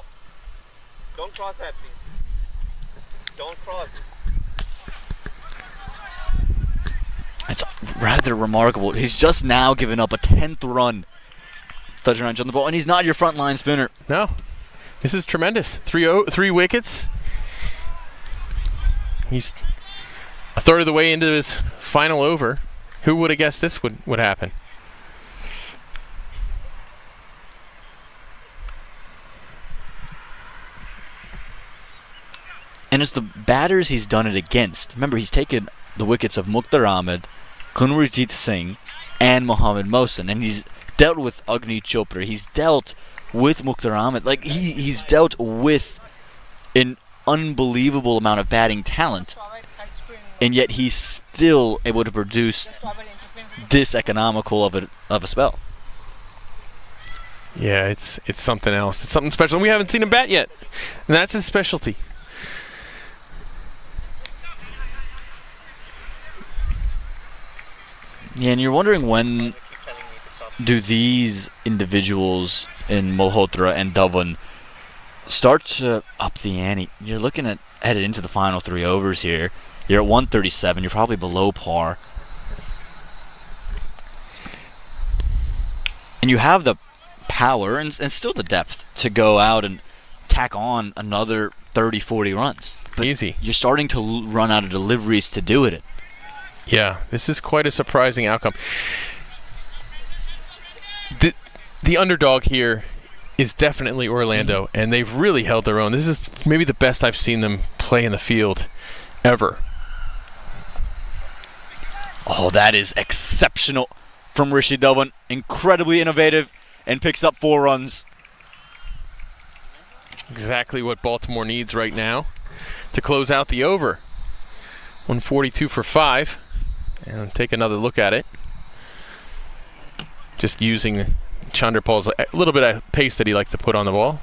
Don't cross that, please. Don't cross.
It's rather remarkable. He's just now given up a 10th run. Divisional Chanderpaul, and he's not your frontline spinner.
No. This is tremendous. 3 wickets. He's a third of the way into his final over. Who would have guessed this would happen?
And it's the batters he's done it against. Remember, he's taken the wickets of Mukhtar Ahmed, Kunwarjit Singh, and Mohammad Mohsin, and he's dealt with Agni Chopra. He's dealt with Mukhtar Ahmed. Like, he's dealt with an unbelievable amount of batting talent, and yet he's still able to produce this economical of a spell.
Yeah, it's something else. It's something special. And we haven't seen him bat yet, and that's his specialty.
Yeah, and you're wondering, when do these individuals in Malhotra and Dhawan start to up the ante? You're looking at headed into the final 3 overs here. You're at 137. You're probably below par. And you have the power and still the depth to go out and tack on another 30, 40 runs. But
easy.
You're starting to run out of deliveries to do it.
Yeah, this is quite a surprising outcome. The underdog here is definitely Orlando, and they've really held their own. This is maybe the best I've seen them play in the field ever.
Oh, that is exceptional from Rishi Dhawan. Incredibly innovative, and picks up 4 runs.
Exactly what Baltimore needs right now to close out the over. 142 for 5. And take another look at it. Just using Chanderpaul's a little bit of pace that he likes to put on the ball.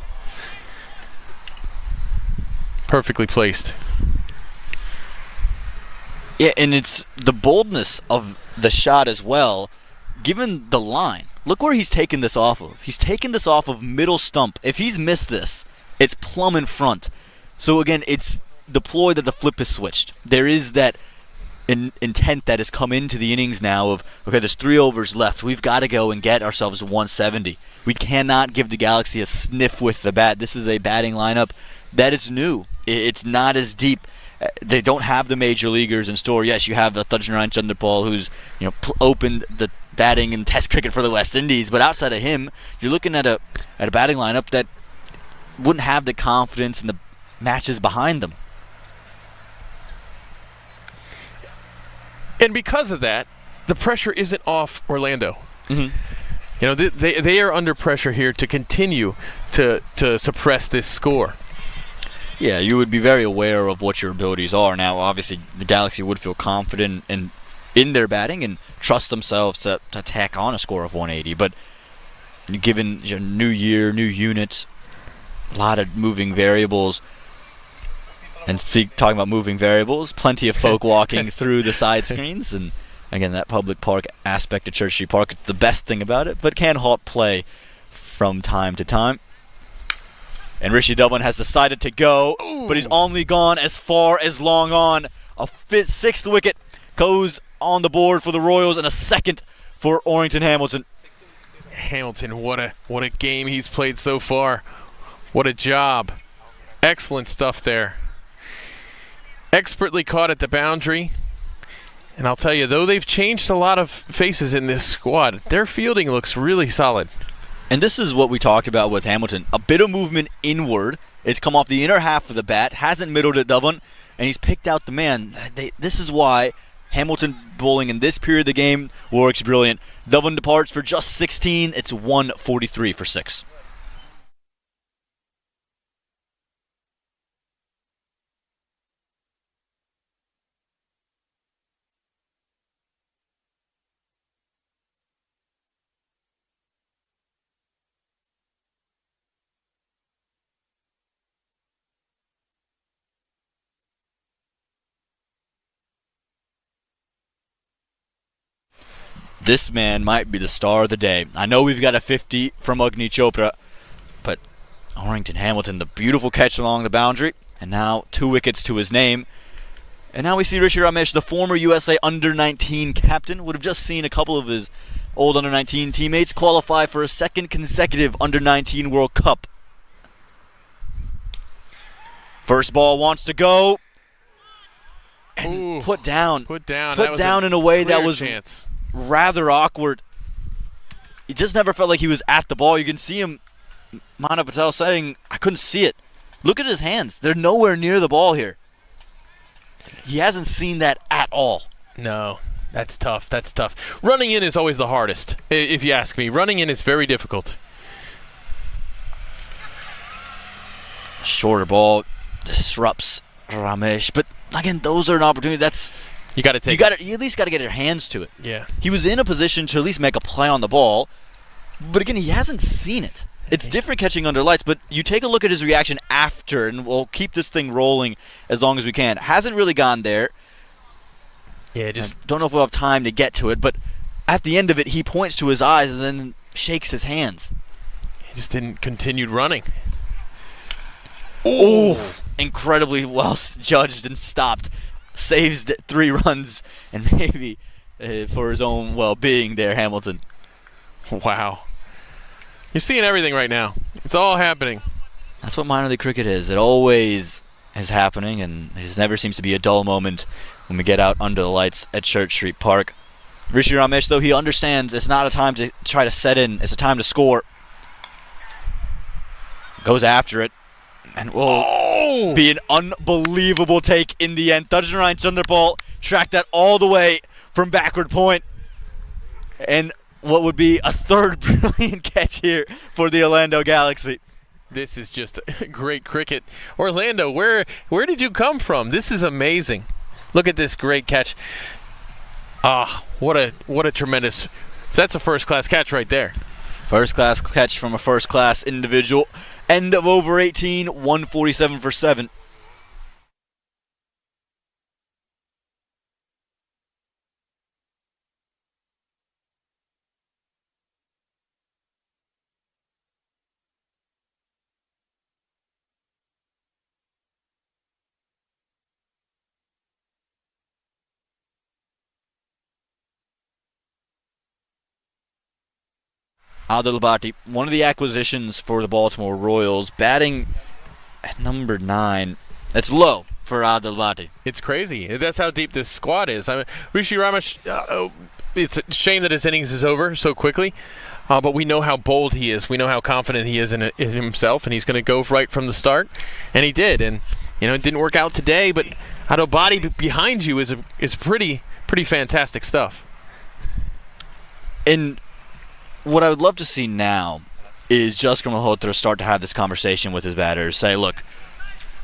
Perfectly placed.
Yeah, and it's the boldness of the shot as well, given the line. Look where he's taken this off of. He's taken this off of middle stump. If he's missed this, it's plumb in front. So again, it's the ploy that the flip has switched. There is that intent that has come into the innings now of, okay, there's 3 overs left. We've got to go and get ourselves 170. We cannot give the Galaxy a sniff with the bat. This is a batting lineup that it's new. It's not as deep. They don't have the major leaguers in store. Yes, you have Divisional Chanderpaul, who's opened the batting in Test cricket for the West Indies, but outside of him, you're looking at a batting lineup that wouldn't have the confidence and the matches behind them.
And because of that, the pressure isn't off Orlando.
Mm-hmm.
They are under pressure here to continue to suppress this score.
Yeah, you would be very aware of what your abilities are. Now, obviously, the Galaxy would feel confident in their batting and trust themselves to tack on a score of 180. But given your new year, new units, a lot of moving variables, and talking about moving variables, plenty of folk walking through the side screens. And again, that public park aspect of Church Street Park, it's the best thing about it, but can halt play from time to time. And Rishi Dhawan has decided to go, but he's only gone as far as long on. A 6th wicket goes on the board for the Royals, and a 2nd for Orrington Hamilton.
Hamilton, what a game he's played so far. What a job. Excellent stuff there. Expertly caught at the boundary. And I'll tell you, though they've changed a lot of faces in this squad, their fielding looks really solid.
And this is what we talked about with Hamilton. A bit of movement inward. It's come off the inner half of the bat, hasn't middled it, Dhawan, and he's picked out the man. This is why Hamilton bowling in this period of the game works brilliant. Dhawan departs for just 16. It's 143 for 6. This man might be the star of the day. I know we've got a 50 from Agni Chopra, but Orrington Hamilton, the beautiful catch along the boundary, and now 2 wickets to his name. And now we see Rishi Ramesh, the former USA Under-19 captain, would have just seen a couple of his old Under-19 teammates qualify for a second consecutive Under-19 World Cup. First ball wants to go. And put down.
Put down.
Put down in a way that was
chance.
rather awkward. It just never felt like he was at the ball. You can see him, Manav Patel saying, I couldn't see it. Look at his hands. They're nowhere near the ball here. He hasn't seen that at all.
No, that's tough. That's tough. Running in is always the hardest, if you ask me. Running in is very difficult.
Shorter ball disrupts Ramesh. But again, those are an opportunity. That's
you got to take.
You at least got to get your hands to it.
Yeah.
He was in a position to at least make a play on the ball, but again, he hasn't seen it. It's different catching under lights, but you take a look at his reaction after, and we'll keep this thing rolling as long as we can. Hasn't really gone there.
Yeah, just
I don't know if we'll have time to get to it, but at the end of it, he points to his eyes and then shakes his hands.
He just didn't continue running.
Oh, incredibly well judged and stopped. Saves 3 runs, and maybe for his own well-being there, Hamilton.
Wow. You're seeing everything right now. It's all happening.
That's what minor league cricket is. It always is happening, and there never seems to be a dull moment when we get out under the lights at Church Street Park. Rishi Ramesh, though, he understands it's not a time to try to set in. It's a time to score. Goes after it, and will be an unbelievable take in the end. Dajanarayan Chanderpaul tracked that all the way from backward point. And what would be a third brilliant catch here for the Orlando Galaxy.
This is just great cricket. Orlando, where did you come from? This is amazing. Look at this great catch. What a tremendous. That's a first-class catch right there.
First-class catch from a first-class individual. End of over 18, 147 for 7. Adil Bhatti, one of the acquisitions for the Baltimore Royals, batting at number 9. That's low for Adil Bhatti.
It's crazy. That's how deep this squad is. I mean, Rishi Ramesh, it's a shame that his innings is over so quickly, but we know how bold he is. We know how confident he is in himself, and he's going to go right from the start, and he did. And it didn't work out today, but Adil Bhatti behind you is pretty fantastic stuff.
And what I would love to see now is Jaskar Malhotra start to have this conversation with his batters. Say, look,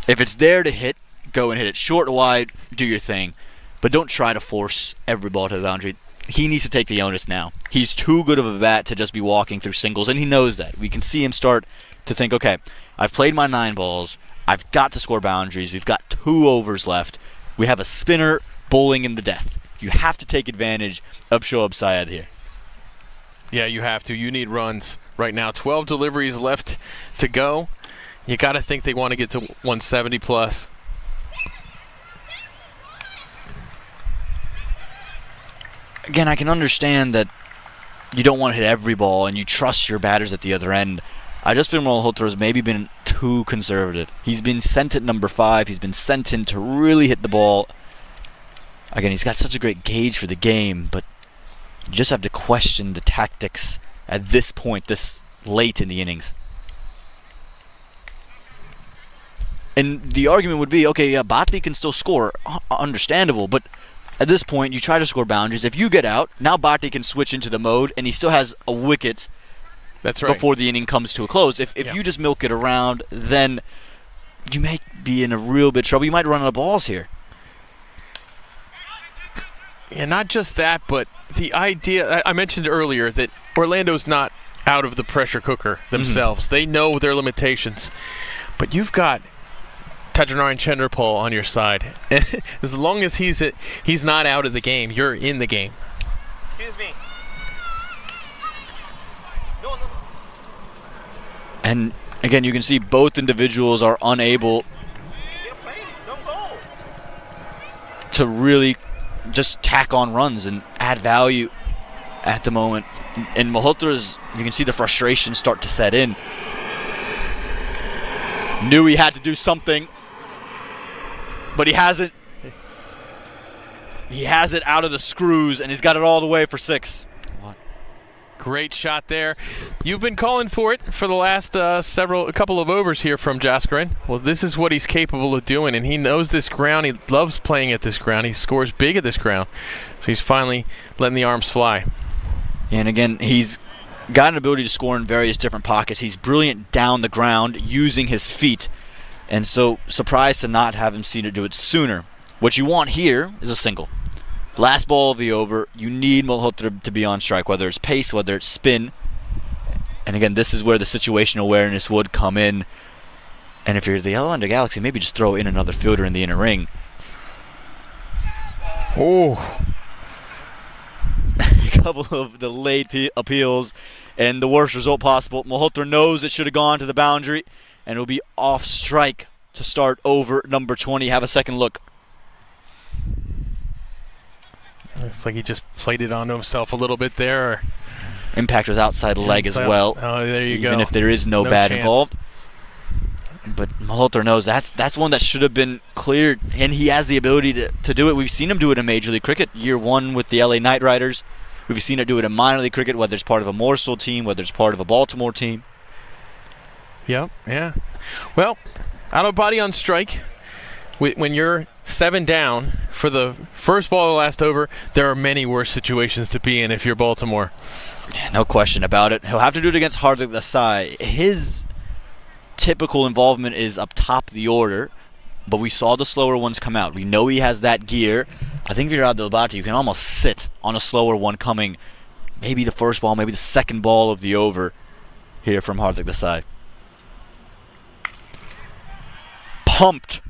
if it's there to hit, go and hit it. Short or wide, do your thing. But don't try to force every ball to the boundary. He needs to take the onus now. He's too good of a bat to just be walking through singles, and he knows that. We can see him start to think, okay, I've played my 9 balls. I've got to score boundaries. We've got 2 overs left. We have a spinner bowling in the death. You have to take advantage of Shoaib Syed here.
Yeah, you have to. You need runs right now. 12 deliveries left to go. You got to think they want to get to 170 plus.
Again, I can understand that you don't want to hit every ball and you trust your batters at the other end. I just feel Malhotra has maybe been too conservative. He's been sent at number 5. He's been sent in to really hit the ball. Again, he's got such a great gauge for the game, but you just have to question the tactics at this point, this late in the innings. And the argument would be, okay, yeah, Bhatti can still score, understandable, but at this point, you try to score boundaries. If you get out, now Bhatti can switch into the mode, and he still has a wicket.
That's right.
Before the inning comes to a close. If you just milk it around, then you may be in a real bit of trouble. You might run out of balls here.
Yeah, not just that, but the idea, I mentioned earlier that Orlando's not out of the pressure cooker themselves. They know their limitations. But you've got Dajanarayan Chanderpaul on your side. As long as he's not out of the game, you're in the game.
Excuse me.
And again, you can see both individuals are unable
Get a plate. Don't go.
to really just tack on runs and add value at the moment. And Malhotra's, you can see the frustration start to set in. Knew he had to do something, but he hasn't. He has it out of the screws, and he's got it all the way for 6.
Great shot there. You've been calling for it for the last a couple of overs here from Jaskarin. Well, this is what he's capable of doing, and he knows this ground. He loves playing at this ground. He scores big at this ground. So he's finally letting the arms fly.
And again, he's got an ability to score in various different pockets. He's brilliant down the ground using his feet. And so surprised to not have him seen it do it sooner. What you want here is a single. Last ball of the over, you need Malhotra to be on strike, whether it's pace, whether it's spin. And again, this is where the situational awareness would come in. And if you're the Orlando Galaxy, maybe just throw in another fielder in the inner ring.
Oh.
A couple of delayed appeals and the worst result possible. Malhotra knows it should have gone to the boundary, and it'll be off strike to start over number 20. Have a second look.
Looks like he just played it onto himself a little bit there. Or
Impact was outside leg as well.
Oh, there you go.
Even if there is no bat
chance
involved. But Malhotra knows that's one that should have been cleared, and he has the ability to do it. We've seen him do it in Major League Cricket. Year 1 with the LA Knight Riders. We've seen him do it in minor league cricket, whether it's part of a Morsel team, whether it's part of a Baltimore team.
Yep, yeah. Well, out of body on strike. When you're 7 down for the first ball of the last over, there are many worse situations to be in if you're Baltimore.
Yeah, no question about it. He'll have to do it against Hardik Desai. His typical involvement is up top of the order, but we saw the slower ones come out. We know he has that gear. I think if you're Adil Bhatti, you can almost sit on a slower one coming, maybe the first ball, maybe the second ball of the over here from Hardik Desai. Pumped.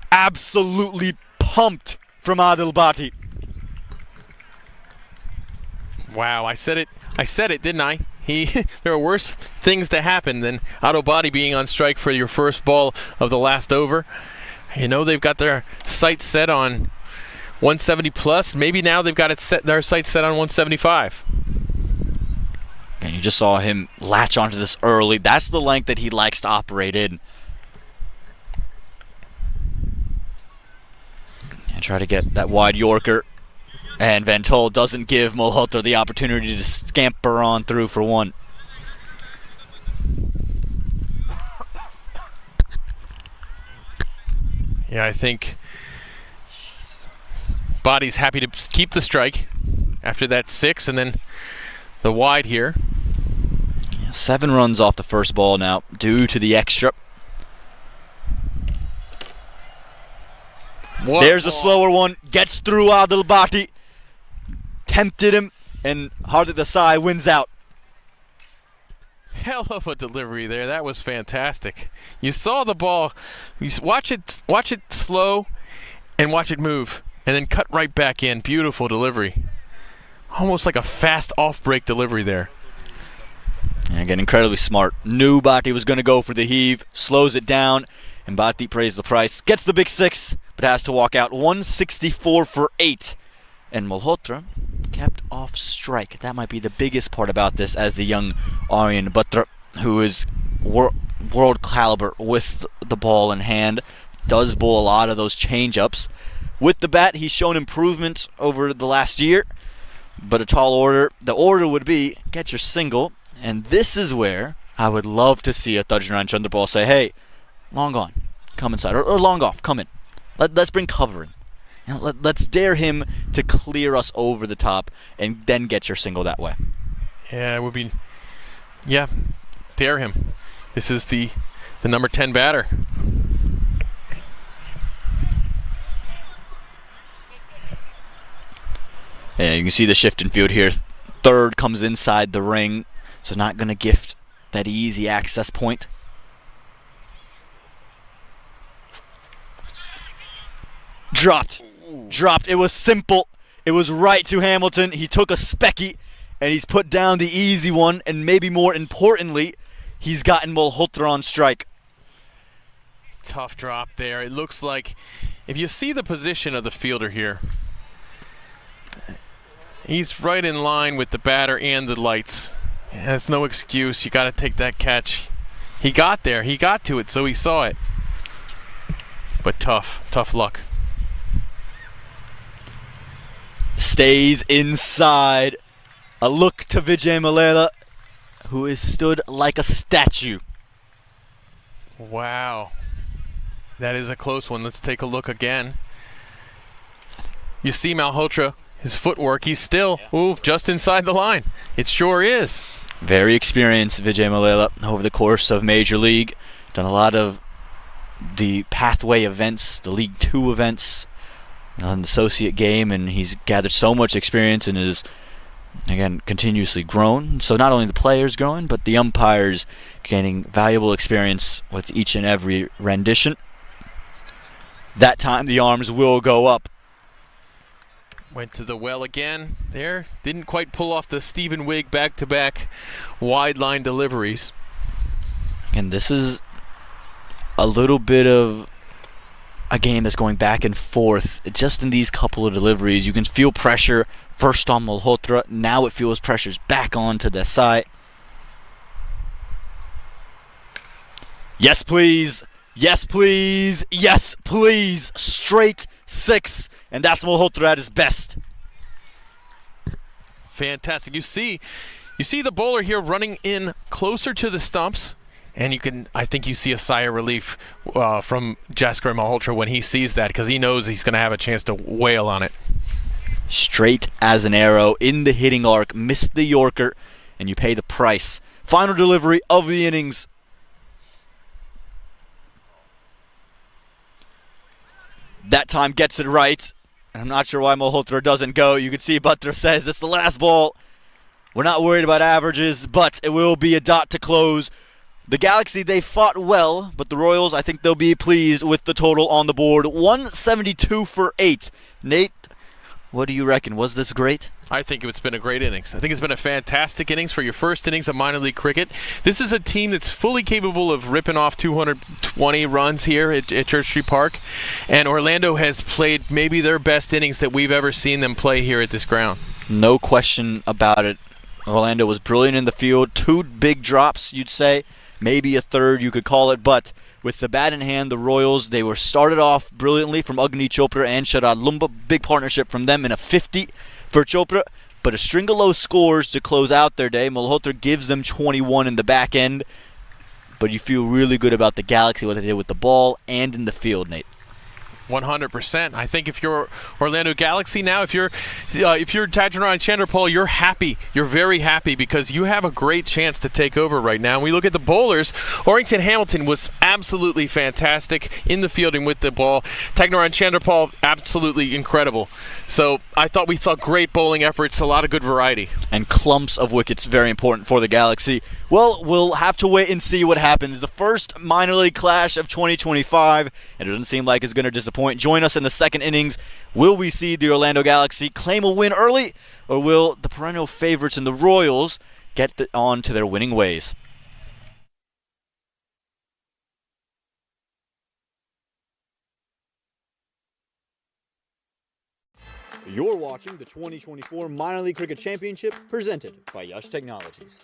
Absolutely pumped from Adil Bhatti.
Wow, I said it, didn't I? There are worse things to happen than Adil Bhatti being on strike for your first ball of the last over. You know they've got their sights set on 170 plus. Maybe now they've got their sights set on 175.
And you just saw him latch onto this early. That's the length that he likes to operate in. And try to get that wide Yorker. And Van Tol doesn't give Malhotra the opportunity to scamper on through for 1.
Yeah, I think Bhati's happy to keep the strike after that 6 and then the wide here.
7 runs off the first ball now due to the extra.
What?
There's a slower one. Gets through Adil Bhatti. Tempted him, and Hardik Desai wins out.
Hell of a delivery there. That was fantastic. You saw the ball. Watch it slow and watch it move, and then cut right back in. Beautiful delivery. Almost like a fast off-break delivery there.
And again, incredibly smart. Knew Bhatti was going to go for the heave. Slows it down, and Bhatti pays the price. Gets the big 6, but has to walk out. 164 for 8. And Malhotra kept off strike. That might be the biggest part about this, as the young Aryan Batra, who is world caliber with the ball in hand, does bowl a lot of those change-ups. With the bat, he's shown improvement over the last year, but a tall order. The order would be, get your single, and this is where I would love to see a Thajnaran Chandrapal say, hey, long on, come inside, or long off, come in. Let's bring cover in. You know, let's dare him to clear us over the top and then get your single that way.
Yeah, it would be. Yeah, dare him. This is the number 10 batter.
Yeah, you can see the shift in field here. Third comes inside the ring, so not going to gift that easy access point. Dropped. It was simple. It was right to Hamilton. He took a specky, and he's put down the easy one, and maybe more importantly, He's gotten Malhotra on strike.
Tough drop there. It looks like, if you see the position of the fielder here, he's right in line with the batter and the lights. That's no excuse. You got to take that catch. He got there. He got to it, so he saw it. But tough luck.
Stays inside. A look to Vijay Mallela, who is stood like a statue.
Wow. That is a close one. Let's take a look again. You see Malhotra, his footwork, he's still just inside the line. It sure is.
Very experienced Vijay Mallela over the course of Major League. Done a lot of the pathway events, the League 2 events, an associate game, and he's gathered so much experience and is, again, continuously grown. So not only the players growing, but the umpires gaining valuable experience with each and every rendition. That time the arms will go up.
Went to the well again there. Didn't quite pull off the Stephen Wigg back-to-back wide line deliveries.
And this is a little bit of a game that's going back and forth. Just in these couple of deliveries, you can feel pressure first on Malhotra. Now it feels pressure's back onto the side. Yes, please. Yes, please. Yes, please. Straight 6. And that's Malhotra at his best.
Fantastic. You see the bowler here running in closer to the stumps, and I think you see a sigh of relief from Jasker Malhotra when he sees that, because he knows he's going to have a chance to wail on it.
Straight as an arrow in the hitting arc. Missed the Yorker, and you pay the price. Final delivery of the innings. That time gets it right. And I'm not sure why Malhotra doesn't go. You can see Butler says it's the last ball. We're not worried about averages, but it will be a dot to close. The Galaxy, they fought well, but the Royals, I think they'll be pleased with the total on the board. 172 for 8. Nate, what do you reckon? Was this great?
I think it's been a great innings. I think it's been a fantastic innings for your first innings of minor league cricket. This is a team that's fully capable of ripping off 220 runs here at Church Street Park. And Orlando has played maybe their best innings that we've ever seen them play here at this ground.
No question about it. Orlando was brilliant in the field. 2 big drops, you'd say. Maybe a third, you could call it. But with the bat in hand, the Royals, they were started off brilliantly from Agni Chopra and Sharad Lumba. Big partnership from them in a 50 for Chopra. But a string of low scores to close out their day. Malhotra gives them 21 in the back end. But you feel really good about the Galaxy, what they did with the ball and in the field, Nate.
100%. I think if you're Orlando Galaxy now, if you're Tajuran Chanderpaul, you're happy. You're very happy because you have a great chance to take over right now. And we look at the bowlers. Orrington Hamilton was absolutely fantastic in the fielding with the ball. Tajuran Chanderpaul, absolutely incredible. So I thought we saw great bowling efforts, a lot of good variety.
And clumps of wickets, very important for the Galaxy. Well, we'll have to wait and see what happens. The first minor league clash of 2025, and it doesn't seem like it's going to disappoint. Join us in the second innings. Will we see the Orlando Galaxy claim a win early, or will the perennial favorites in the Royals get on to their winning ways?
You're watching the 2024 Minor League Cricket Championship presented by Yash Technologies.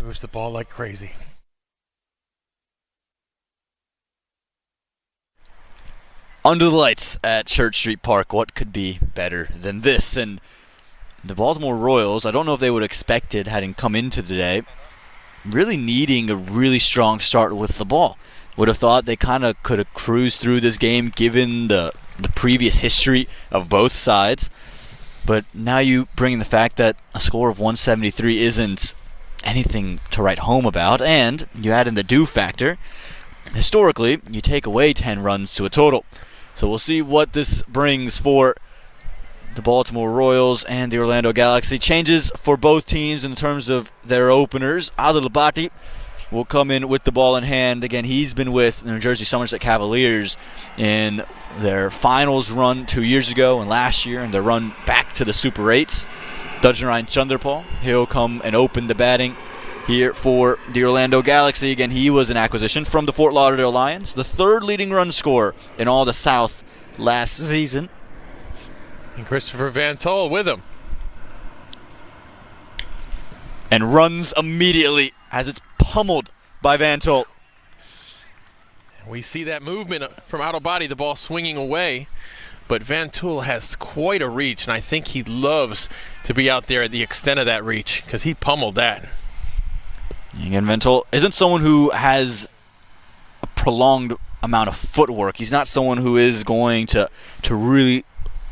moves the ball like crazy.
Under the lights at Church Street Park, what could be better than this? And the Baltimore Royals, I don't know if they would have expected, having come into the day, really needing a really strong start with the ball. Would have thought they kind of could have cruised through this game given the previous history of both sides. But now you bring in the fact that a score of 173 isn't anything to write home about, and you add in the do factor. Historically, you take away 10 runs to a total. So we'll see what this brings for the Baltimore Royals and the Orlando Galaxy. Changes for both teams in terms of their openers. Adil Labati will come in with the ball in hand. Again, he's been with the New Jersey Somerset Cavaliers in their finals run 2 years ago and last year, and their run back to the Super 8s. Dajnaran Chanderpaul, he'll come and open the batting here for the Orlando Galaxy. Again, he was an acquisition from the Fort Lauderdale Lions, the third leading run scorer in all the South last season.
And Christopher Van Tol with him.
And runs immediately as it's pummeled by Van Tol.
We see that movement from out of body, the ball swinging away. But Van Tol has quite a reach, and I think he loves to be out there at the extent of that reach because he pummeled that.
Again, Van Tol isn't someone who has a prolonged amount of footwork. He's not someone who is going to really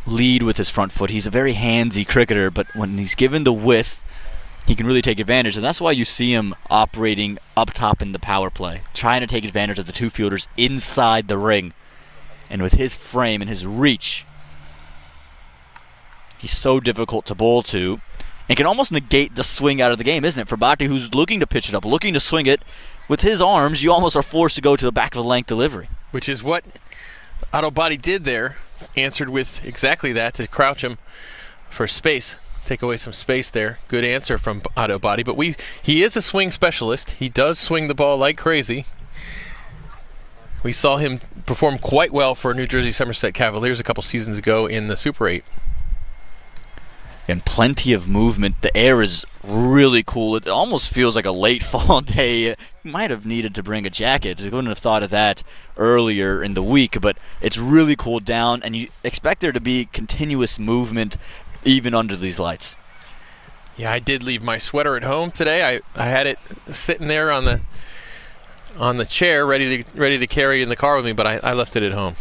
lead with his front foot. He's a very handsy cricketer, but when he's given the width, he can really take advantage, and that's why you see him operating up top in the power play, trying to take advantage of the two fielders inside the ring. And with his frame and his reach, he's so difficult to bowl to. And can almost negate the swing out of the game, isn't it? For Bhatti, who's looking to pitch it up, looking to swing it, with his arms, you almost are forced to go to the back of the length delivery.
Which is what Otto Body did there. Answered with exactly that, to crouch him for space. Take away some space there. Good answer from Otto Body. But he is a swing specialist. He does swing the ball like crazy. We saw him perform quite well for New Jersey Somerset Cavaliers a couple seasons ago in the Super 8.
And plenty of movement. The air is really cool. It almost feels like a late fall day. You might have needed to bring a jacket. I wouldn't have thought of that earlier in the week, but it's really cooled down, and you expect there to be continuous movement even under these lights.
Yeah, I did leave my sweater at home today. I had it sitting there on the chair ready to carry in the car with me, but I left it at home.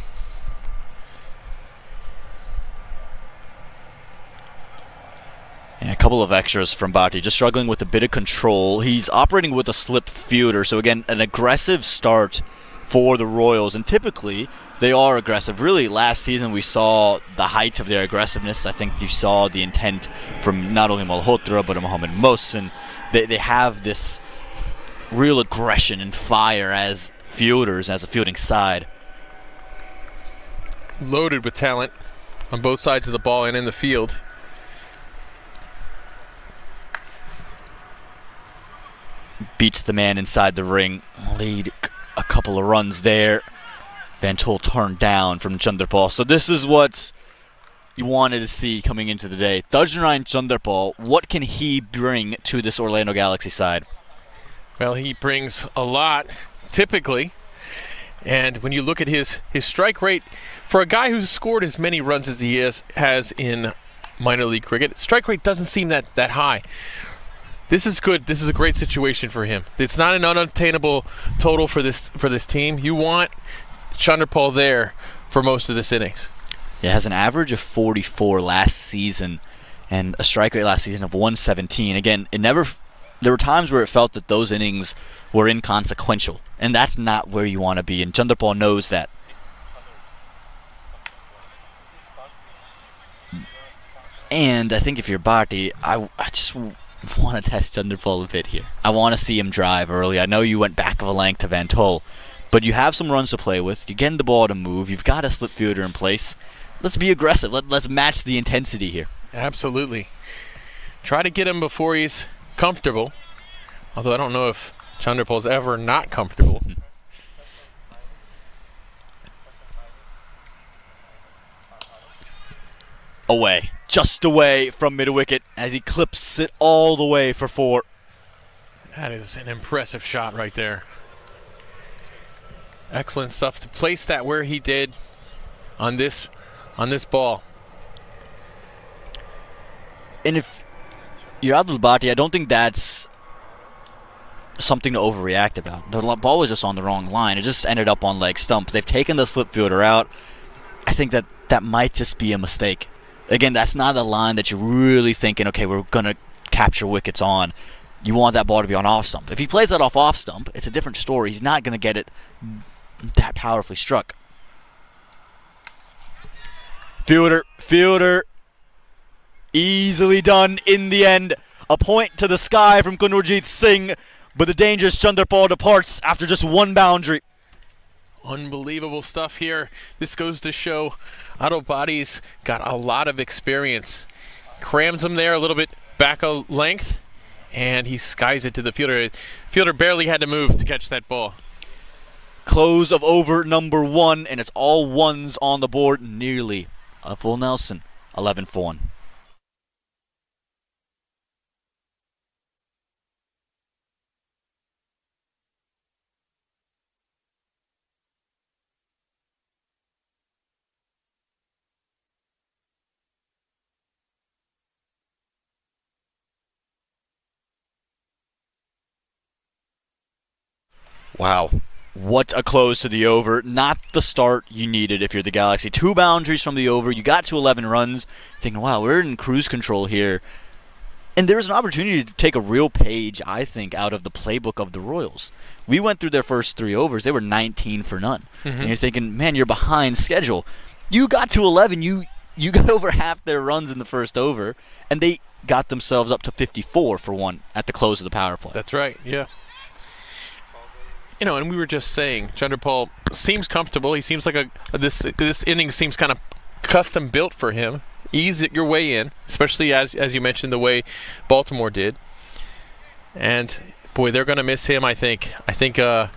And a couple of extras from Bhatti, just struggling with a bit of control. He's operating with a slip fielder, so again, an aggressive start for the Royals, and typically they are aggressive. Really, last season we saw the height of their aggressiveness. I think you saw the intent from not only Malhotra but Mohamed Mohsin. They have this real aggression and fire as fielders, as a fielding side.
Loaded with talent on both sides of the ball and in the field.
Beats the man inside the ring. Lead a couple of runs there. Van Tol turned down from Chanderpaul. So this is what you wanted to see coming into the day. Dajnaran Chanderpaul, what can he bring to this Orlando Galaxy side?
Well, he brings a lot, typically. And when you look at his strike rate, for a guy who's scored as many runs as he has in minor league cricket, strike rate doesn't seem that high. This is good. This is a great situation for him. It's not an unattainable total for this team. You want Chanderpaul there for most of this innings.
It has an average of 44 last season and a strike rate last season of 117. Again, there were times where it felt that those innings were inconsequential, and that's not where you want to be, and Chanderpaul knows that. And I think if you're Bhatti, I just want to test Chanderpaul a bit here. I want to see him drive early. I know you went back of a length to Van Tol, but you have some runs to play with. You're getting the ball to move. You've got a slip fielder in place. Let's be aggressive. Let's match the intensity here.
Absolutely. Try to get him before he's comfortable. Although I don't know if Chanderpaul's ever not comfortable.
Away. Just away from mid-wicket as he clips it all the way for 4.
That is an impressive shot right there. Excellent stuff to place that where he did on this ball.
And if you're Adil Bhatti, I don't think that's something to overreact about. The ball was just on the wrong line. It just ended up on leg stump. They've taken the slip fielder out. I think that might just be a mistake. Again, that's not a line that you're really thinking, okay, we're going to capture wickets on. You want that ball to be on off stump. If he plays that off stump, it's a different story. He's not going to get it that powerfully struck. Fielder. Easily done in the end. A point to the sky from Kunurjeet Singh, but the dangerous Chanderpaul departs after just one boundary.
Unbelievable stuff here. This goes to show Adil Bhatti's got a lot of experience. Crams him there a little bit back a length, and he skies it to the fielder. Fielder barely had to move to catch that ball.
Close of over number 1, and it's all ones on the board. Nearly a full Nelson. 11 for 1. Wow. What a close to the over. Not the start you needed if you're the Galaxy. 2 boundaries from the over. You got to 11 runs. Thinking, wow, we're in cruise control here. And there was an opportunity to take a real page, I think, out of the playbook of the Royals. We went through their first 3 overs. They were 19 for none. Mm-hmm. And you're thinking, man, you're behind schedule. You got to 11. You got over half their runs in the first over. And they got themselves up to 54 for 1 at the close of the power play.
That's right, yeah. You know, and we were just saying, Chanderpaul seems comfortable. He seems like this inning seems kind of custom built for him. Ease it your way in, especially as you mentioned the way Baltimore did. And boy, they're going to miss him. I think. Let's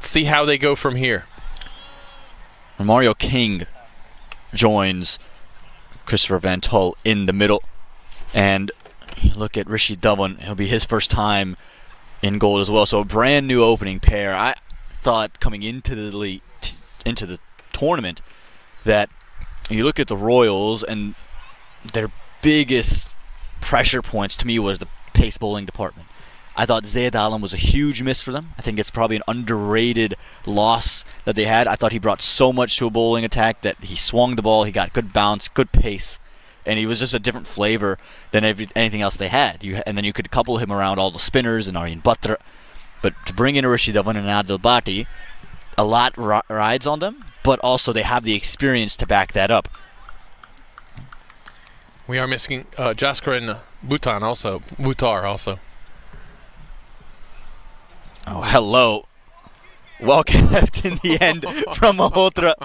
see how they go from here.
And Mario King joins Christopher Van Tull in the middle, and you look at Rishi Dhawan. It'll be his first time in goal as well. So a brand new opening pair. I thought coming into the tournament that you look at the Royals and their biggest pressure points to me was the pace bowling department. I thought Zayed Alam was a huge miss for them. I think it's probably an underrated loss that they had. I thought he brought so much to a bowling attack that he swung the ball, he got good bounce, good pace, and he was just a different flavor than anything else they had. And then you could couple him around all the spinners and Aryan Batra. But to bring in Rishi Dhawan and Adil Bhatti, a lot rides on them, but also they have the experience to back that up.
We are missing Jaskar and Bhutar also.
Oh, hello. Well kept in the end from Malhotra.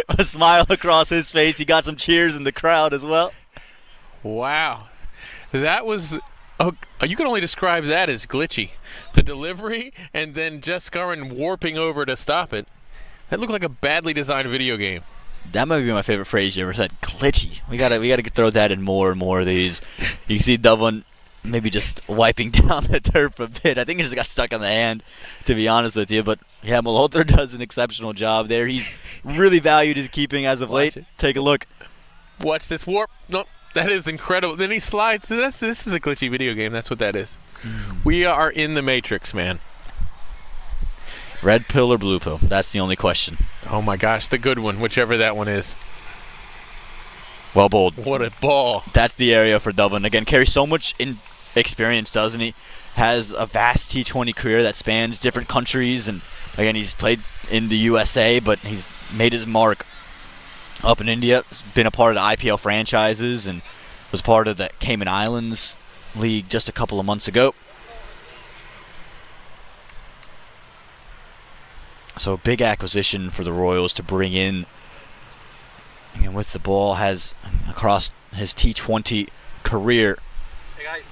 A smile across his face. He got some cheers in the crowd as well.
Wow. That was... you can only describe that as glitchy. The delivery and then Jaskaran warping over to stop it. That looked like a badly designed video game.
That might be my favorite phrase you ever said. Glitchy. We gotta throw that in more and more of these. You can see Dhawan maybe just wiping down the turf a bit. I think he just got stuck on the hand, to be honest with you. But yeah, Malhotra does an exceptional job there. He's really valued his keeping as of late. Take a look.
Watch this warp. No, that is incredible. Then he slides. This is a glitchy video game. That's what that is. We are in the Matrix, man.
Red pill or blue pill? That's the only question.
Oh my gosh, the good one, whichever that one is.
Well bowled.
What a ball.
That's the area for Dhawan. Again, carries so much experience, doesn't he? Has a vast T20 career that spans different countries. And again, he's played in the USA, but he's made his mark up in India. He's been a part of the IPL franchises and was part of the Cayman Islands League just a couple of months ago. So big acquisition for the Royals to bring in. And with the ball has across his T20 career.
Hey guys.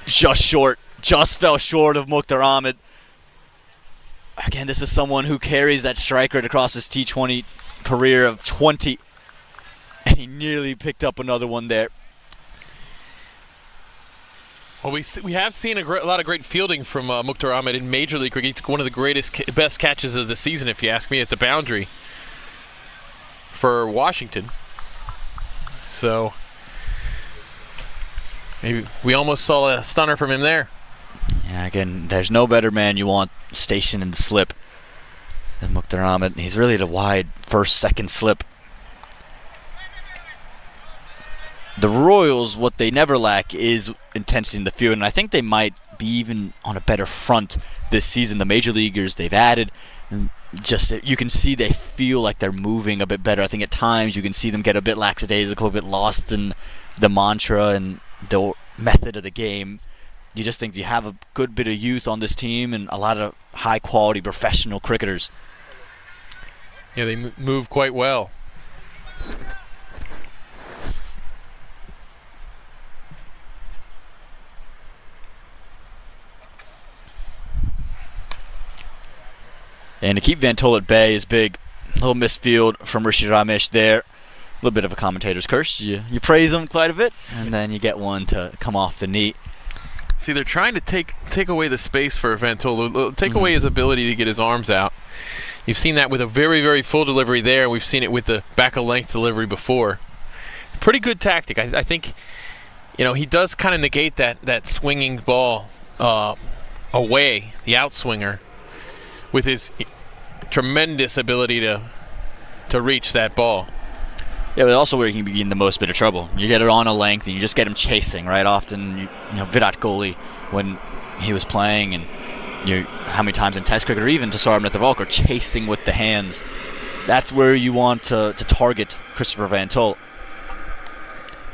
Just fell short of Mukhtar Ahmed. Again, this is someone who carries that strike rate across his T20 career of 20. And he nearly picked up another one there.
Well, we have seen a lot of great fielding from Mukhtar Ahmed in Major League Cricket. He took one of the best catches of the season, if you ask me, at the boundary for Washington. So maybe we almost saw a stunner from him there.
Yeah, again, there's no better man you want stationed in the slip than Mukhtar Ahmed. He's really the wide first, second slip. The Royals, what they never lack is intensity in the field, and I think they might be even on a better front this season. The major leaguers they've added, and just you can see they feel like they're moving a bit better. I think at times you can see them get a bit lackadaisical, a bit lost in the mantra and the method of the game. You just think you have a good bit of youth on this team and a lot of high-quality professional cricketers.
Yeah, they move quite well.
And to keep Van Tol at bay is big. A little misfield from Rishi Ramesh there. A little bit of a commentator's curse. You praise him quite a bit, and then you get one to come off the knee.
See, they're trying to take away the space for Van Tol, take away his ability to get his arms out. You've seen that with a very, very full delivery there. We've seen it with the back-of-length delivery before. Pretty good tactic. I think, he does kind of negate that swinging ball away, the outswinger, with his tremendous ability to reach that ball.
Yeah, but also where he can be in the most bit of trouble. You get it on a length and you just get him chasing, right? Often, Virat Kohli, when he was playing, and how many times in Test cricket, or even Tasar Netravalkar, chasing with the hands. That's where you want to target Christopher Van Tol.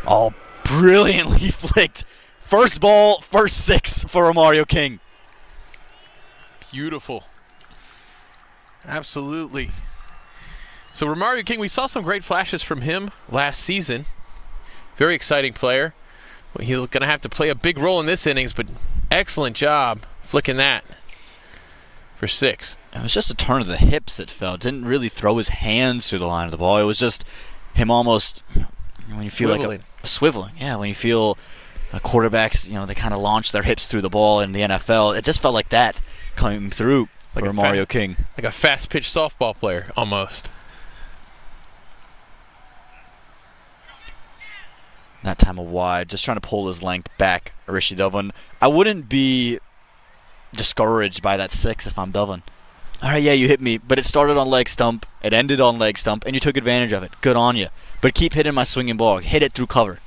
Oh, brilliantly flicked. First ball, first six for Romario King.
Beautiful. Absolutely. So Romario King, we saw some great flashes from him last season. Very exciting player. He's going to have to play a big role in this innings, but excellent job flicking that for six.
It was just a turn of the hips, it felt. Didn't really throw his hands through the line of the ball. It was just him almost, when you feel
Swiveling.
like a swiveling. Yeah, when you feel quarterbacks, they kind of launch their hips through the ball in the NFL. It just felt like that coming through for Romario King.
Like a fast-pitch softball player, almost.
That time a wide, just trying to pull his length back, Rishi Dhawan. I wouldn't be discouraged by that six if I'm Dhawan. All right, yeah, you hit me, but it started on leg stump, it ended on leg stump, and you took advantage of it. Good on you. But keep hitting my swinging ball. Hit it through cover.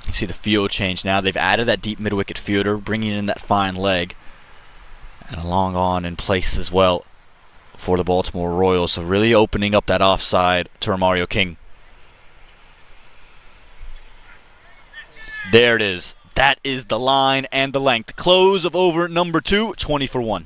You see the field change now. They've added that deep mid-wicket fielder, bringing in that fine leg, and a long on in place as well for the Baltimore Royals. So really opening up that offside to Romario King. There it is. That is the line and the length. Close of over number 2, 20 for 1.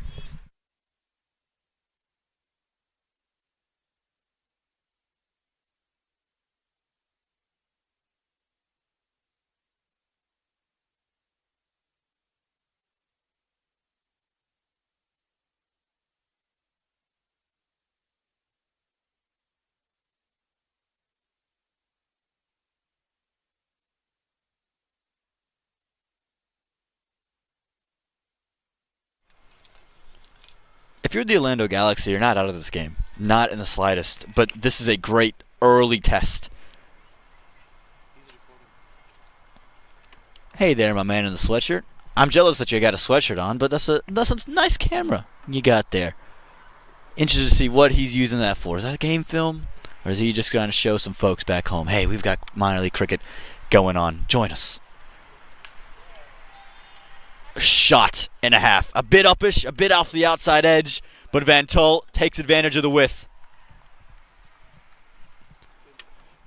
If you're the Orlando Galaxy, you're not out of this game. Not in the slightest. But this is a great early test. Hey there, my man in the sweatshirt. I'm jealous that you got a sweatshirt on, but that's a nice camera you got there. Interested to see what he's using that for. Is that a game film? Or is he just going to show some folks back home, hey, we've got minor league cricket going on. Join us. A shot and a half. A bit uppish, a bit off the outside edge, but Van Tol takes advantage of the width.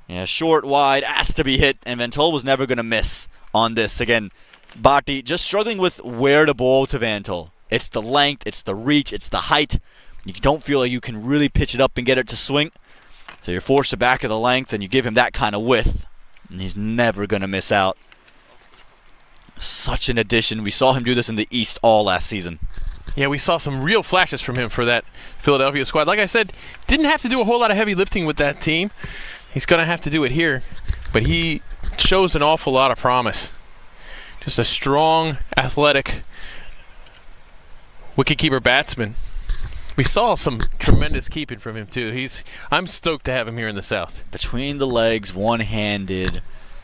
Yeah, short, wide, asked to be hit, and Van Tol was never going to miss on this. Again, Bhatti just struggling with where to bowl to Van Tol. It's the length, it's the reach, it's the height. You don't feel like you can really pitch it up and get it to swing. So you're forced to back of the length, and you give him that kind of width, and he's never going to miss out. Such an addition. We saw him do this in the East all last season.
Yeah, we saw some real flashes from him for that Philadelphia squad. Like I said, didn't have to do a whole lot of heavy lifting with that team. He's going to have to do it here, but he shows an awful lot of promise. Just a strong, athletic wicketkeeper batsman. We saw some tremendous keeping from him too. I'm stoked to have him here in the South.
Between the legs, one-handed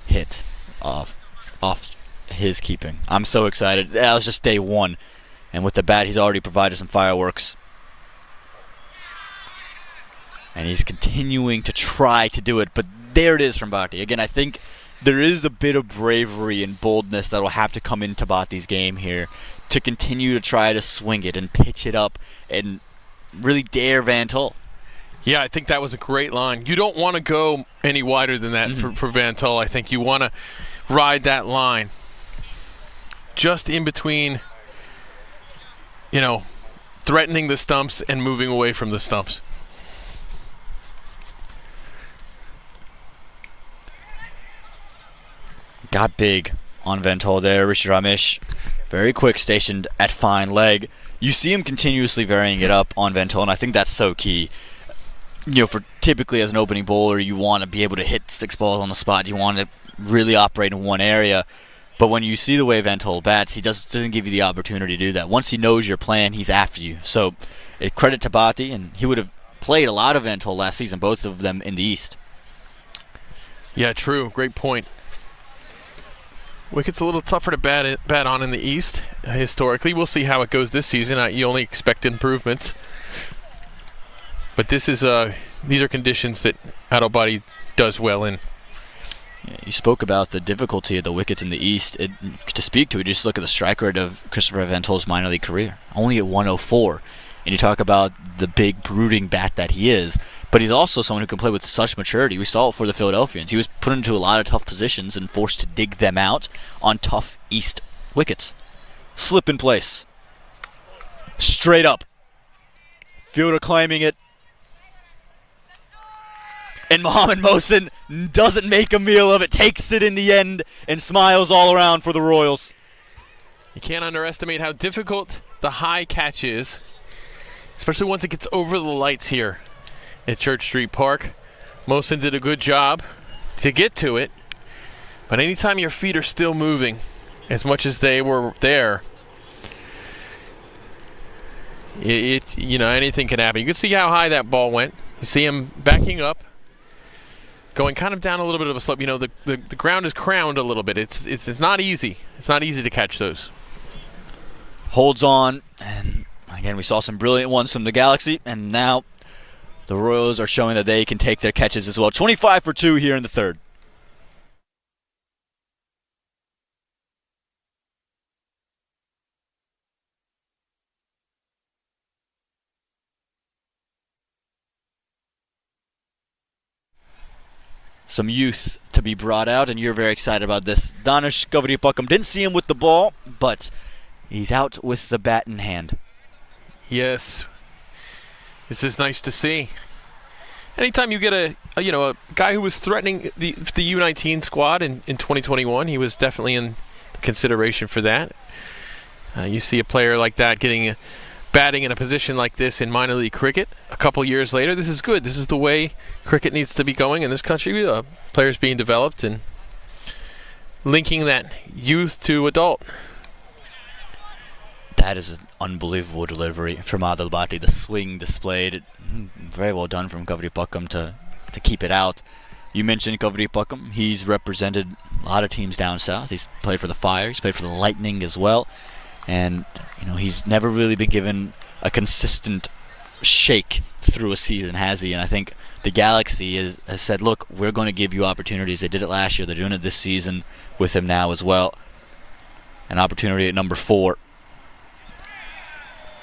hit off his keeping. I'm so excited. That was just day one. And with the bat, he's already provided some fireworks. And he's continuing to try to do it. But there it is from Bhatti. Again, I think there is a bit of bravery and boldness that will have to come into Bhatti's game here to continue to try to swing it and pitch it up and really dare Van Tull.
Yeah, I think that was a great line. You don't want to go any wider than that for Van Tull. I think you want to ride that line just in between, threatening the stumps and moving away from the stumps.
Got big on Van Tull there. Rishi Ramesh, very quick, stationed at fine leg. You see him continuously varying it up on Van Tull, and I think that's so key. For typically as an opening bowler, you want to be able to hit 6 balls on the spot. You want to really operate in one area. But when you see the way Van Tull bats, he doesn't give you the opportunity to do that. Once he knows your plan, he's after you. So credit to Bhatti, and he would have played a lot of Van Tull last season, both of them in the East.
Yeah, true. Great point. Wicket's a little tougher to bat on in the East, historically. We'll see how it goes this season. You only expect improvements. But these are conditions that Adil does well in.
Yeah, you spoke about the difficulty of the wickets in the East. To speak to it, just look at the strike rate of Christopher Van Tull's minor league career. Only at 104. And you talk about the big, brooding bat that he is, but he's also someone who can play with such maturity. We saw it for the Philadelphians. He was put into a lot of tough positions and forced to dig them out on tough East wickets. Slip in place. Straight up. Fielder claiming it. And Mohammad Mohsin doesn't make a meal of it, takes it in the end, and smiles all around for the Royals.
You can't underestimate how difficult the high catch is, especially once it gets over the lights here at Church Street Park. Mohsin did a good job to get to it, but anytime your feet are still moving as much as they were there, anything can happen. You can see how high that ball went. You see him backing up, going kind of down a little bit of a slope. The ground is crowned a little bit. It's not easy. It's not easy to catch those.
Holds on, and again, we saw some brilliant ones from the Galaxy, and now the Royals are showing that they can take their catches as well. 25 for 2 here in the third. Some youth to be brought out, and you're very excited about this. Danish Gavripakkam, didn't see him with the ball, but he's out with the bat in hand.
Yes. This is nice to see. Anytime you get a guy who was threatening the U19 squad in 2021, he was definitely in consideration for that. You see a player like that batting in a position like this in minor league cricket a couple years later. This is good. This is the way cricket needs to be going in this country. Players being developed and linking that youth to adult.
That is an unbelievable delivery from Adil Bhatti. The swing displayed. Very well done from Gavripakkam to keep it out. You mentioned Gavripakkam. He's represented a lot of teams down south. He's played for the Fire. He's played for the Lightning as well. And, he's never really been given a consistent shake through a season, has he? And I think the Galaxy has said, look, we're going to give you opportunities. They did it last year. They're doing it this season with him now as well. An opportunity at number 4.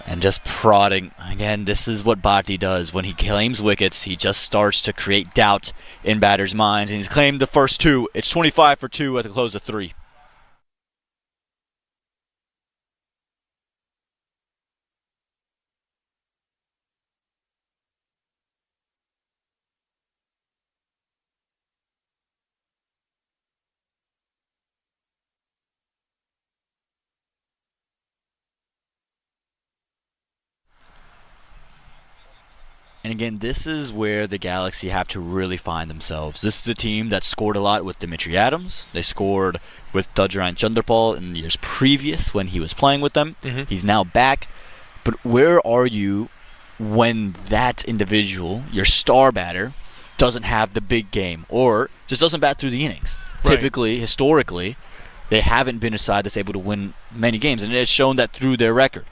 And just prodding. Again, this is what Bhatti does. When he claims wickets, he just starts to create doubt in batters' minds. And he's claimed the first 2. It's 25 for 2 at the close of 3. And again, this is where the Galaxy have to really find themselves. This is a team that scored a lot with Dimitri Adams. They scored with Dajran Chanderpaul in the years previous when he was playing with them.
Mm-hmm.
He's now back. But where are you when that individual, your star batter, doesn't have the big game or just doesn't bat through the innings?
Right.
Typically, historically, they haven't been a side that's able to win many games, and it's shown that through their record.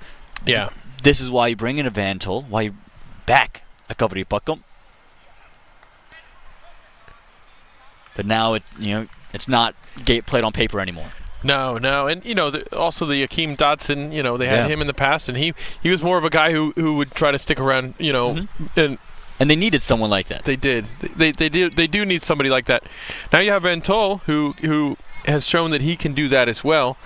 Yeah.
This is why you bring in a Van Tol, why you back a Kaveri Pakkam. But now it's not played on paper anymore.
No, and also the Akeem Dotson, they had him in the past, and he was more of a guy who would try to stick around,
And they needed someone like that.
They did. They do need somebody like that. Now you have Van Tol, who has shown that he can do that as well.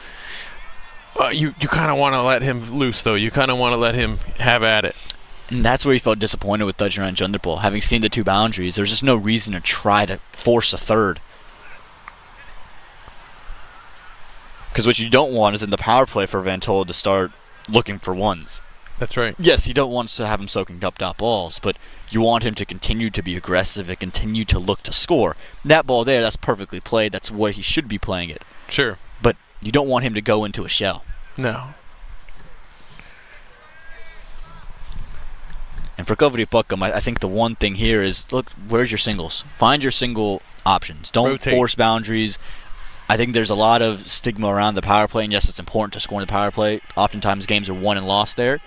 You kind of want to let him loose, though. You kind of want to let him have at it.
And that's where he felt disappointed with Dajran Chanderpaul. Having seen the two boundaries, there's just no reason to try to force a third. Because what you don't want is in the power play for Van Tol to start looking for ones.
That's right.
Yes, you don't want to have him soaking up dot balls, but you want him to continue to be aggressive and continue to look to score. That ball there, that's perfectly played. That's what he should be playing it.
Sure.
But you don't want him to go into a shell.
No.
And for Kaveri Pakkam, I think the one thing here is, look, where's your singles? Find your single options. Don't
rotate.
Force boundaries. I think there's a lot of stigma around the power play, and yes, it's important to score in the power play. Oftentimes games are won and lost there,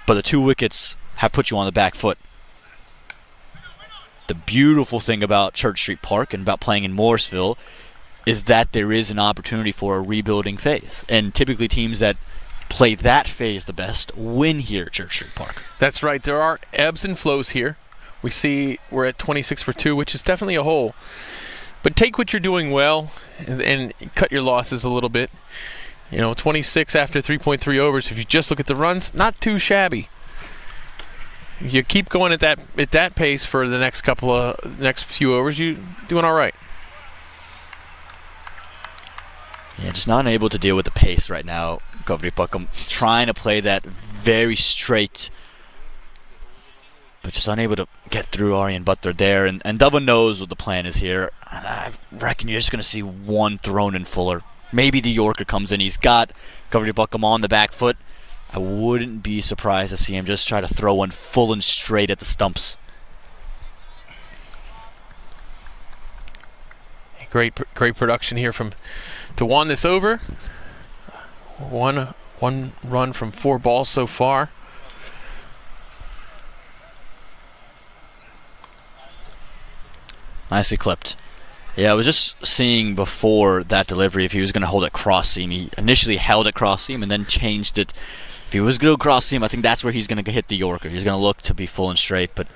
but the 2 wickets have put you on the back foot. The beautiful thing about Church Street Park and about playing in Morrisville is that there is an opportunity for a rebuilding phase, and typically teams that play that phase the best win here at Church Street Park.
That's right. There are ebbs and flows here. We see we're at 26 for 2, which is definitely a hole. But take what you're doing well and cut your losses a little bit. 26 after 3.3 overs. If you just look at the runs, not too shabby. You keep going at that pace for the next few overs, you're doing all right.
Yeah, just not able to deal with the pace right now. Kaveri Pakkam trying to play that very straight, but just unable to get through Aryan Butler there. And Dava knows what the plan is here. And I reckon you're just going to see one thrown in Fuller. Maybe the Yorker comes in. He's got Kaveri Pakkam on the back foot. I wouldn't be surprised to see him just try to throw one full and straight at the stumps.
Great production here from Dewan this over. One run from 4 balls so far.
Nicely clipped. Yeah, I was just seeing before that delivery if he was going to hold it cross seam. He initially held it cross seam and then changed it. If he was going to cross seam, I think that's where he's going to hit the Yorker. He's going to look to be full and straight, but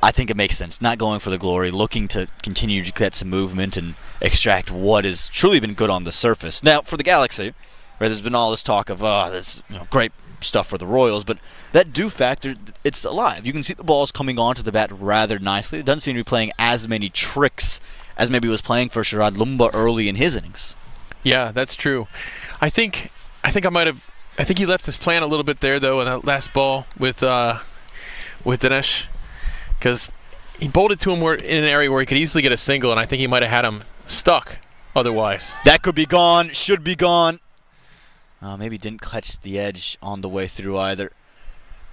I think it makes sense. Not going for the glory, looking to continue to get some movement and extract what has truly been good on the surface. Now, for the Galaxy, where there's been all this talk of, this great stuff for the Royals, but that do factor, it's alive. You can see the balls coming onto the bat rather nicely. It doesn't seem to be playing as many tricks as maybe he was playing for Sharad Lumba early in his innings.
Yeah, that's true. I think he left his plan a little bit there, though, in that last ball with Dinesh, because he bowled it to him in an area where he could easily get a single, and I think he might have had him stuck otherwise.
That could be gone, should be gone. Maybe didn't catch the edge on the way through either.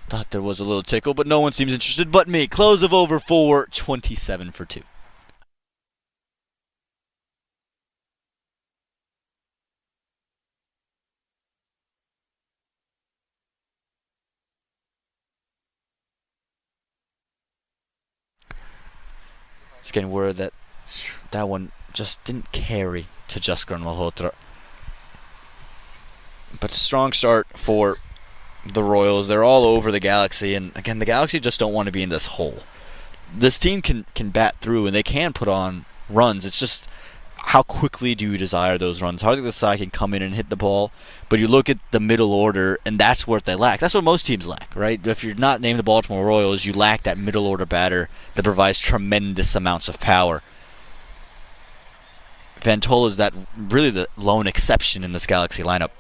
Thought there was a little tickle, but no one seems interested but me. Close of over 4, 27 for 2. Just getting word that one just didn't carry to Jaskar Malhotra. But a strong start for the Royals. They're all over the Galaxy, and again, the Galaxy just don't want to be in this hole. This team can bat through, and they can put on runs. It's just how quickly do you desire those runs? How do the side can come in and hit the ball? But you look at the middle order, and that's what they lack. That's what most teams lack, right? If you're not named the Baltimore Royals, you lack that middle order batter that provides tremendous amounts of power. Van Tol is that really the lone exception in this Galaxy lineup.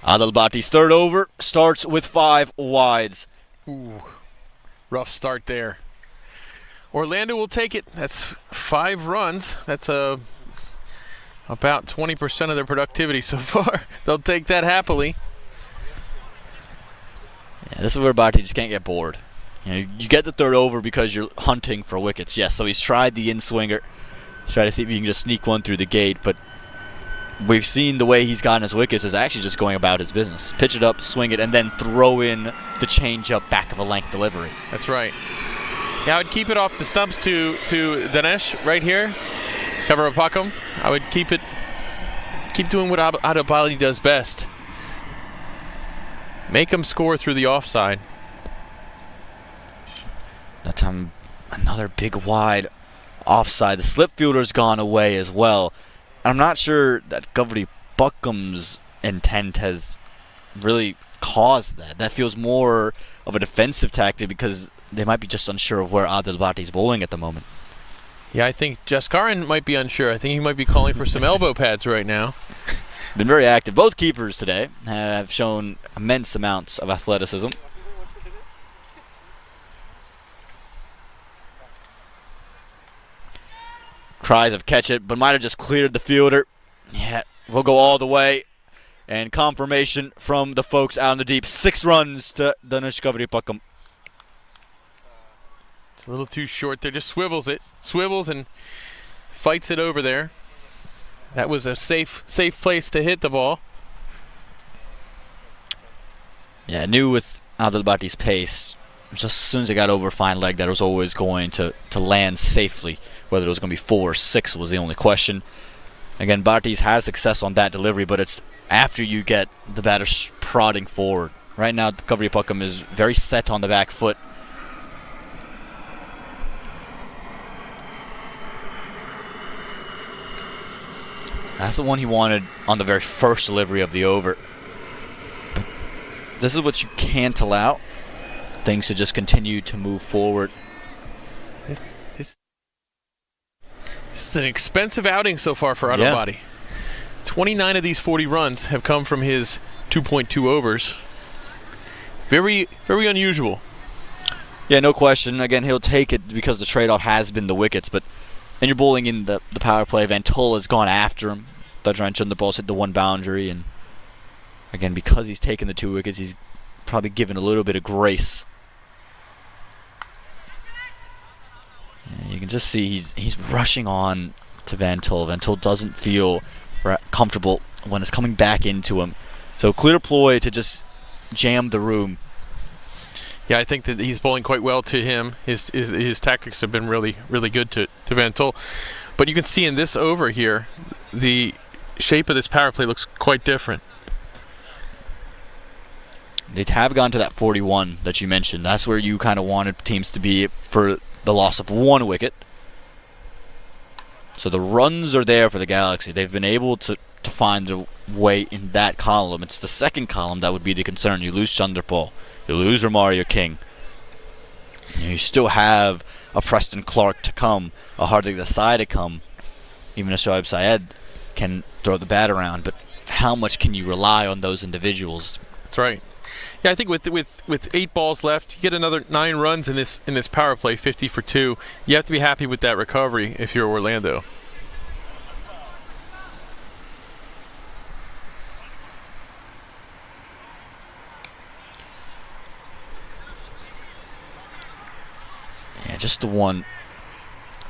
Adalbati's third over starts with 5 wides.
Ooh, rough start there. Orlando will take it. That's 5 runs. That's about 20% of their productivity so far. They'll take that happily.
Yeah, this is where Barty just can't get bored. You get the third over because you're hunting for wickets. Yes, so he's tried the in-swinger. He's trying to see if he can just sneak one through the gate, but we've seen the way he's gotten his wickets is actually just going about his business. Pitch it up, swing it, and then throw in the change-up back of a length delivery.
That's right. Yeah, I would keep it off the stumps to Dinesh right here. Cover a puckum. I would keep doing what Adalbati does best. Make him score through the offside.
That time, another big wide offside. The slip fielder's gone away as well. I'm not sure that Governor Buckham's intent has really caused that. That feels more of a defensive tactic because they might be just unsure of where Adalbati's bowling at the moment.
Yeah, I think Jaskaran might be unsure. I think he might be calling for some elbow pads right now.
Been very active. Both keepers today have shown immense amounts of athleticism. Cries of catch it, but might have just cleared the fielder. Yeah, we'll go all the way. And confirmation from the folks out in the deep. 6 runs to Dinesh Gavripakkam.
It's a little too short there. Just swivels it. Swivels and fights it over there. That was a safe place to hit the ball.
Yeah, I knew with Adalbati's pace, just as soon as it got over fine leg, that it was always going to land safely. Whether it was going to be 4 or 6 was the only question. Again, Barty's had success on that delivery, but it's after you get the batter prodding forward. Right now, Gavripakkam is very set on the back foot. That's the one he wanted on the very first delivery of the over. But this is what you can't allow. Things to just continue to move forward.
This is an expensive outing so far for Adalbati. 29 of these 40 runs have come from his 2.2 overs. Very, very unusual.
Yeah, no question. Again, he'll take it because the trade-off has been the wickets, but and you're bowling in the power play. Vantola's gone after him. The ball's hit the one boundary, and again, because he's taken the 2 wickets, he's probably given a little bit of grace. Yeah, you can just see he's rushing on to Vantola. Vantola doesn't feel comfortable when it's coming back into him. So clear ploy to just jam the room.
Yeah, I think that he's bowling quite well to him. His tactics have been really, really good to Vantola. But you can see in this over here, the shape of this power play looks quite different.
They have gone to that 41 that you mentioned. That's where you kind of wanted teams to be for the loss of 1 wicket. So the runs are there for the Galaxy. They've been able to find their way in that column. It's the second column that would be the concern. You lose Chanderpaul. You lose Romario King. You still have a Preston Clark to come, a Hardik Desai to come. Even a Shoaib Syed can throw the bat around, but how much can you rely on those individuals?
That's right. Yeah, I think with 8 balls left, you get another 9 runs in this power play, 50 for 2. You have to be happy with that recovery if you're Orlando.
Yeah, just the one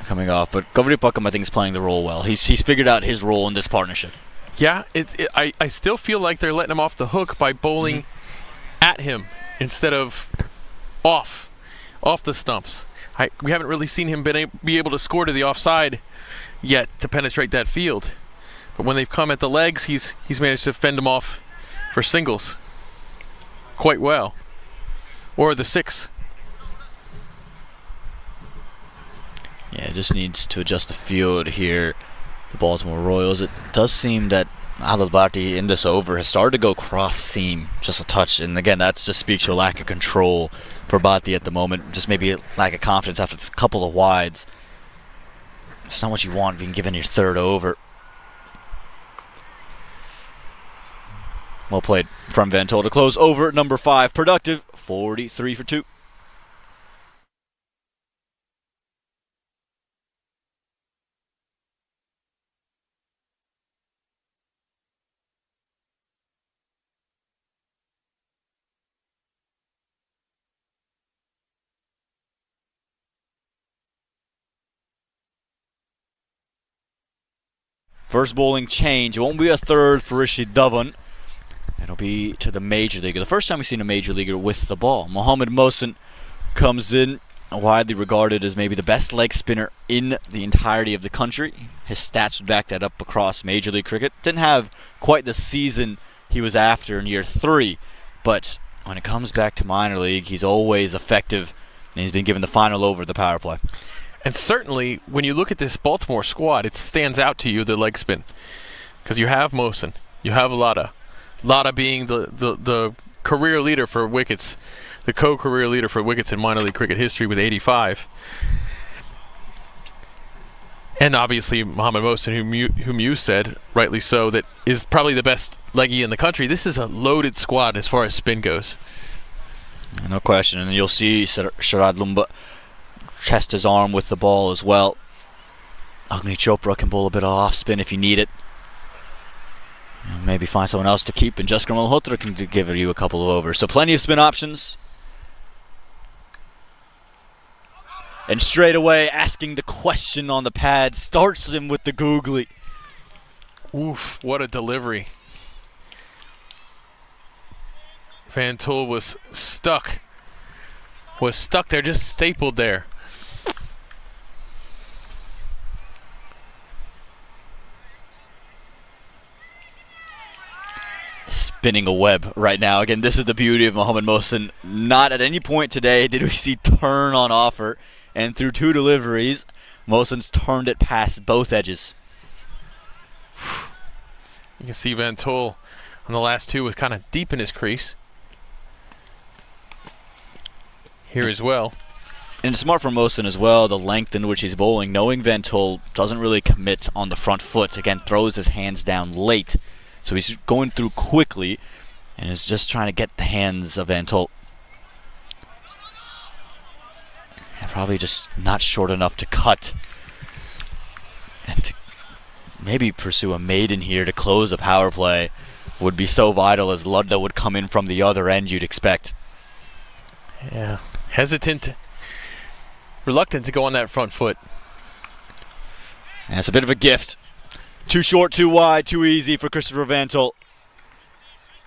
coming off, but Gavripakkam I think is playing the role well. He's figured out his role in this partnership.
Yeah, I still feel like they're letting him off the hook by bowling at him instead of off the stumps. We haven't really seen him be able to score to the offside yet to penetrate that field. But when they've come at the legs, he's managed to fend them off for singles quite well. Or the 6.
Yeah, just needs to adjust the field here. The Baltimore Royals. It does seem that Adalbati in this over has started to go cross seam just a touch, and again that just speaks to a lack of control for Bhatti at the moment. Just maybe a lack of confidence after a couple of wides. It's not what you want being given your 3rd over. Well played from Van Tol to close over number 5. Productive, 43 for 2. First bowling change. It won't be a third for Rishi Dhawan. It'll be to the major leaguer. The first time we've seen a major leaguer with the ball. Mohammad Mohsin comes in, widely regarded as maybe the best leg spinner in the entirety of the country. His stats would back that up across Major League Cricket. Didn't have quite the season he was after in year 3, but when it comes back to minor league, he's always effective, and he's been given the final over the power play.
And certainly, when you look at this Baltimore squad, it stands out to you, the leg spin. Because you have Mohsin, you have Lada. Lada being the career leader for wickets, the co-career leader for wickets in minor league cricket history with 85. And obviously, Mohammad Mohsin, whom you said, rightly so, that is probably the best leggy in the country. This is a loaded squad as far as spin goes.
No question. And you'll see Sharad Lumba chest his arm with the ball as well. Agni Chopra can bowl a bit of off spin if you need it. And maybe find someone else to keep, and Jaskar Malhotra can give you a couple of overs. So plenty of spin options. And straight away asking the question on the pad, starts him with the googly.
Oof, what a delivery. Van Tol was stuck. There, just stapled there.
Spinning a web right now. Again, this is the beauty of Mohammad Mohsin. Not at any point today did we see turn on offer, and through 2 deliveries, Mohsin's turned it past both edges.
You can see Van Tol on the last 2 was kind of deep in his crease. Here as well.
And it's smart for Mohsin as well, the length in which he's bowling, knowing Van Tol doesn't really commit on the front foot. Again, throws his hands down late. So he's going through quickly and is just trying to get the hands of Van Tol. And probably just not short enough to cut. And to maybe pursue a maiden here to close a power play would be so vital, as Ludda would come in from the other end, you'd expect.
Yeah. Hesitant, reluctant to go on that front foot.
And it's a bit of a gift. Too short, too wide, too easy for Christopher Van Tol.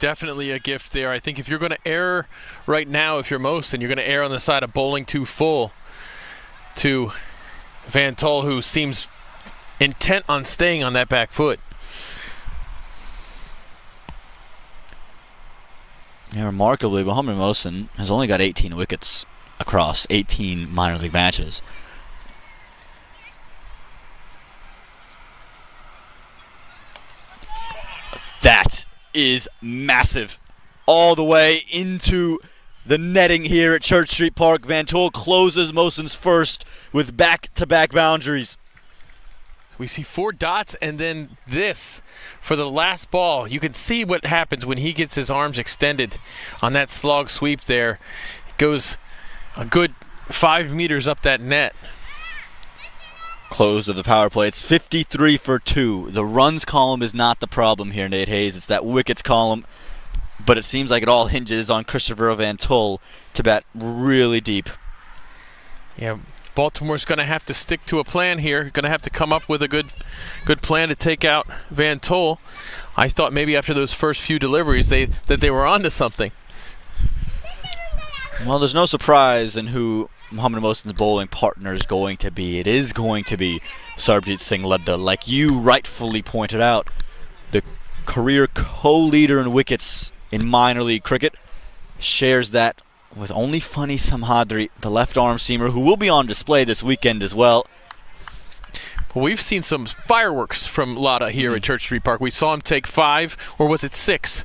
Definitely a gift there. I think if you're going to err right now, if you're Mohsin, you're going to err on the side of bowling too full to Van Tol, who seems intent on staying on that back foot.
Yeah, remarkably, Mohammad Mohsin has only got 18 wickets across 18 minor league matches. That is massive. All the way into the netting here at Church Street Park. Van Tol closes Mohsin's first with back-to-back boundaries.
We see 4 dots and then this for the last ball. You can see what happens when he gets his arms extended on that slog sweep there. It goes a good 5 meters up that net.
Close of the power play. It's 53 for 2. The runs column is not the problem here, Nate Hayes. It's that wickets column. But it seems like it all hinges on Christopher Van Tol to bat really deep.
Yeah, Baltimore's going to have to stick to a plan here. Going to have to come up with a good plan to take out Van Tol. I thought maybe after those first few deliveries that they were onto something.
Well, there's no surprise in who Mohammad Mohsin's bowling partner is going to be. It is going to be Sarbjit Singh Ludda. Like you rightfully pointed out, the career co-leader in wickets in minor league cricket, shares that with only Funny Samhadri, the left arm seamer, who will be on display this weekend as well.
Well, we've seen some fireworks from Lada here at Church Street Park. We saw him take 5, or was it 6,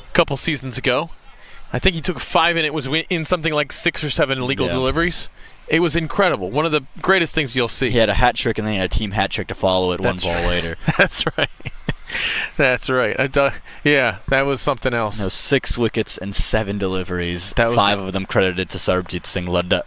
a couple seasons ago. I think he took 5 and it was in something like 6 or 7 illegal deliveries. It was incredible. One of the greatest things you'll see.
He had a hat trick and then he had a team hat trick to follow it one ball later.
That's right. That's right. Yeah, that was something else.
No, 6 wickets and 7 deliveries.
That was
5 of them credited to Sarbjit Singh Ladda.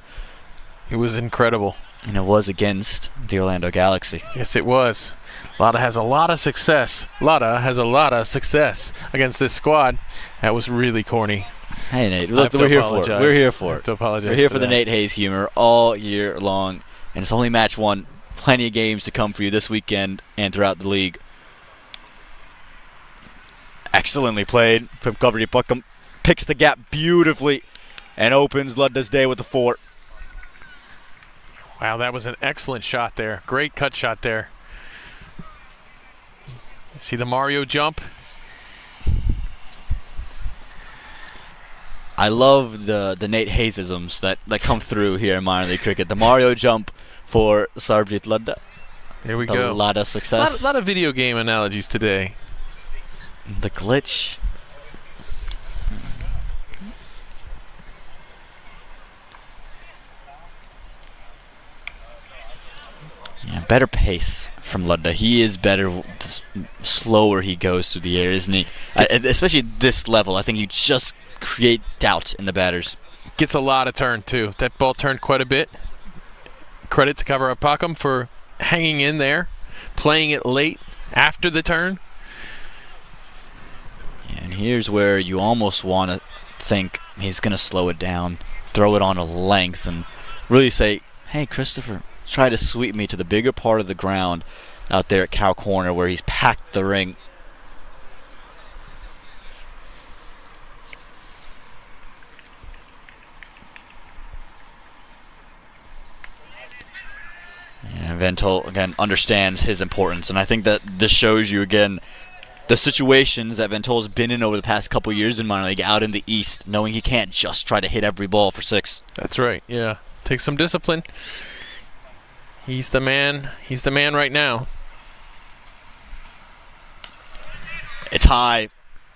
It was incredible.
And it was against the Orlando Galaxy.
Yes, it was. Lada has a lot of success. Lada has a lot of success against this squad. That was really corny.
Hey, Nate.
I
Look,
have to
we're here for it.
apologize.
We're here for
I
it.
have to apologize
We're here for the
that.
Nate Hayes humor all year long. And it's only match 1. Plenty of games to come for you this weekend and throughout the league. Excellently played from Covery Buckham. Picks the gap beautifully and opens Ludda's day with the 4.
Wow, that was an excellent shot there. Great cut shot there. See the Mario jump?
I love the Nate Hayesisms that come through here in minor league cricket. The Mario jump for Sarbjit Ladda.
There we
The
go.
Ladda success.
A lot of video game analogies today.
The glitch. Yeah, better pace from Ladda. He is better, slower he goes through the air, isn't he? Especially at this level, I think you just create doubt in the batters.
Gets a lot of turn, too. That ball turned quite a bit. Credit to Cover Up Packham for hanging in there, playing it late after the turn.
And here's where you almost want to think he's going to slow it down, throw it on a length, and really say, hey, Christopher, try to sweep me to the bigger part of the ground out there at Cow Corner where he's packed the ring. Yeah, Ventol, again, understands his importance, and I think that this shows you, again, the situations that Ventol's been in over the past couple years in minor league out in the East, knowing he can't just try to hit every ball for 6.
That's right, yeah. Takes some discipline. He's the man. He's the man right now.
It's high.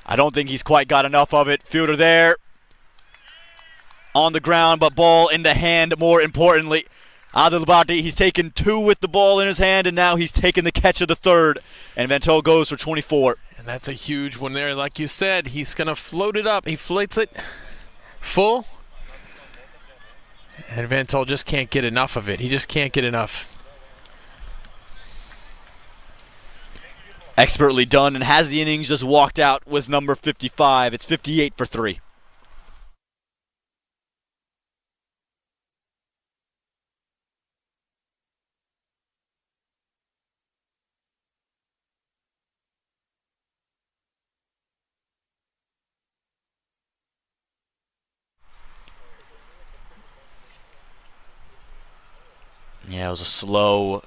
I don't think he's quite got enough of it. Fielder there. On the ground, but ball in the hand more importantly. Adil Bhatti, he's taken 2 with the ball in his hand, and now he's taken the catch of the 3rd. And Ventol goes for 24.
And that's a huge one there. Like you said, he's going to float it up. He floats it full. And Ventol just can't get enough of it. He just can't get enough.
Expertly done, and has the innings just walked out with number 55. It's 58 for 3. Yeah, it was a slow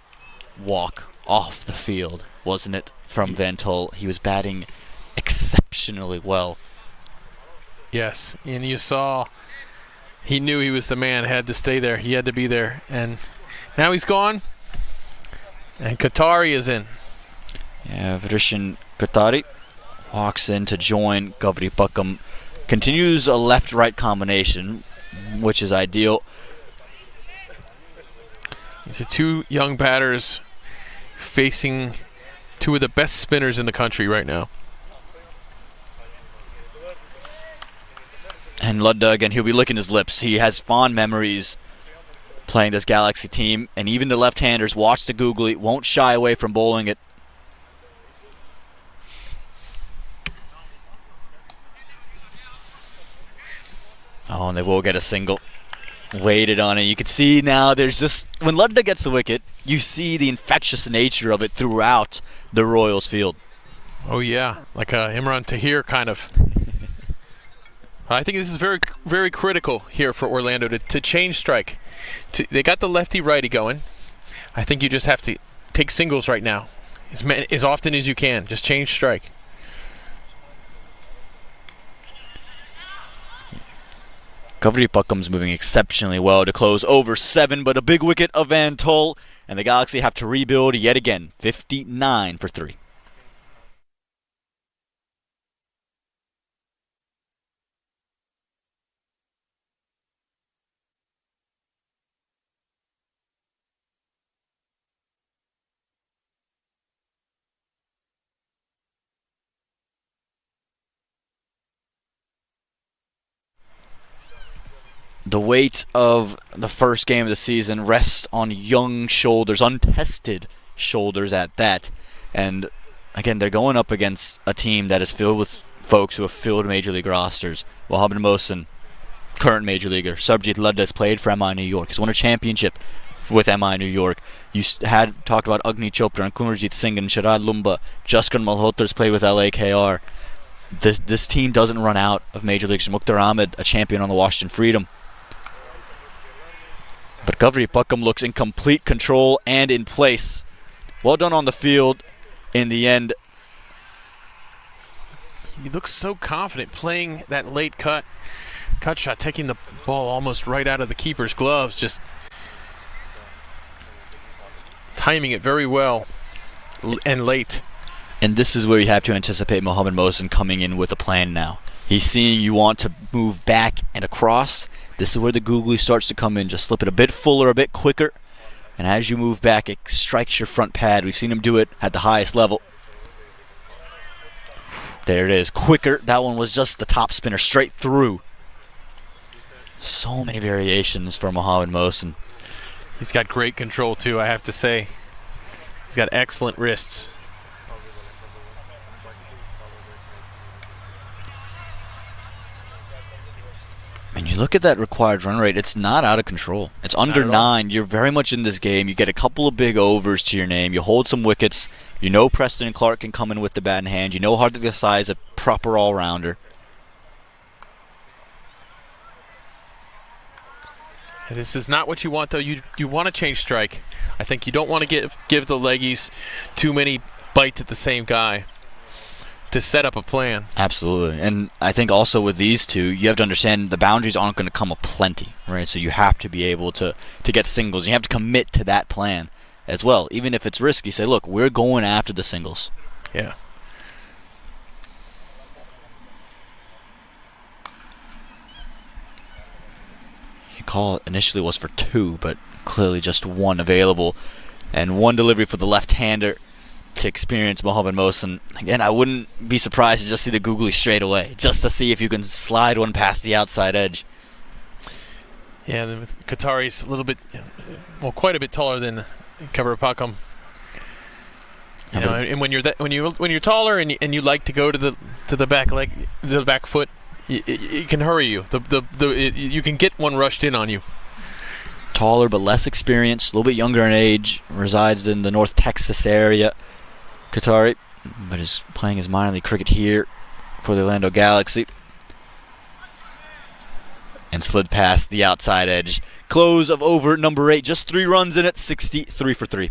walk off the field, wasn't it, from Ventol? He was batting exceptionally well.
Yes, and you saw he knew he was the man, had to stay there. He had to be there. And now he's gone, and Qatari is in.
Yeah, Vishen Qatari walks in to join Covery Buckham. Continues a left-right combination, which is ideal.
These are 2 young batters facing 2 of the best spinners in the country right now.
And Ladda, again, he'll be licking his lips. He has fond memories playing this Galaxy team, and even the left-handers watch the googly, won't shy away from bowling it. Oh, and they will get a single. Waited on it. You can see now there's just, when Ladda gets the wicket, you see the infectious nature of it throughout the Royals field.
Oh, yeah, like a Imran Tahir kind of. I think this is very, very critical here for Orlando to change strike. They got the lefty-righty going. I think you just have to take singles right now as often as you can. Just change strike.
Covery Buckham's moving exceptionally well to close over 7, but a big wicket of Ventol, and the Galaxy have to rebuild yet again, 59 for 3. The weight of the first game of the season rests on young shoulders, untested shoulders at that. And again, they're going up against a team that is filled with folks who have filled Major League rosters. Mohamed Mohsen, current Major Leaguer. Sarabjit Ladda's played for MI New York. He's won a championship with MI New York. You had talked about Agni Chopra and Kunarjit Singh and Sharad Lumba. Jaskar Malhotra's played with LAKR. This team doesn't run out of Major Leaguers. Mukhtar Ahmed, a champion on the Washington Freedom. But Kavri Pakam looks in complete control and in place. Well done on the field in the end.
He looks so confident playing that late cut shot, taking the ball almost right out of the keeper's gloves, just timing it very well and late.
And this is where you have to anticipate Mohamed Mohsen coming in with a plan now. He's seeing you want to move back and across. This is where the googly starts to come in. Just slip it a bit fuller, a bit quicker. And as you move back, it strikes your front pad. We've seen him do it at the highest level. There it is. Quicker. That one was just the top spinner straight through. So many variations for Mohamed Mohsen.
He's got great control too, I have to say. He's got excellent wrists.
When you look at that required run rate, it's not out of control. It's under 9. You're very much in this game. You get a couple of big overs to your name. You hold some wickets. You know Preston Clark can come in with the bat in hand. You know how to decide a proper all-rounder.
And this is not what you want, though. You want to change strike. I think you don't want to give the leggies too many bites at the same guy to set up a plan.
Absolutely. And I think also with these two, you have to understand the boundaries aren't going to come aplenty, right? So you have to be able to get singles. You have to commit to that plan as well. Even if it's risky, say, look, we're going after the singles.
Yeah.
Your call initially was for 2, but clearly just 1 available. And 1 delivery for the left-hander to experience Mohamed Mohsen. Again, I wouldn't be surprised to just see the googly straight away, just to see if you can slide one past the outside edge.
Yeah, and Qatari's a little bit, well, quite a bit taller than Kavri Pakam. You know, and when you're taller and you like to go to the back leg, the back foot, it can hurry you. You can get one rushed in on you.
Taller but less experienced, a little bit younger in age, resides in the North Texas area. Qatari, but is playing his minor league cricket here for the Orlando Galaxy. And slid past the outside edge. Close of over number 8, just 3 runs in it, 63 for 3.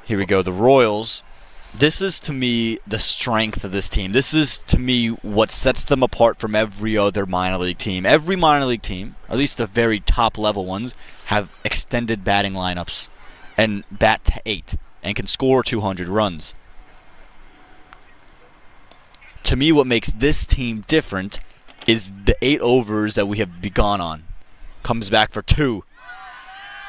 Here we go, the Royals. This is, to me, the strength of this team. This is, to me, what sets them apart from every other minor league team. Every minor league team, at least the very top-level ones, have extended batting lineups and bat to 8 and can score 200 runs. To me, what makes this team different is the 8 overs that we have begun on. Comes back for 2.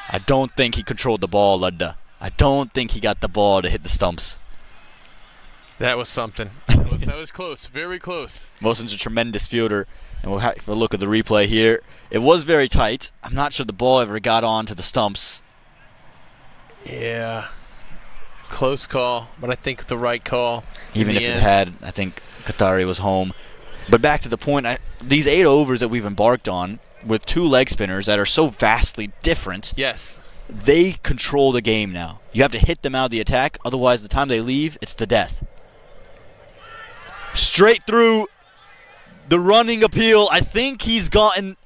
I don't think he controlled the ball, Ladda. I don't think he got the ball to hit the stumps.
That was something. That was close, very close.
Mohsen's a tremendous fielder, and we'll have a look at the replay here. It was very tight. I'm not sure the ball ever got on to the stumps.
Yeah, close call, but I think the right call.
Even if it had, I think Qatari was home. But back to the point, these 8 overs that we've embarked on with 2 leg spinners that are so vastly different.
Yes.
They control the game now. You have to hit them out of the attack, otherwise the time they leave, it's the death. Straight through the running appeal. I think he's gotten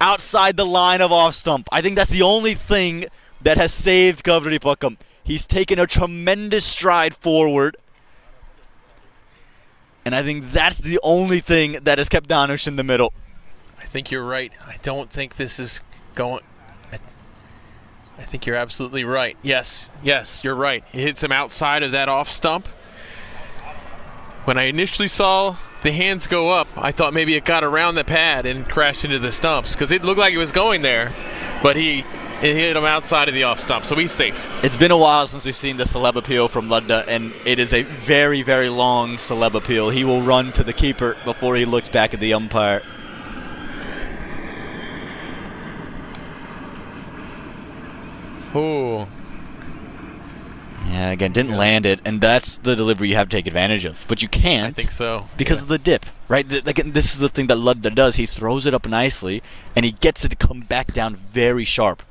outside the line of off stump. I think that's the only thing that has saved Kaveri Pakam. He's taken a tremendous stride forward. And I think that's the only thing that has kept Danush in the middle.
I think you're right. I don't think this is going... I think you're absolutely right. Yes, you're right. It hits him outside of that off stump. When I initially saw the hands go up, I thought maybe it got around the pad and crashed into the stumps because it looked like it was going there, but it hit him outside of the off stump, so he's safe.
It's been a while since we've seen the celeb appeal from Ludda, and it is a very, very long celeb appeal. He will run to the keeper before he looks back at the umpire.
Oh.
Yeah, again, didn't land it, and that's the delivery you have to take advantage of. But you can't.
I think so.
Because of the dip, right? Again, this is the thing that Ludda does. He throws it up nicely, and he gets it to come back down very sharp.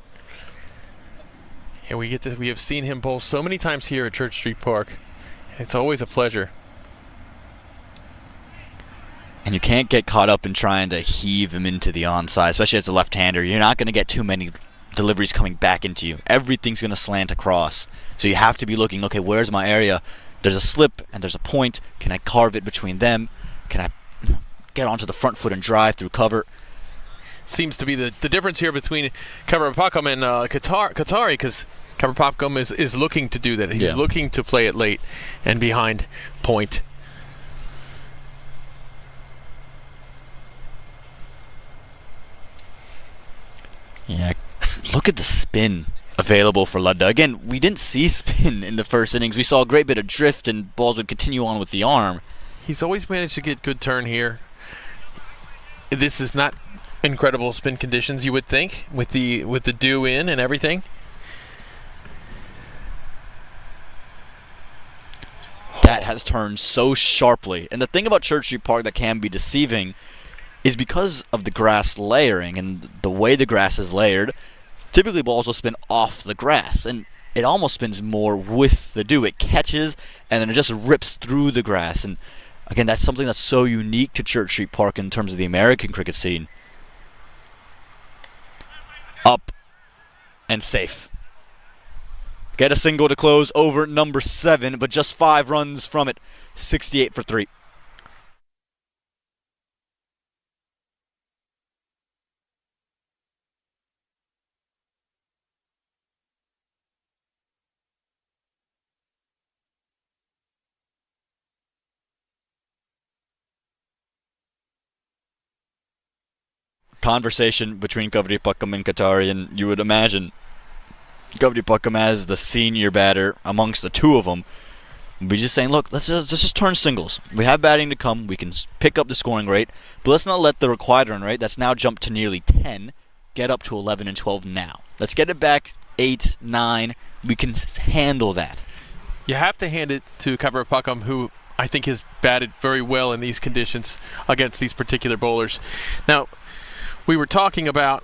And we have seen him bowl so many times here at Church Street Park. It's always a pleasure.
And you can't get caught up in trying to heave him into the onside, especially as a left-hander. You're not going to get too many deliveries coming back into you. Everything's going to slant across. So you have to be looking, okay, where's my area? There's a slip and there's a point. Can I carve it between them? Can I get onto the front foot and drive through cover?
Seems to be the difference here between Kaveri Pakam and Qatari, because Kaveri Pakam is looking to do that. He's looking to play it late and behind point.
Yeah, look at the spin available for Ludda. Again, we didn't see spin in the first innings. We saw a great bit of drift, and balls would continue on with the arm.
He's always managed to get good turn here. This is not incredible spin conditions, you would think, with the dew in and everything.
That has turned so sharply. And the thing about Church Street Park that can be deceiving is because of the grass layering and the way the grass is layered, typically balls will spin off the grass, and it almost spins more with the dew. It catches, and then it just rips through the grass. And again, that's something that's so unique to Church Street Park in terms of the American cricket scene. Up and safe. Get a single to close over number 7, but just 5 runs from it. 68 for 3. Conversation between Kaveri Pakam and Qatari, and you would imagine Kaveri Pakam as the senior batter amongst the two of them would be just saying, look, let's just turn singles. We have batting to come. We can pick up the scoring rate, but let's not let the required run rate that's now jumped to nearly 10 get up to 11 and 12 now. Let's get it back 8, 9. We can handle that.
You have to hand it to Kaveri Pakam, who I think has batted very well in these conditions against these particular bowlers. Now, we were talking about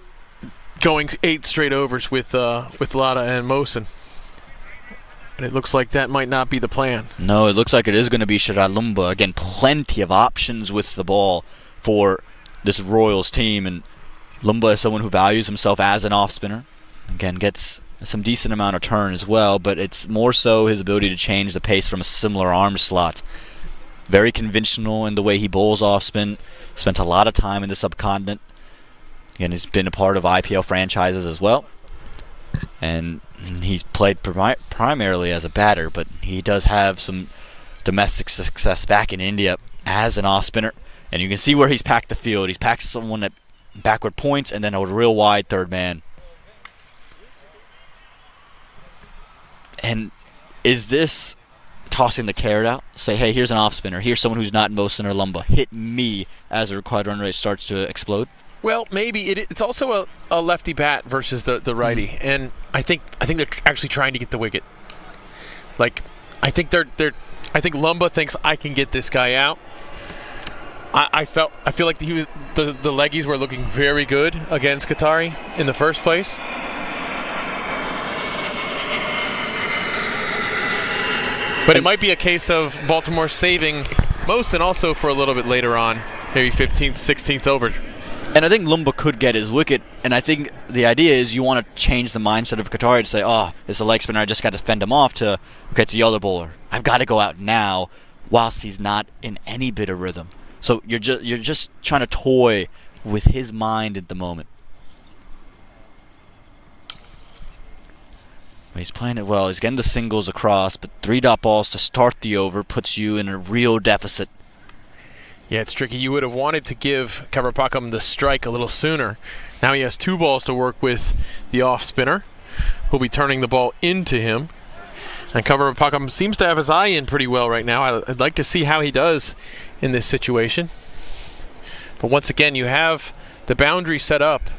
going 8 straight overs with Lada and Mohsen, and it looks like that might not be the plan.
No, it looks like it is going to be Sharad Lumba. Again, plenty of options with the ball for this Royals team, and Lumba is someone who values himself as an off-spinner. Again, gets some decent amount of turn as well, but it's more so his ability to change the pace from a similar arm slot. Very conventional in the way he bowls off-spin. Spent a lot of time in the subcontinent. Again, he's been a part of IPL franchises as well. And he's played primarily as a batter, but he does have some domestic success back in India as an off-spinner. And you can see where he's packed the field. He's packed someone at backward points and then a real wide third man. And is this tossing the carrot out? Say, hey, here's an off-spinner. Here's someone who's not Mohsen or Lumba. Hit me as the required run rate starts to explode.
Well, maybe it's also a lefty bat versus the righty, and I think they're actually trying to get the wicket. Like, I think Lumba thinks I can get this guy out. I feel like the leggies were looking very good against Qatari in the first place. But it might be a case of Baltimore saving Mohsen also for a little bit later on, maybe 15th, 16th over.
And I think Lumba could get his wicket, and I think the idea is you want to change the mindset of Qatari to say, oh, it's a leg spinner, I just got to fend him off, to, okay, it's the other bowler. I've got to go out now whilst he's not in any bit of rhythm. So you're just trying to toy with his mind at the moment. He's playing it well. He's getting the singles across, but 3 dot balls to start the over puts you in a real deficit.
Yeah, it's tricky. You would have wanted to give Kavarpakam the strike a little sooner. Now he has 2 balls to work with the off spinner, who'll be turning the ball into him. And Kavarpakam seems to have his eye in pretty well right now. I'd like to see how he does in this situation. But once again, you have the boundary set up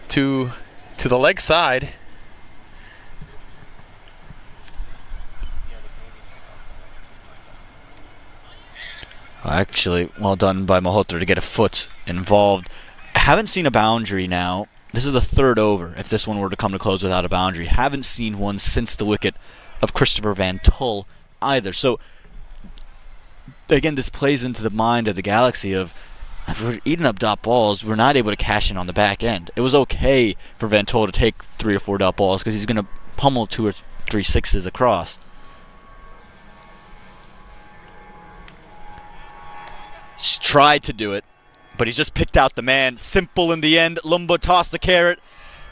to the leg side.
Actually, well done by Malhotra to get a foot involved. I haven't seen a boundary now. This is the 3rd over, if this one were to come to close without a boundary. Haven't seen one since the wicket of Christopher Van Tull either. So, again, this plays into the mind of the Galaxy of, if we're eating up dot balls, we're not able to cash in on the back end. It was okay for Van Tull to take 3 or 4 dot balls because he's going to pummel 2 or 3 sixes across. He's tried to do it, but he's just picked out the man. Simple in the end. Lumba tossed the carrot,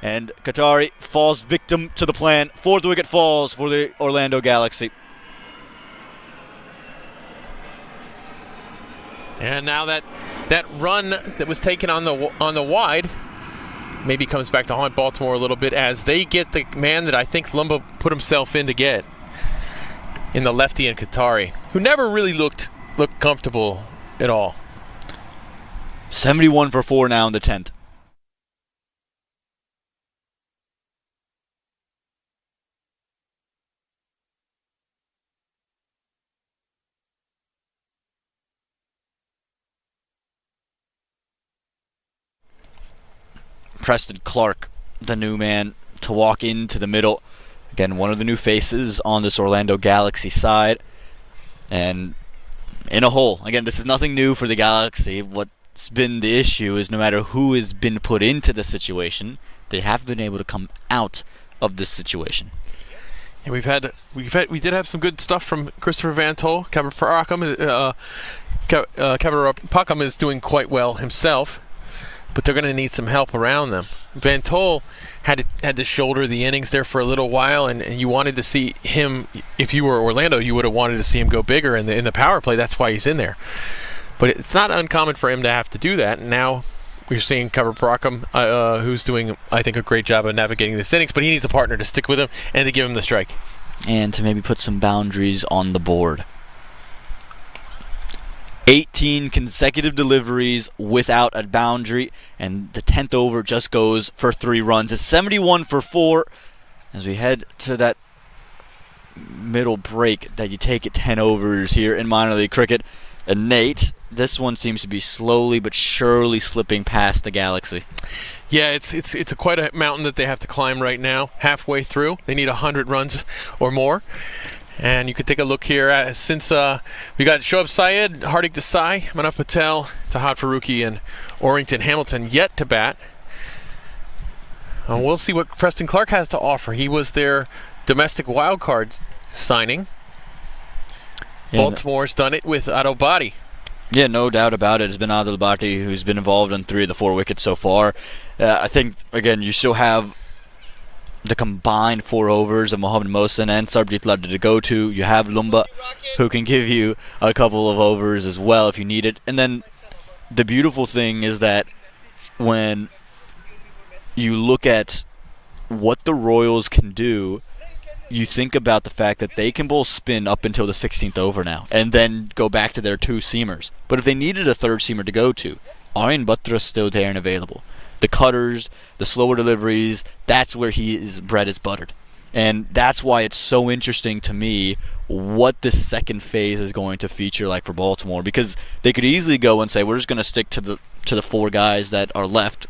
and Qatari falls victim to the plan. 4th wicket falls for the Orlando Galaxy.
And now that run that was taken on the wide maybe comes back to haunt Baltimore a little bit as they get the man that I think Lumba put himself in to get, in the lefty and Qatari, who never really looked comfortable at all.
71 for 4 now in the 10th. Preston Clark, the new man, to walk into the middle. Again, one of the new faces on this Orlando Galaxy side. And in a hole. Again, this is nothing new for the Galaxy. What's been the issue is no matter who has been put into the situation, they have been able to come out of this situation.
And we did have some good stuff from Christopher Van Tull. Kavarpakam is doing quite well himself, but they're going to need some help around them. Van Tull had to shoulder the innings there for a little while, and you wanted to see him. If you were Orlando, you would have wanted to see him go bigger in the power play. That's why he's in there. But it's not uncommon for him to have to do that. And now we're seeing Kavarpakam, who's doing, I think, a great job of navigating this innings. But he needs a partner to stick with him and to give him the strike,
and to maybe put some boundaries on the board. 18 consecutive deliveries without a boundary, and the 10th over just goes for 3 runs. It's 71 for 4 as we head to that middle break that you take at 10 overs here in minor league cricket. And Nate, this one seems to be slowly but surely slipping past the Galaxy.
Yeah, it's quite a mountain that they have to climb right now. Halfway through, they need 100 runs or more. And you could take a look here since we got Shoaib Syed, Hardik Desai, Manav Patel, Tahad Farooqi, and Orrington Hamilton yet to bat. We'll see what Preston Clark has to offer. He was their domestic wildcard signing. Baltimore's done it with Adil Bhatti.
Yeah, no doubt about it. It's been Adil Bhatti who's been involved in 3 of the 4 wickets so far. I think, again, you still have the combined 4 overs of Mohammad Mohsin and Sarbjeet Ladda to go to. You have Lumba, who can give you a couple of overs as well if you need it. And then the beautiful thing is that when you look at what the Royals can do, you think about the fact that they can both spin up until the 16th over now and then go back to their 2 seamers. But if they needed a 3rd seamer to go to, Aryan Batra is still there and available. The cutters, the slower deliveries, that's where his bread is buttered. And that's why it's so interesting to me what this second phase is going to feature like for Baltimore, because they could easily go and say, we're just going to stick to the 4 guys that are left,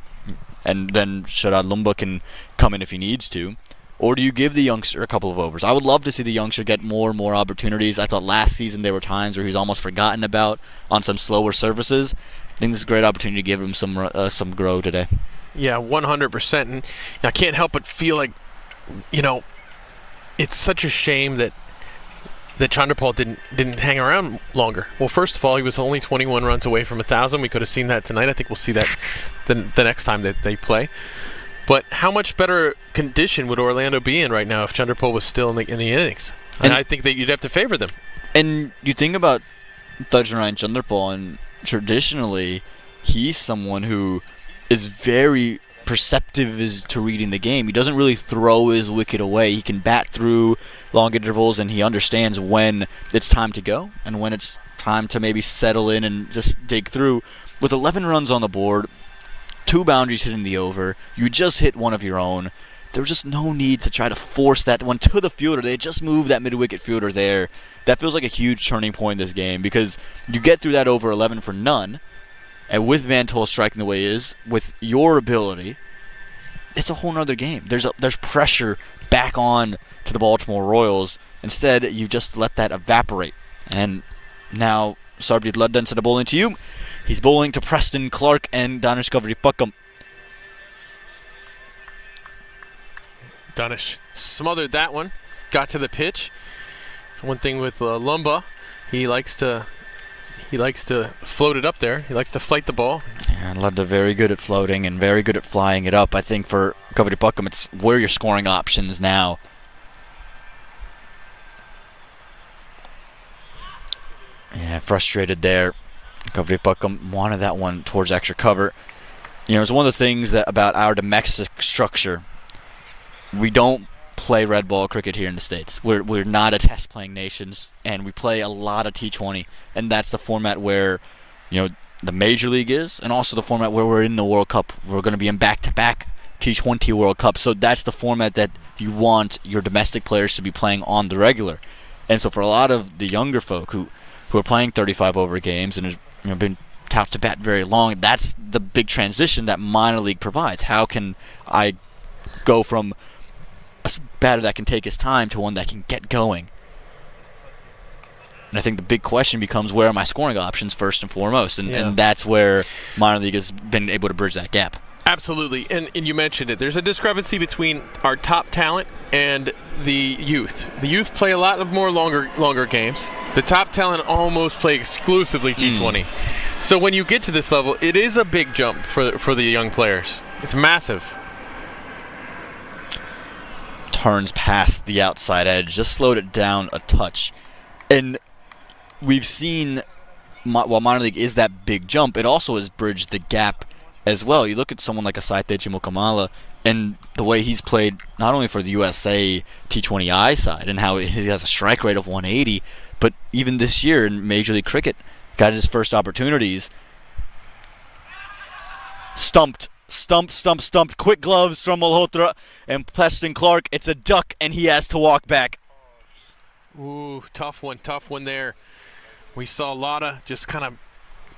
and then Sharad Lumba can come in if he needs to. Or do you give the youngster a couple of overs? I would love to see the youngster get more and more opportunities. I thought last season there were times where he was almost forgotten about on some slower surfaces. think this is a great opportunity to give him some grow today.
Yeah, 100%. And I can't help but feel like, it's such a shame that Chandrapal didn't hang around longer. Well, first of all, he was only 21 runs away from 1,000. We could have seen that tonight. I think we'll see that the next time that they play. But how much better condition would Orlando be in right now if Chandrapal was still in the innings? And I think that you'd have to favor them.
And you think about Divisional Chandrapal, and traditionally, he's someone who is very perceptive as to reading the game. He doesn't really throw his wicket away. He can bat through long intervals, and he understands when it's time to go and when it's time to maybe settle in and just dig through. With 11 runs on the board, 2 boundaries hitting the over, you just hit one of your own. There was just no need to try to force that one to the fielder. They just moved that mid-wicket fielder there. That feels like a huge turning point in this game, because you get through that over 11 for none, and with Van Tol striking the way he is, with your ability, it's a whole nother game. There's pressure back on to the Baltimore Royals. Instead, you just let that evaporate. And now, Sarbjeet Ludden instead of bowling to you, he's bowling to Preston Clark and Danish Kavripakkam.
Danish smothered that one, got to the pitch. So one thing with Lumba, he likes to float it up there. He likes to flight the ball.
Yeah, Ludden very good at floating and very good at flying it up. I think for Kavripakkam, it's where your scoring options now. Yeah, frustrated there. Kavripakkam wanted that one towards extra cover. It's one of the things about our domestic structure. We don't play red ball cricket here in the States. We're not a test playing nation, and we play a lot of T20, and that's the format where the Major League is, and also the format where we're in the World Cup. We're going to be in back-to-back T20 World Cup, so that's the format that you want your domestic players to be playing on the regular. And so for a lot of the younger folk who are playing 35 over games and have been tough to bat very long, that's the big transition that minor league provides. How can I go from a batter that can take his time to one that can get going? And I think the big question becomes, where are my scoring options first and foremost? And that's where minor league has been able to bridge that gap.
Absolutely. And you mentioned it. There's a discrepancy between our top talent and the youth. The youth play a lot more longer games. The top talent almost play exclusively T20. So when you get to this level, it is a big jump for the young players. It's massive.
Turns past the outside edge, just slowed it down a touch. And we've seen, while minor league is that big jump, it also has bridged the gap as well. You look at someone like Asaite Chimukamala and the way he's played not only for the USA T20I side and how he has a strike rate of 180, but even this year in Major League Cricket, got his first opportunities. Stumped. Quick gloves from Malhotra and Preston Clark. It's a duck, and he has to walk back.
Ooh, tough one there. We saw Lotta just kind of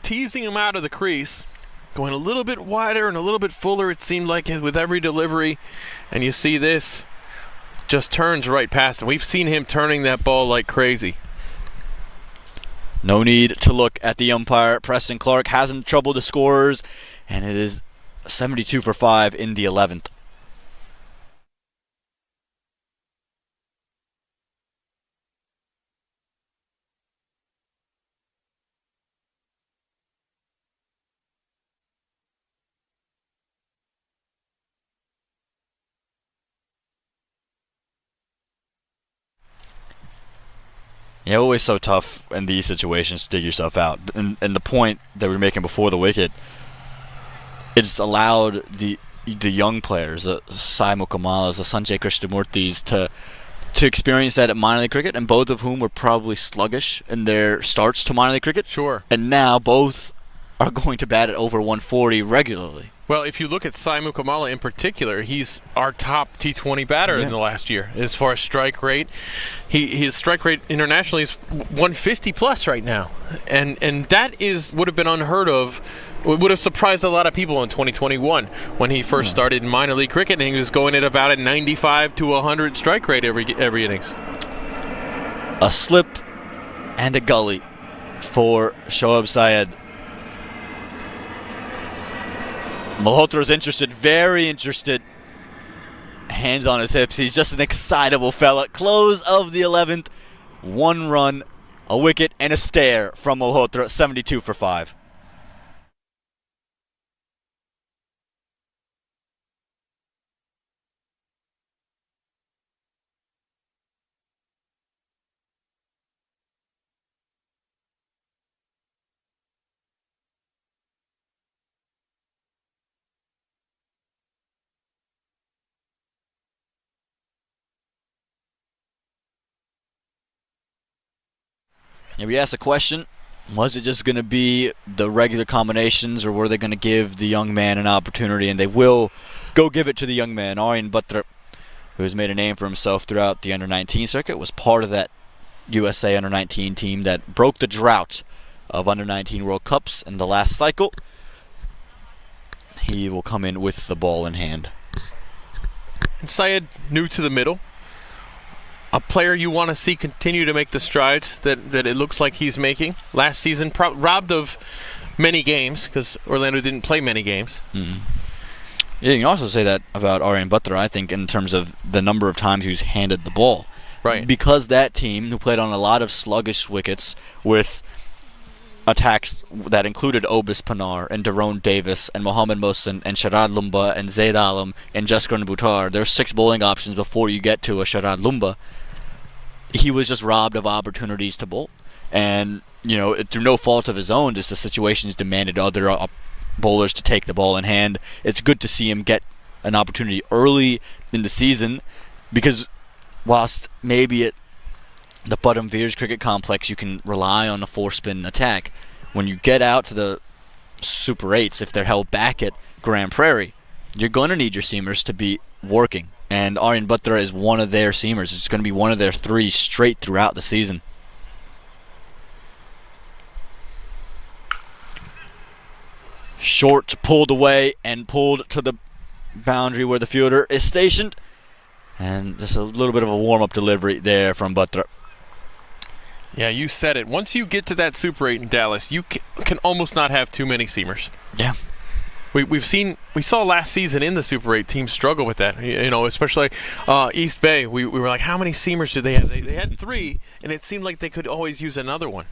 teasing him out of the crease, going a little bit wider and a little bit fuller, it seemed like, with every delivery. And you see this, just turns right past him. We've seen him turning that ball like crazy.
No need to look at the umpire. Preston Clark hasn't troubled the scorers, and it is 72 for 5 in the 11th. Yeah, always so tough in these situations to dig yourself out. And the point that we were making before the wicket, it's allowed the young players, the Sai Mukamalas, the Sanjay Krishnamurtis, to experience that at minor league cricket, and both of whom were probably sluggish in their starts to minor league cricket.
Sure.
And now both are going to bat at over 140 regularly.
Well, if you look at Sai Mukamala in particular, he's our top T20 batter in the last year as far as strike rate. His strike rate internationally is 150 plus right now, and that would have been unheard of. It would have surprised a lot of people in 2021 when he first started in minor league cricket, and he was going at about a 95 to 100 strike rate every innings.
A slip and a gully for Shoaib Syed. Malhotra's interested, very interested. Hands on his hips. He's just an excitable fella. Close of the 11th. 1 run, a wicket, and a stare from Malhotra. 72 for 5. And we asked the question, was it just going to be the regular combinations, or were they going to give the young man an opportunity? And they will go give it to the young man. Aryan Butler, who has made a name for himself throughout the under-19 circuit, was part of that USA under-19 team that broke the drought of under-19 World Cups in the last cycle. He will come in with the ball in hand.
And Syed, new to the middle. A player you want to see continue to make the strides that it looks like he's making. Last season, robbed of many games because Orlando didn't play many games.
Mm-hmm. Yeah, you can also say that about Aryan Butler, I think, in terms of the number of times he's handed the ball.
Right.
Because that team, who played on a lot of sluggish wickets with attacks that included Obis Panar and Daron Davis and Mohammad Mohsin and Sharad Lumba and Zaid Alam and Jaskar Buttar, there's 6 bowling options before you get to a Sharad Lumba. He was just robbed of opportunities to bowl. And, you know, through no fault of his own, just the situations demanded other bowlers to take the ball in hand. It's good to see him get an opportunity early in the season, because whilst maybe at the Bottom Veers Cricket Complex you can rely on a 4-spin attack, when you get out to the Super 8s, if they're held back at Grand Prairie, you're going to need your seamers to be working. And Aryan Butler is one of their seamers. It's going to be one of their 3 straight throughout the season. Short, pulled away and pulled to the boundary where the fielder is stationed. And just a little bit of a warm-up delivery there from Butler.
Yeah, you said it. Once you get to that Super 8 in Dallas, you can almost not have too many seamers.
Yeah.
We saw last season in the Super 8 teams struggle with that. You know, especially East Bay. We were like, how many seamers did they have? They had 3, and it seemed like they could always use another one.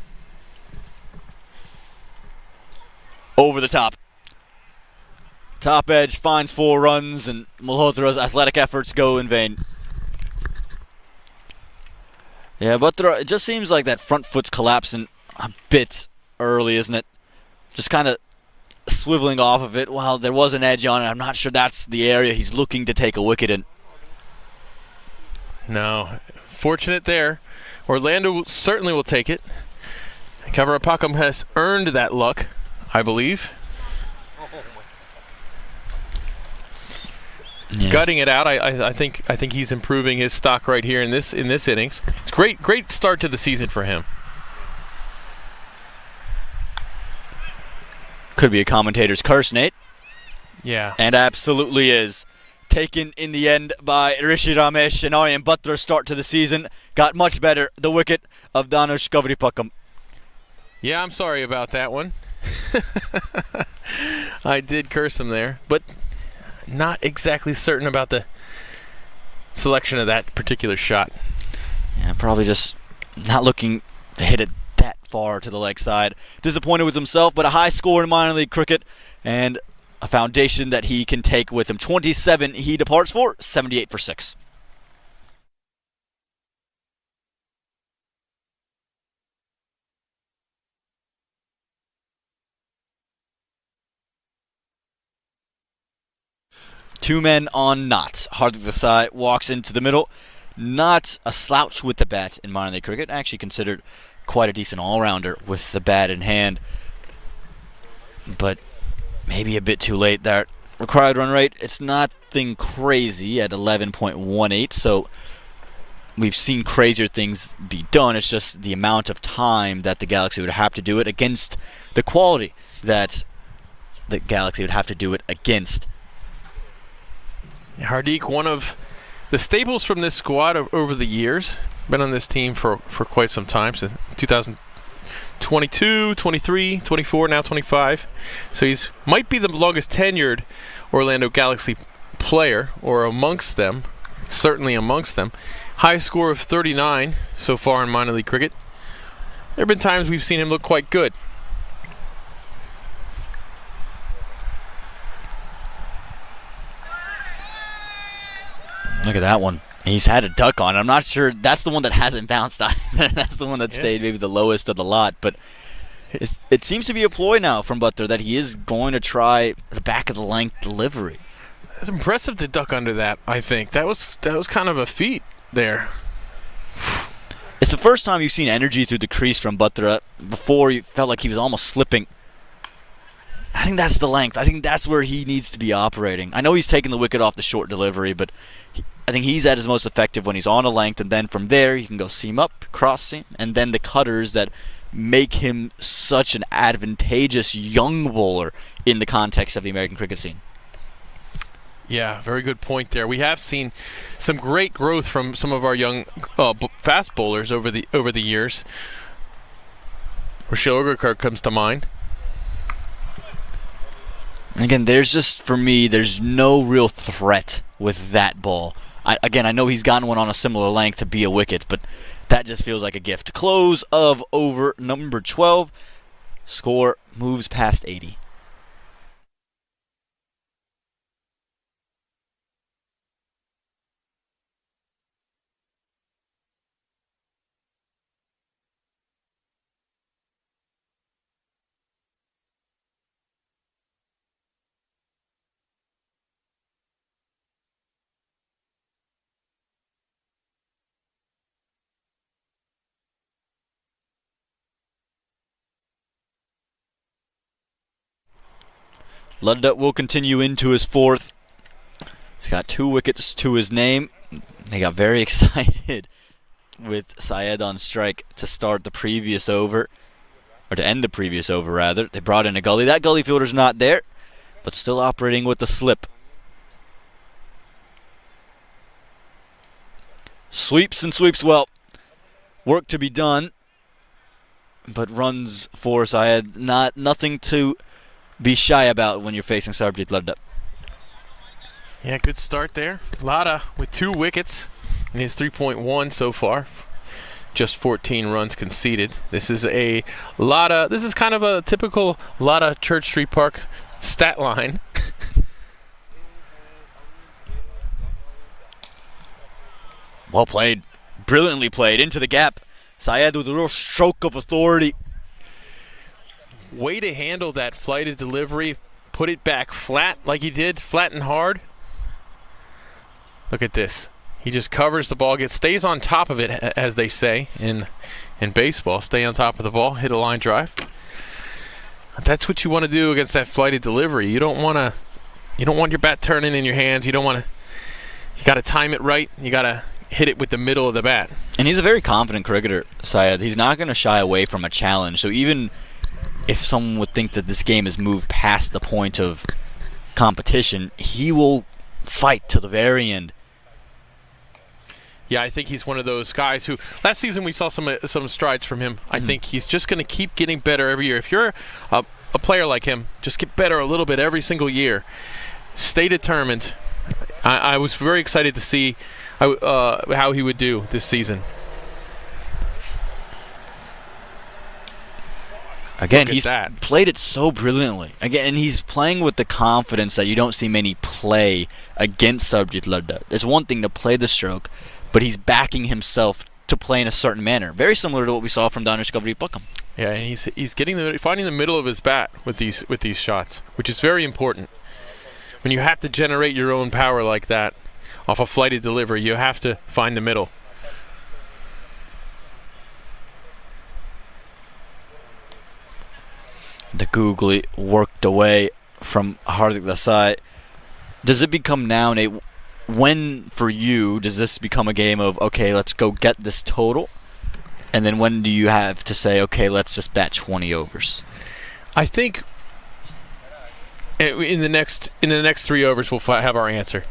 Over the top. Top edge finds 4 runs, and Malhotra's athletic efforts go in vain. Yeah, but it just seems like that front foot's collapsing a bit early, isn't it? Just kind of swiveling off of it. Well, there was an edge on it. I'm not sure that's the area he's looking to take a wicket in.
No. Fortunate there. Orlando certainly will take it. Kavarapakam has earned that luck, I believe.
Yeah.
Gutting it out. I think he's improving his stock right here in this innings. It's great start to the season for him.
Could be a commentator's curse, Nate.
Yeah.
And absolutely is. Taken in the end by Rishi Ramesh, and Aryan Butler's start to the season got much better. The wicket of Danush Kavarapakam.
Yeah, I'm sorry about that one. I did curse him there, but not exactly certain about the selection of that particular shot.
Yeah, probably just not looking to hit it that far to the leg side. Disappointed with himself, but a high score in minor league cricket and a foundation that he can take with him. 27 he departs for, 78 for 6. Two men on Knott. Hardik Desai walks into the middle. Not a slouch with the bat in minor league cricket. Actually considered quite a decent all-rounder with the bat in hand. But maybe a bit too late. That required run rate, it's nothing crazy at 11.18. So we've seen crazier things be done. It's just the amount of time that the Galaxy would have to do it against the quality that the Galaxy would have to do it against.
Hardik, one of the staples from this squad over the years, been on this team for quite some time, since 22, 23, 24, now 25. So he's might be the longest tenured Orlando Galaxy player, or amongst them, certainly amongst them. High score of 39 so far in minor league cricket. There have been times we've seen him look quite good.
Look at that one. He's had a duck on. I'm not sure. That's the one that hasn't bounced either. That's the one that stayed maybe the lowest of the lot. But it seems to be a ploy now from Butler that he is going to try the back of the length delivery.
It's impressive to duck under that, I think. That was kind of a feat there.
It's the first time you've seen energy through the crease from Butler. Before, you felt like he was almost slipping. I think that's the length. I think that's where he needs to be operating. I know he's taking the wicket off the short delivery, but I think he's at his most effective when he's on a length, and then from there you can go seam up, cross seam, and then the cutters that make him such an advantageous young bowler in the context of the American cricket scene.
Yeah, very good point there. We have seen some great growth from some of our young fast bowlers over the years. Rochelle Ogerkirk comes to mind.
And again, for me, there's no real threat with that ball. I know he's gotten one on a similar length to be a wicket, but that just feels like a gift. Close of over number 12. Score moves past 80. Luddup will continue into his fourth. He's got 2 wickets to his name. They got very excited with Syed on strike to start the previous over, or to end the previous over, rather. They brought in a gully. That gully fielder's not there, but still operating with the slip. Sweeps and sweeps well. Work to be done, but runs for Syed. Nothing to be shy about when you're facing Sarbjeet Luddup.
Yeah, good start there. Lada with 2 wickets in his 3.1 so far. Just 14 runs conceded. This is kind of a typical Lada Church Street Park stat line.
Well played. Brilliantly played. Into the gap. Syed with a real stroke of authority.
Way to handle that flighted delivery. Put it back flat like he did, flat and hard. Look at this. He just covers the ball, stays on top of it, as they say in baseball. Stay on top of the ball, hit a line drive. That's what you want to do against that flighted delivery. You don't want your bat turning in your hands. You got to time it right. You got to hit it with the middle of the bat.
And he's a very confident cricketer, Syed. He's not going to shy away from a challenge. So even if someone would think that this game has moved past the point of competition, he will fight to the very end.
Yeah, I think he's one of those guys who last season we saw some strides from him. I think he's just going to keep getting better every year. If you're a player like him, just get better a little bit every single year. Stay determined. I was very excited to see how he would do this season.
Again, he's played it so brilliantly. Again, and he's playing with the confidence that you don't see many play against Sarbjeet Luddup. It's one thing to play the stroke, but he's backing himself to play in a certain manner. Very similar to what we saw from Danish Gavri Buckham.
Yeah, and he's finding the middle of his bat with these shots, which is very important. When you have to generate your own power like that off a flighted delivery, you have to find the middle.
The googly worked away from Hardik Desai. Does it become now, Nate, when for you does this become a game of, okay, let's go get this total? And then when do you have to say, okay, let's just bat 20 overs?
I think in the next 3 overs we'll have our answer.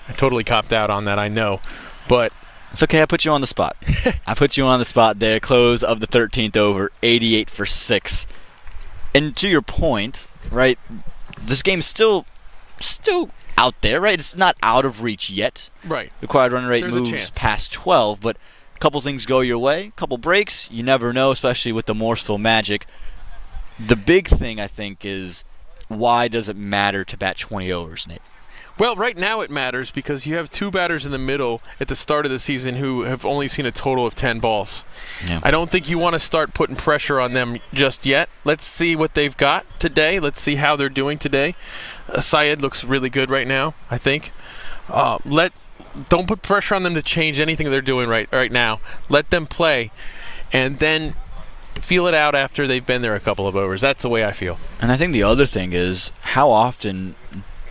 I totally copped out on that, I know. But
It's okay, I put you on the spot. I put you on the spot there. Close of the 13th over, 88 for 6. And to your point, right, this game's still out there, right? It's not out of reach yet.
Right.
The required run rate
There's a
moves
chance.
past 12, but a couple things go your way, a couple breaks, you never know, especially with the Morrisville Magic. The big thing, I think, is why does it matter to bat 20 overs, Nate?
Well, right now it matters because you have two batters in the middle at the start of the season who have only seen a total of 10 balls.
Yeah.
I don't think you want to start putting pressure on them just yet. Let's see what they've got today. Let's see how they're doing today. Syed looks really good right now, I think. Don't put pressure on them to change anything they're doing right now. Let them play, and then feel it out after they've been there a couple of overs. That's the way I feel.
And I think the other thing is, how often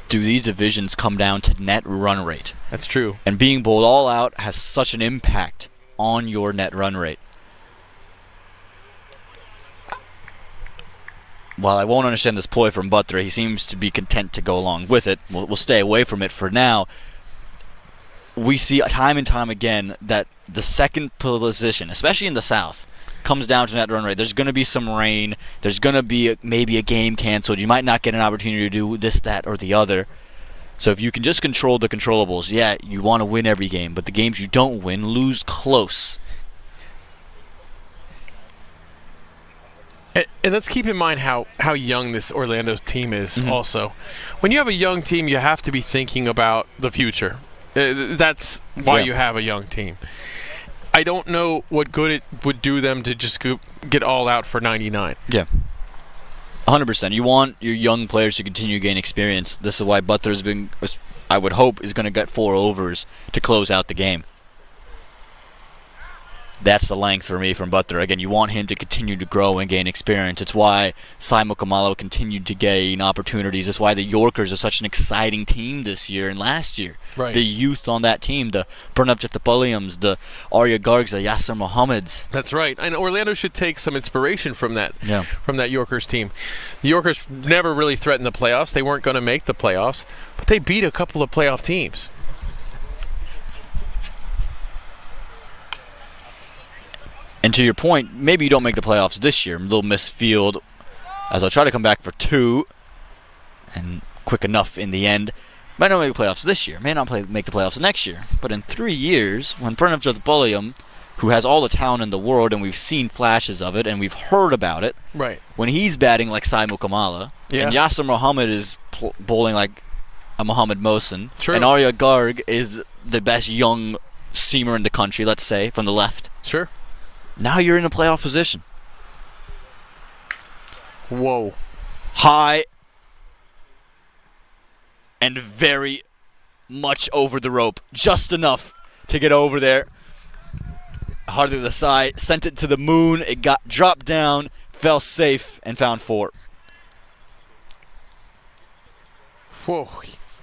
do these divisions come down to net run rate?
That's true.
And being bowled all out has such an impact on your net run rate. While I won't understand this ploy from Butler, he seems to be content to go along with it. We'll stay away from it for now. We see time and time again that the second position, especially in the South, comes down to net run rate. There's going to be some rain. There's going to be maybe a game canceled. You might not get an opportunity to do this, that, or the other. So if you can just control the controllables, yeah, you want to win every game. But the games you don't win, lose close.
And let's keep in mind how young this Orlando team is also. When you have a young team, you have to be thinking about the future. That's why you have a young team. I don't know what good it would do them to just get all out for 99.
Yeah. 100%. You want your young players to continue to gain experience. This is why Butler's been, I would hope, is going to get 4 overs to close out the game. That's the length for me from Butler. Again, you want him to continue to grow and gain experience. It's why Saimo Kamalo continued to gain opportunities. It's why the Yorkers are such an exciting team this year and last year.
Right.
The youth on that team, the Pranav Jatapaliams, the Arya Gargs, the Yasser Mohammeds.
That's right. And Orlando should take some inspiration from that Yorkers team. The Yorkers never really threatened the playoffs. They weren't going to make the playoffs, but they beat a couple of playoff teams.
And to your point, maybe you don't make the playoffs this year. Little missed field, as I'll try to come back for 2, and quick enough in the end. Might not make the playoffs this year. May not make the playoffs next year. But in 3 years, when Pranav Jatapaliam, who has all the talent in the world, and we've seen flashes of it, and we've heard about it,
right?
When he's batting like Saimo Kamala, and Yasser Mohammed is bowling like a Mohammed Mohsen, and Arya Garg is the best young seamer in the country, let's say, from the left.
Sure.
Now you're in a playoff position.
Whoa.
High and very much over the rope. Just enough to get over there. Hardly the side. Sent it to the moon. It got dropped down, fell safe, and found 4.
Whoa.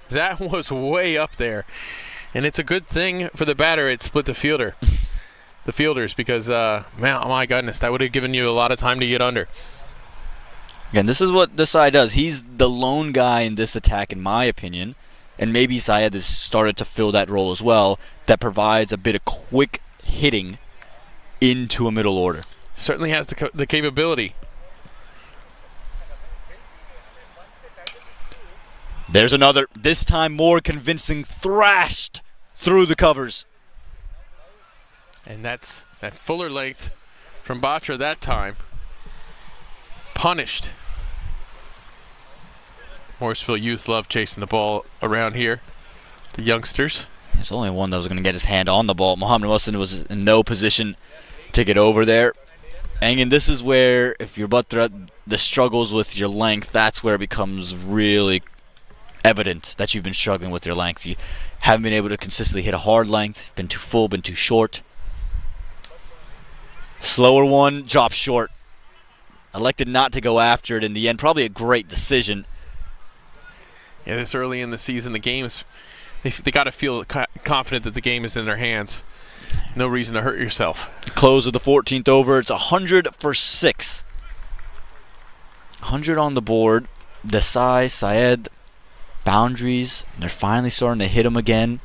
That was way up there. And it's a good thing for the batter it split the fielders, because, my goodness, that would have given you a lot of time to get under.
Again, this is what this side does. He's the lone guy in this attack, in my opinion, and maybe Syed has started to fill that role as well, that provides a bit of quick hitting into a middle order.
Certainly has the capability.
There's another, this time more convincing, thrashed through the covers.
And that's that fuller length from Batra that time. Punished. Morrisville youth love chasing the ball around here. The youngsters.
There's only one that was going to get his hand on the ball. Mohammed Mohsen was in no position to get over there. And again, this is where, if you're Batra, the struggles with your length, that's where it becomes really evident that you've been struggling with your length. You haven't been able to consistently hit a hard length, been too full, been too short. Slower one, dropped short. Elected not to go after it in the end. Probably a great decision.
Yeah, this early in the season, the game's, they got to feel confident that the game is in their hands. No reason to hurt yourself.
Close of the 14th over. It's 100 for 6. 100 on the board. Desai, Syed, boundaries. They're finally starting to hit them again.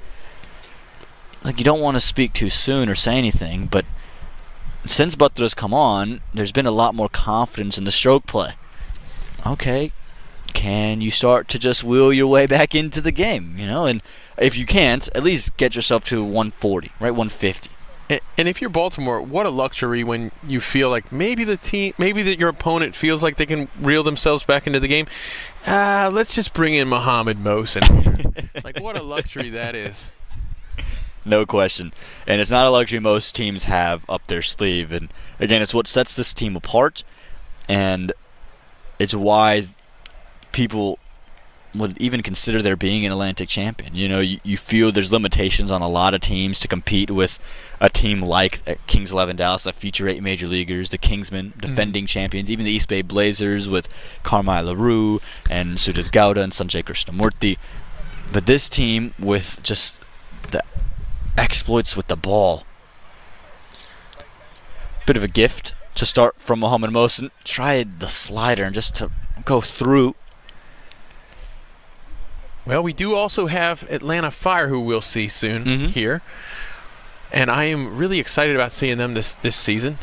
like, you don't want to speak too soon or say anything, but since Batra's come on, there's been a lot more confidence in the stroke play. Okay, can you start to just wheel your way back into the game, And if you can't, at least get yourself to 140, right, 150.
And if you're Baltimore, what a luxury when you feel like maybe your opponent feels like they can reel themselves back into the game. Let's just bring in Mohamed Mohsen. Like, what a luxury that is.
No question. And it's not a luxury most teams have up their sleeve. And again, it's what sets this team apart. And it's why people would even consider there being an Atlantic champion. You feel there's limitations on a lot of teams to compete with a team like Kings 11 Dallas that feature 8 major leaguers, the Kingsmen, defending champions, even the East Bay Blazers with Carmine LaRue and Sudhir Gowda and Sanjay Krishnamurti. But this team with just the exploits with the ball. Bit of a gift to start from Mohamed Mohsen. Tried the slider and just to go through.
Well, we do also have Atlanta Fire, who we'll see soon here. And I am really excited about seeing them this season.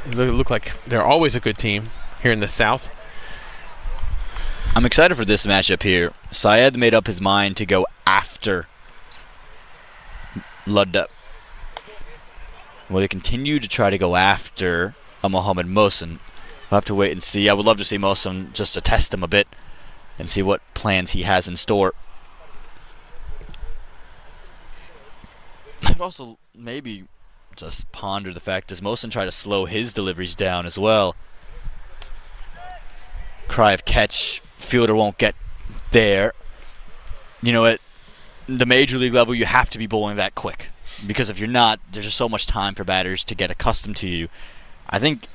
They look like they're always a good team here in the South.
I'm excited for this matchup here. Syed made up his mind to go after Ludda. Will they continue to try to go after a Mohamed Mohsen? We'll have to wait and see. I would love to see Mohsen just to test him a bit and see what plans he has in store. I'd also maybe just ponder the fact, does Mohsen try to slow his deliveries down as well? Cry of catch, fielder won't get there. At the major league level, you have to be bowling that quick. Because if you're not, there's just so much time for batters to get accustomed to you. I think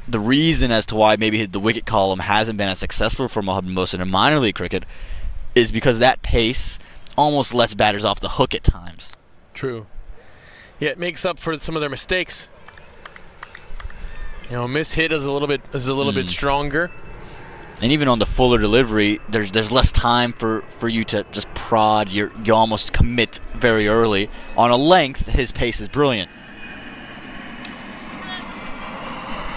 the reason as to why maybe the wicket column hasn't been as successful for Mohamed Mohsen in minor league cricket is because that pace almost lets batters off the hook at times.
True. Yeah, it makes up for some of their mistakes. Miss hit is a little bit stronger.
And even on the fuller delivery, there's less time for you to just prod. You almost commit very early. On a length, his pace is brilliant.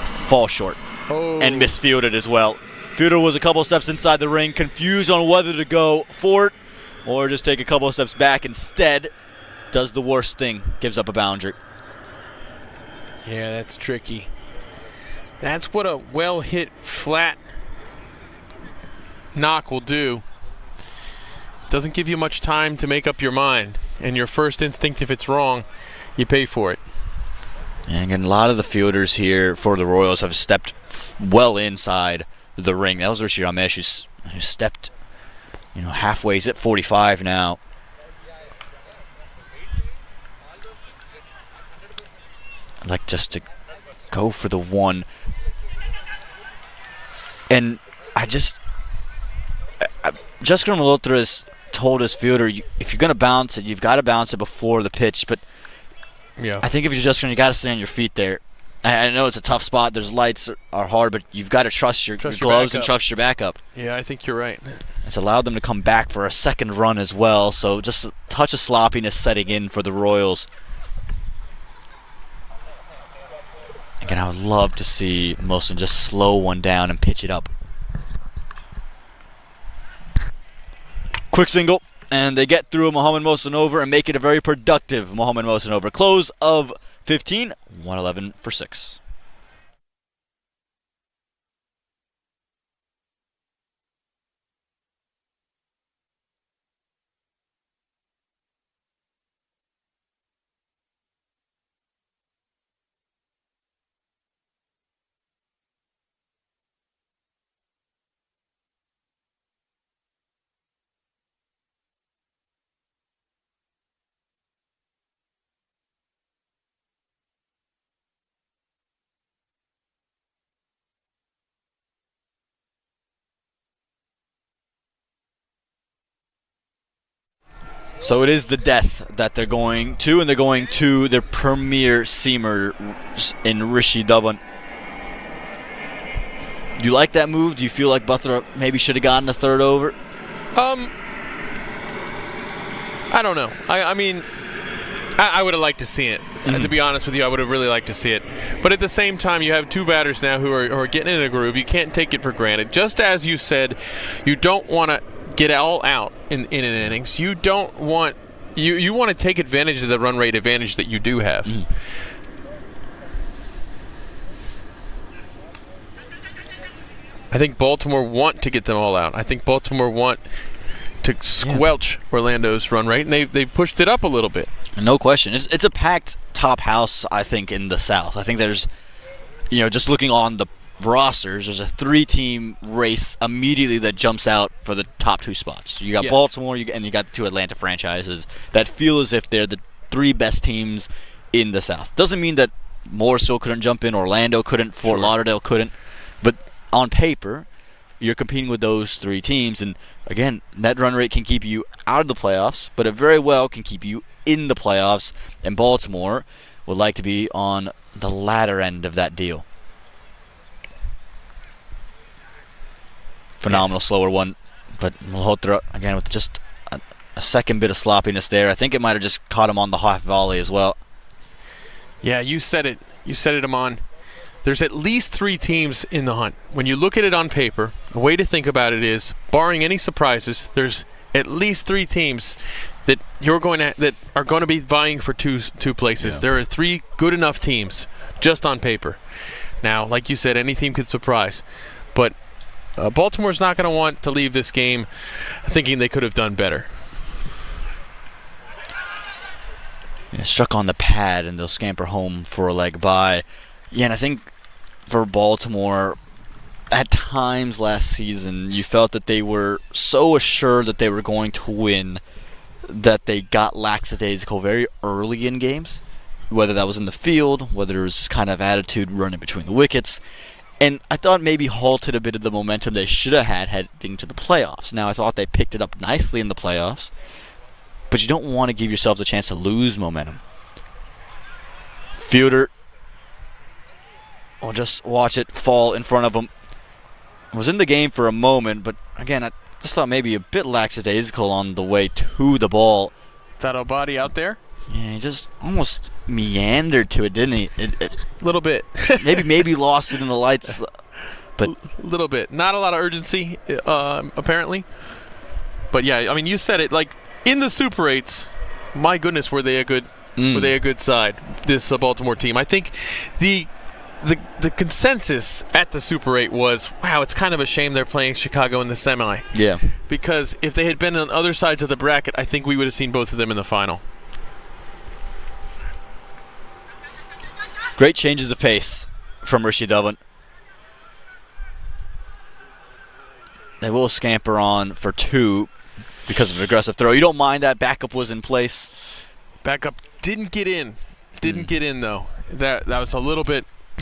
Fall short.
Oh.
And misfielded as well. Fielder was a couple steps inside the ring, confused on whether to go for it or just take a couple of steps back. Instead, does the worst thing, gives up a boundary.
Yeah, that's tricky. That's what a well-hit flat knock will do. Doesn't give you much time to make up your mind. And your first instinct, if it's wrong, you pay for it.
And again, a lot of the fielders here for the Royals have stepped well inside the ring. That was Rishi Ramesh who stepped halfway. He's at 45 now. I'd like just to go for the one. And Jessica Malhotra has told his fielder, if you're going to bounce it, you've got to bounce it before the pitch. But
yeah,
I think if you're Jessica, you got to stay on your feet there. I know it's a tough spot. There's lights are hard, but you've got to trust your gloves and trust your backup.
Yeah, I think you're right.
It's allowed them to come back for a second run as well. So just a touch of sloppiness setting in for the Royals. Again, I would love to see Mohsen just slow one down and pitch it up. Quick single, and they get through a Mohamed Mohsen over and make it a very productive Mohamed Mohsen over. Close of 15, 111 for 6. So it is the death that they're going to, and they're going to their premier seamer in Rishi Dhawan. Do you like that move? Do you feel like Batra maybe should have gotten a third over?
I don't know. I mean, I would have liked to see it. To be honest with you, I would have really liked to see it. But at the same time, you have two batters now who are getting in a groove. You can't take it for granted. Just as you said, you don't want to get all out in an innings. You don't want you want to take advantage of the run rate advantage that you do have. I think Baltimore want to get them all out. I think Baltimore want to squelch Orlando's run rate, and they pushed it up a little bit.
No question. It's a packed top house, I think, in the South. I think there's, just looking on the rosters, there's a 3-team race immediately that jumps out for the top 2 spots. You got Baltimore, and you got the 2 Atlanta franchises that feel as if they're the 3 best teams in the South. Doesn't mean that Morrisville couldn't jump in, Orlando couldn't, Fort Lauderdale couldn't, but on paper, you're competing with those 3 teams, and again, net run rate can keep you out of the playoffs, but it very well can keep you in the playoffs, and Baltimore would like to be on the latter end of that deal. Phenomenal slower one, but Malhotra, again, with just a second bit of sloppiness there. I think it might have just caught him on the half volley as well.
Yeah, you said it. You said it, Amon. There's at least 3 teams in the hunt. When you look at it on paper, a way to think about it is, barring any surprises, there's at least 3 teams that that are going to be vying for two places. There are 3 good enough teams just on paper. Now, like you said, any team could surprise, but Baltimore's not going to want to leave this game thinking they could have done better.
Yeah, struck on the pad, and they'll scamper home for a leg by. Yeah, and I think for Baltimore, at times last season, you felt that they were so assured that they were going to win that they got lackadaisical very early in games, whether that was in the field, whether it was this kind of attitude running between the wickets. And I thought maybe halted a bit of the momentum they should have had heading to the playoffs. Now, I thought they picked it up nicely in the playoffs, but you don't want to give yourselves a chance to lose momentum. Fielder, or just watch it fall in front of him. Was in the game for a moment, but again, I just thought maybe a bit lackadaisical on the way to the ball.
Is that Obadi out there?
Yeah, he just almost meandered to it, didn't he?
A little bit.
maybe lost it in the lights, but
a little bit. Not a lot of urgency, apparently. But yeah, I mean, you said it. Like in the Super 8s, my goodness, were they a good side? This Baltimore team. I think the consensus at the Super 8 was, wow, it's kind of a shame they're playing Chicago in the semi.
Yeah.
Because if they had been on other sides of the bracket, I think we would have seen both of them in the final.
Great changes of pace from Rishi Dovan. They will scamper on for 2 because of an aggressive throw. You don't mind that. Backup was in place.
Backup didn't get in. Didn't get in, though. That was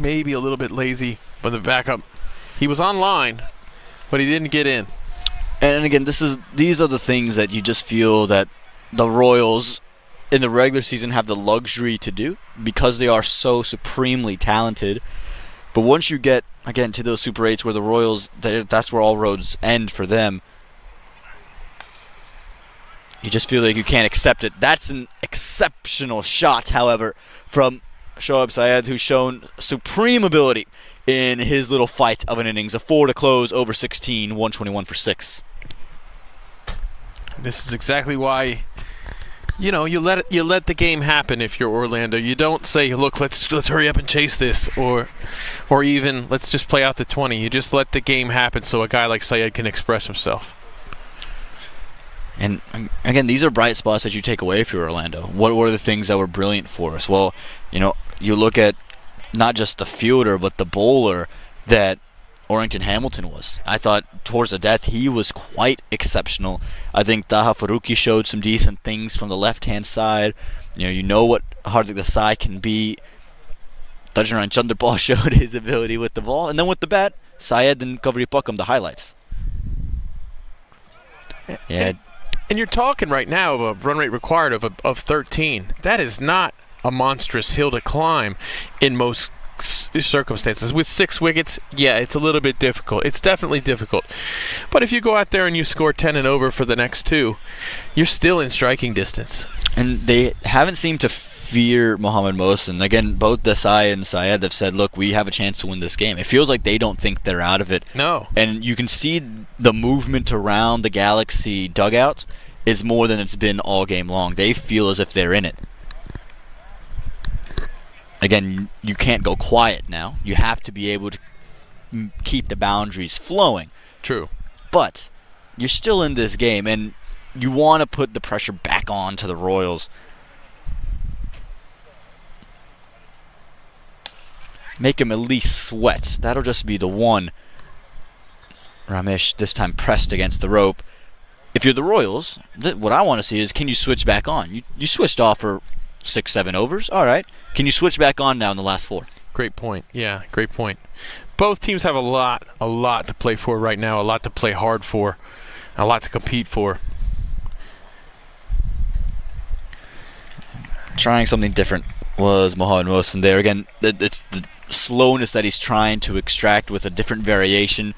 maybe a little bit lazy, but the backup, he was on line, but he didn't get in.
And again, these are the things that you just feel that the Royals in the regular season have the luxury to do because they are so supremely talented. But once you get, again, to those Super 8s where the Royals, that's where all roads end for them, you just feel like you can't accept it. That's an exceptional shot, however, from Shoaib Syed, who's shown supreme ability in his little fight of an innings. A 4 to close over 16, 121 for 6.
This is exactly why, you let the game happen if you're Orlando. You don't say, look, let's hurry up and chase this, or even let's just play out the 20. You just let the game happen so a guy like Syed can express himself.
And again, these are bright spots that you take away if you're Orlando. What were the things that were brilliant for us? Well, you look at not just the fielder, but the bowler that Orrington Hamilton was. I thought towards the death he was quite exceptional. I think Taha Faruqi showed some decent things from the left-hand side. You know what Hardik Desai can be. Tajuran Chanderpaul showed his ability with the ball. And then with the bat, Syed and Kavri Pakam, the highlights. Yeah.
And you're talking right now of a run rate required of 13. That is not a monstrous hill to climb in most circumstances. With 6 wickets, yeah, it's a little bit difficult. It's definitely difficult. But if you go out there and you score 10 and over for the next 2, you're still in striking distance.
And they haven't seemed to fear Mohammad Mohsin. Again, both Desai and Syed have said, look, we have a chance to win this game. It feels like they don't think they're out of it.
No.
And you can see the movement around the Galaxy dugout is more than it's been all game long. They feel as if they're in it. Again, you can't go quiet now. You have to be able to keep the boundaries flowing.
True.
But you're still in this game, and you want to put the pressure back on to the Royals. Make them at least sweat. That'll just be the one. Ramesh this time pressed against the rope. If you're the Royals, what I want to see is, can you switch back on? You switched off for 6-7 overs. All right. Can you switch back on now in the last 4?
Great point. Yeah, great point. Both teams have a lot to play for right now, a lot to play hard for, a lot to compete for.
Trying something different was Mohammad Mohsin there. Again, it's the slowness that he's trying to extract with a different variation.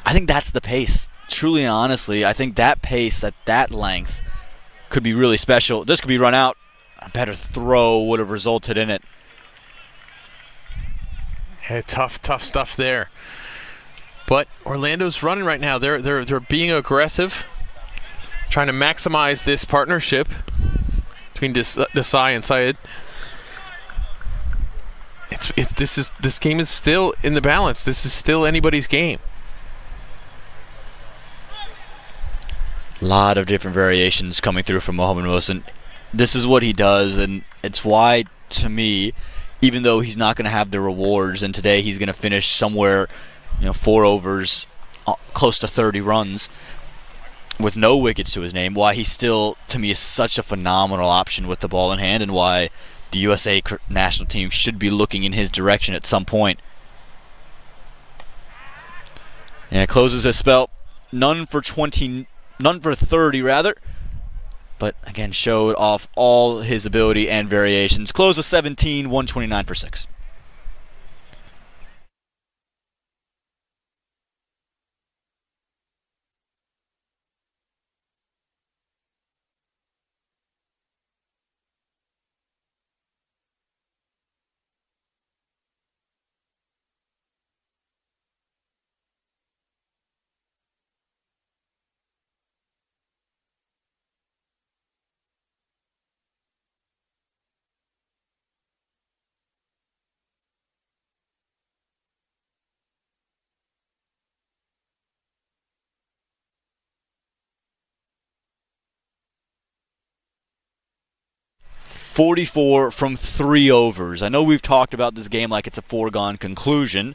I think that's the pace. Truly and honestly, I think that pace at that length could be really special. This could be run out. A better throw would have resulted in it.
Yeah, tough stuff there. But Orlando's running right now. They're being aggressive, trying to maximize this partnership between Desai and Syed. This game is still in the balance. This is still anybody's game.
A lot of different variations coming through from Mohammad Mohsin. This is what he does, and it's why, to me, even though he's not going to have the rewards, and today he's going to finish somewhere, 4 overs, close to 30 runs, with no wickets to his name, why he still, to me, is such a phenomenal option with the ball in hand, and why the USA national team should be looking in his direction at some point. And closes his spell. None for 30 rather, but again showed off all his ability and variations. Close of 17, 129 for 6. .44 from 3 overs. I know we've talked about this game like it's a foregone conclusion,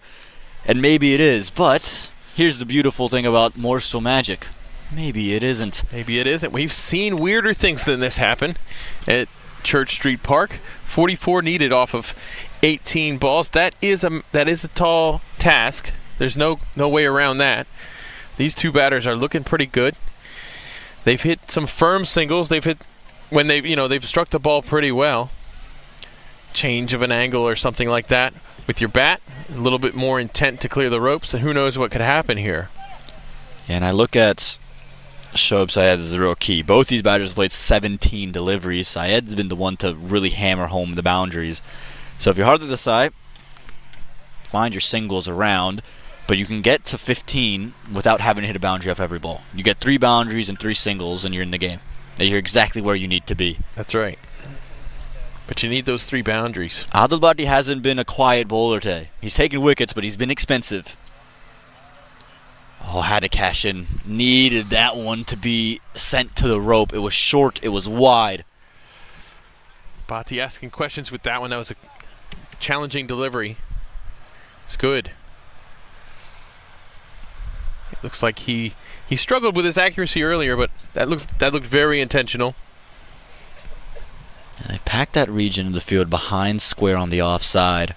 and maybe it is, but here's the beautiful thing about Morsel Magic. Maybe it isn't.
Maybe it isn't. We've seen weirder things than this happen at Church Street Park. 44 needed off of 18 balls. That is a tall task. There's no way around that. These two batters are looking pretty good. They've hit some firm singles. They've struck the ball pretty well. Change of an angle or something like that with your bat, a little bit more intent to clear the ropes, and who knows what could happen here.
And I look at Shoaib Syed as the real key. Both these batters played 17 deliveries. Syed's been the one to really hammer home the boundaries. So if you're hard to decide, find your singles around, but you can get to 15 without having to hit a boundary off every ball. You get 3 boundaries and 3 singles, and you're in the game. You're exactly where you need to be.
That's right. But you need those 3 boundaries.
Adil Bhatti hasn't been a quiet bowler today. He's taken wickets, but he's been expensive. Oh, had to cash in. Needed that one to be sent to the rope. It was short. It was wide.
Bhatti asking questions with that one. That was a challenging delivery. It's good. It looks like he struggled with his accuracy earlier, but that looked very intentional.
And they've packed that region of the field behind square on the offside.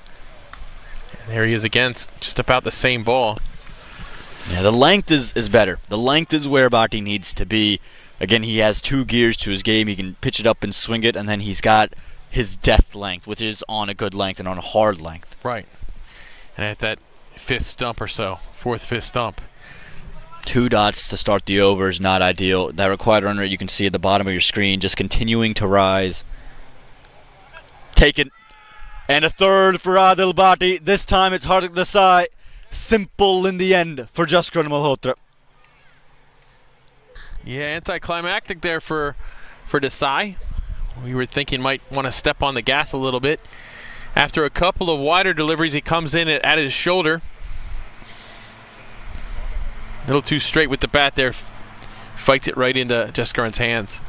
And there he is again, just about the same ball.
Yeah, the length is better. The length is where Bhatti needs to be. Again, he has 2 gears to his game. He can pitch it up and swing it, and then he's got his death length, which is on a good length and on a hard length.
Right. And at that 5th stump or so, 4th, 5th stump.
2 dots to start the over is not ideal. That required run rate you can see at the bottom of your screen just continuing to rise. Taken. And a third for Adil Bhatti. This time it's Hardik Desai. Simple in the end for Jaskran Malhotra.
Yeah, anticlimactic there for Desai. We were thinking might want to step on the gas a little bit. After a couple of wider deliveries, he comes in at his shoulder. A little too straight with the bat there. Fights it right into Jaskaran's hands.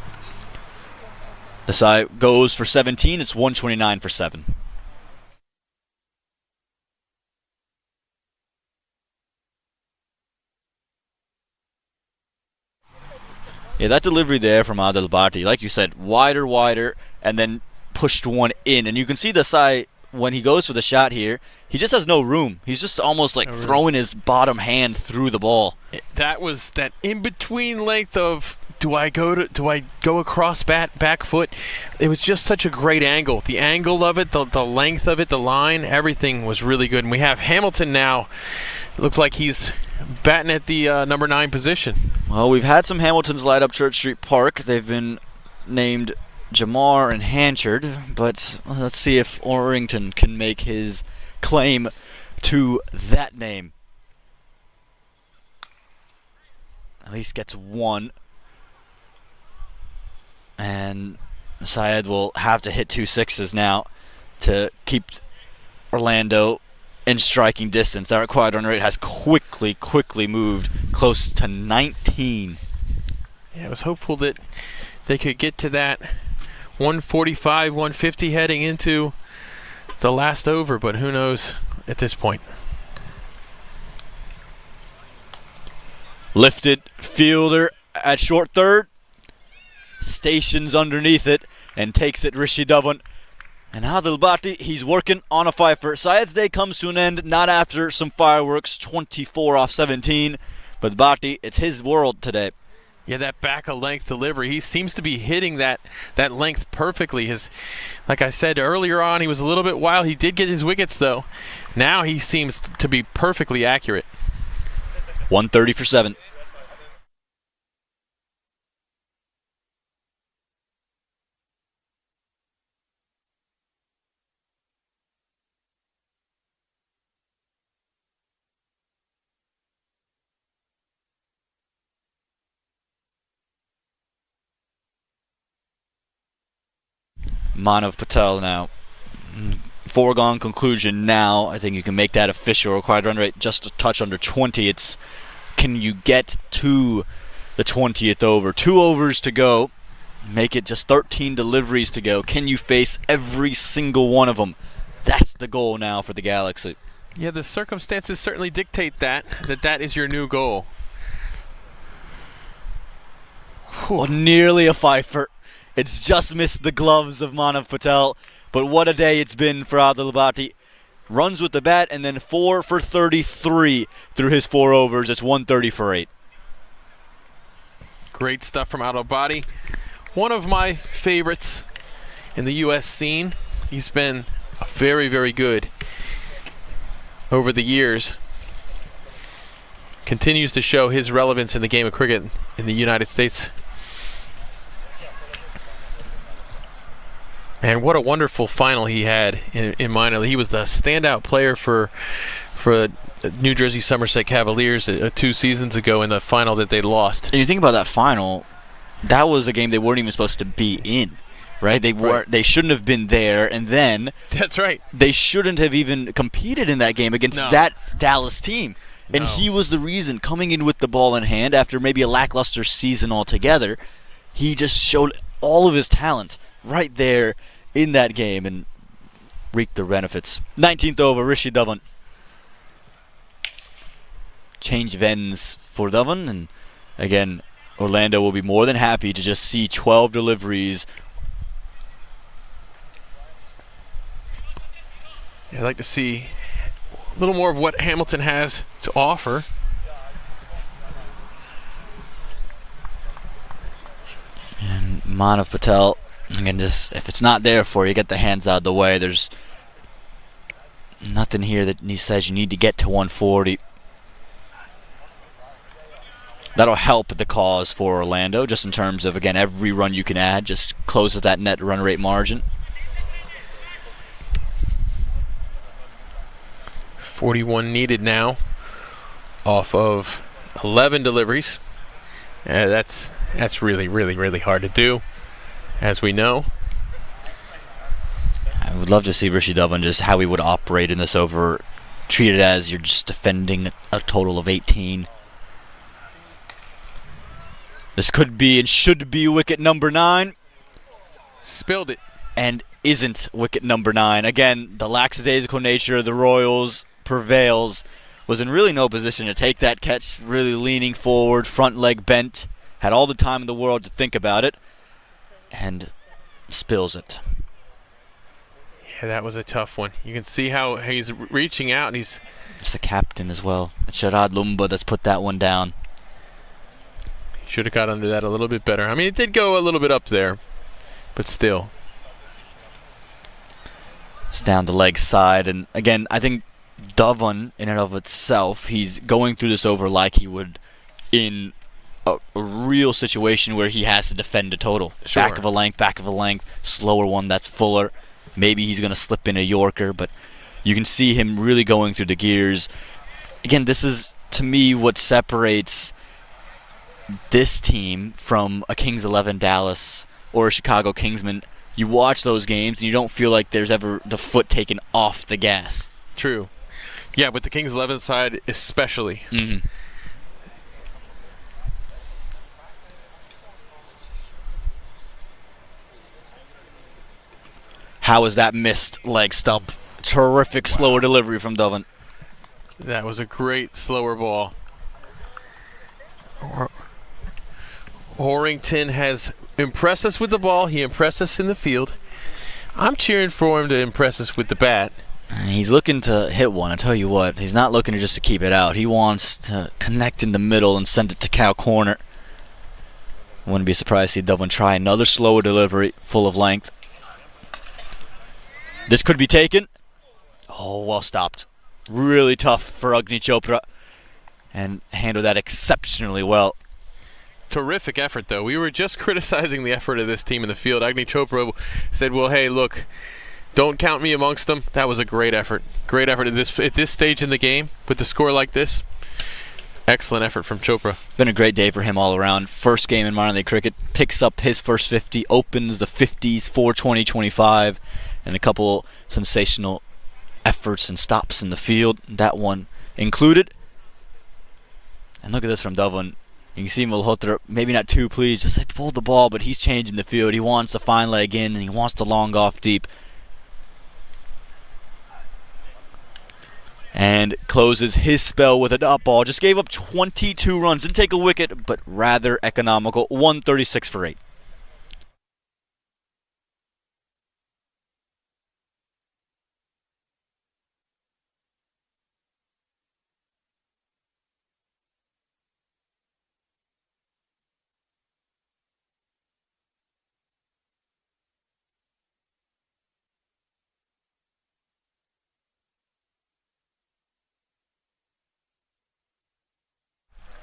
Desai goes for 17. It's 129 for 7. Yeah, that delivery there from Adil Bhatti, like you said, wider, and then pushed one in. And you can see Desai, when he goes for the shot here, he just has no room. He's just almost like throwing his bottom hand through the ball.
That was that in-between length of do I go across back foot? It was just such a great angle. The angle of it, the length of it, the line, everything was really good. And we have Hamilton now. It looks like he's batting at the number 9 position.
Well, we've had some Hamiltons light up Church Street Park. They've been named Jamar and Hanchard, but let's see if Orrington can make his claim to that name. At least gets 1. And Syed will have to hit 2 6s now to keep Orlando in striking distance. That required run rate has quickly moved close to 19.
Yeah, I was hopeful that they could get to that 145, 150 heading into the last over, but who knows at this point.
Lifted fielder at short third. Stations underneath it and takes it Rishi Dhawan. And Adil Bhatti, he's working on a fifer. Syed's day comes to an end, not after some fireworks, 24 off 17. But Bhatti, it's his world today.
Yeah, that back-of-length delivery, he seems to be hitting that length perfectly. Like I said earlier on, he was a little bit wild. He did get his wickets, though. Now he seems to be perfectly accurate.
130 for 7. Manav Patel now. Foregone conclusion now. I think you can make that official. Required run rate just a touch under 20. It's can you get to the 20th over? 2 overs to go. Make it just 13 deliveries to go. Can you face every single one of them? That's the goal now for the Galaxy.
Yeah, the circumstances certainly dictate that is your new goal.
Oh, nearly a fifer. It's just missed the gloves of Manav Patel. But what a day it's been for Adil Bhatti. Runs with the bat and then 4 for 33 through his 4 overs. It's 130 for 8.
Great stuff from Adil Bhatti. One of my favorites in the U.S. scene. He's been very, very good over the years. Continues to show his relevance in the game of cricket in the United States. And what a wonderful final he had in minor league. He was the standout player for New Jersey Somerset Cavaliers 2 seasons ago in the final that they lost.
And you think about that final, that was a game they weren't even supposed to be in, right? They shouldn't have been there, and then
that's right.
They shouldn't have even competed in that game against that Dallas team. And he was the reason, coming in with the ball in hand after maybe a lackluster season altogether. He just showed all of his talent right there in that game and reaped the benefits. 19th over, Rishi Dhawan. Change of ends for Dhawan, and again, Orlando will be more than happy to just see 12 deliveries.
I'd like to see a little more of what Hamilton has to offer.
Manav Patel, again, just if it's not there for you, get the hands out of the way. There's nothing here that he says you need to get to 140. That'll help the cause for Orlando, just in terms of, again, every run you can add just closes that net run rate margin.
41 needed now off of 11 deliveries. That's really, really, really hard to do, as we know.
I would love to see Rishi Dhawan just how he would operate in this over, treat it as you're just defending a total of 18. This could be and should be wicket number 9.
Spilled it.
And isn't wicket number 9. Again, the lackadaisical nature of the Royals prevails. Was in really no position to take that catch, really leaning forward, front leg bent, had all the time in the world to think about it, and spills it.
Yeah, that was a tough one. You can see how he's reaching out, and he's...
It's the captain as well. It's Sharad Lumba that's put that one down.
Should have got under that a little bit better. I mean, it did go a little bit up there, but still.
It's down the leg side, and again, I think Dhawan, in and of itself, he's going through this over like he would in a real situation where he has to defend a total.
Sure.
Back of a length, slower one that's fuller. Maybe he's going to slip in a Yorker, but you can see him really going through the gears. Again, this is, to me, what separates this team from a Kings 11 Dallas or a Chicago Kingsman. You watch those games and you don't feel like there's ever the foot taken off the gas.
True. Yeah, but the Kings 11 side especially.
Mm-hmm. How was that missed leg stump? Terrific slower delivery from Dhawan.
That was a great slower ball. Horrington has impressed us with the ball. He impressed us in the field. I'm cheering for him to impress us with the bat.
He's looking to hit one. I tell you what, he's not looking just to keep it out. He wants to connect in the middle and send it to cow corner. Wouldn't be surprised to see Dhawan try another slower delivery, full of length. This could be taken. Oh, well stopped. Really tough for Agni Chopra, and handled that exceptionally well.
Terrific effort, though. We were just criticizing the effort of this team in the field. Agni Chopra said, well, hey, look, don't count me amongst them. That was a great effort. Great effort at this stage in the game with the score like this. Excellent effort from Chopra.
Been a great day for him all around. First game in minor league cricket. Picks up his first 50. Opens the 50s for 2025. And a couple sensational efforts and stops in the field. That one included. And look at this from Dhawan. You can see Malhotra maybe not too pleased. Just like pulled the ball, but he's changing the field. He wants the fine leg in, and he wants the long off deep. And closes his spell with a dot ball. Just gave up 22 runs. Didn't take a wicket, but rather economical. 136 for 8.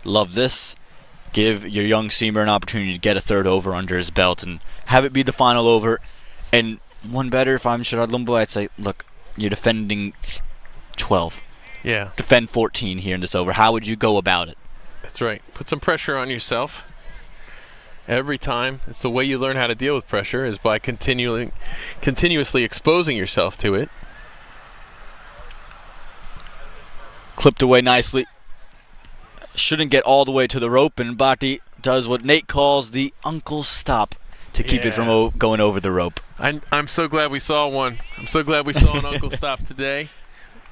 Love this. Give your young seamer an opportunity to get a third over under his belt and have it be the final over. And one better, if I'm Sharad Lumba, I'd say, look, you're defending 12.
Yeah.
Defend 14 here in this over. How would you go about it?
That's right. Put some pressure on yourself. Every time. It's the way you learn how to deal with pressure, is by continuously exposing yourself to it.
Clipped away nicely. Shouldn't get all the way to the rope, and Bhatti does what Nate calls the uncle stop to keep it from going over the rope.
I'm so glad we saw one. I'm so glad we saw an uncle stop today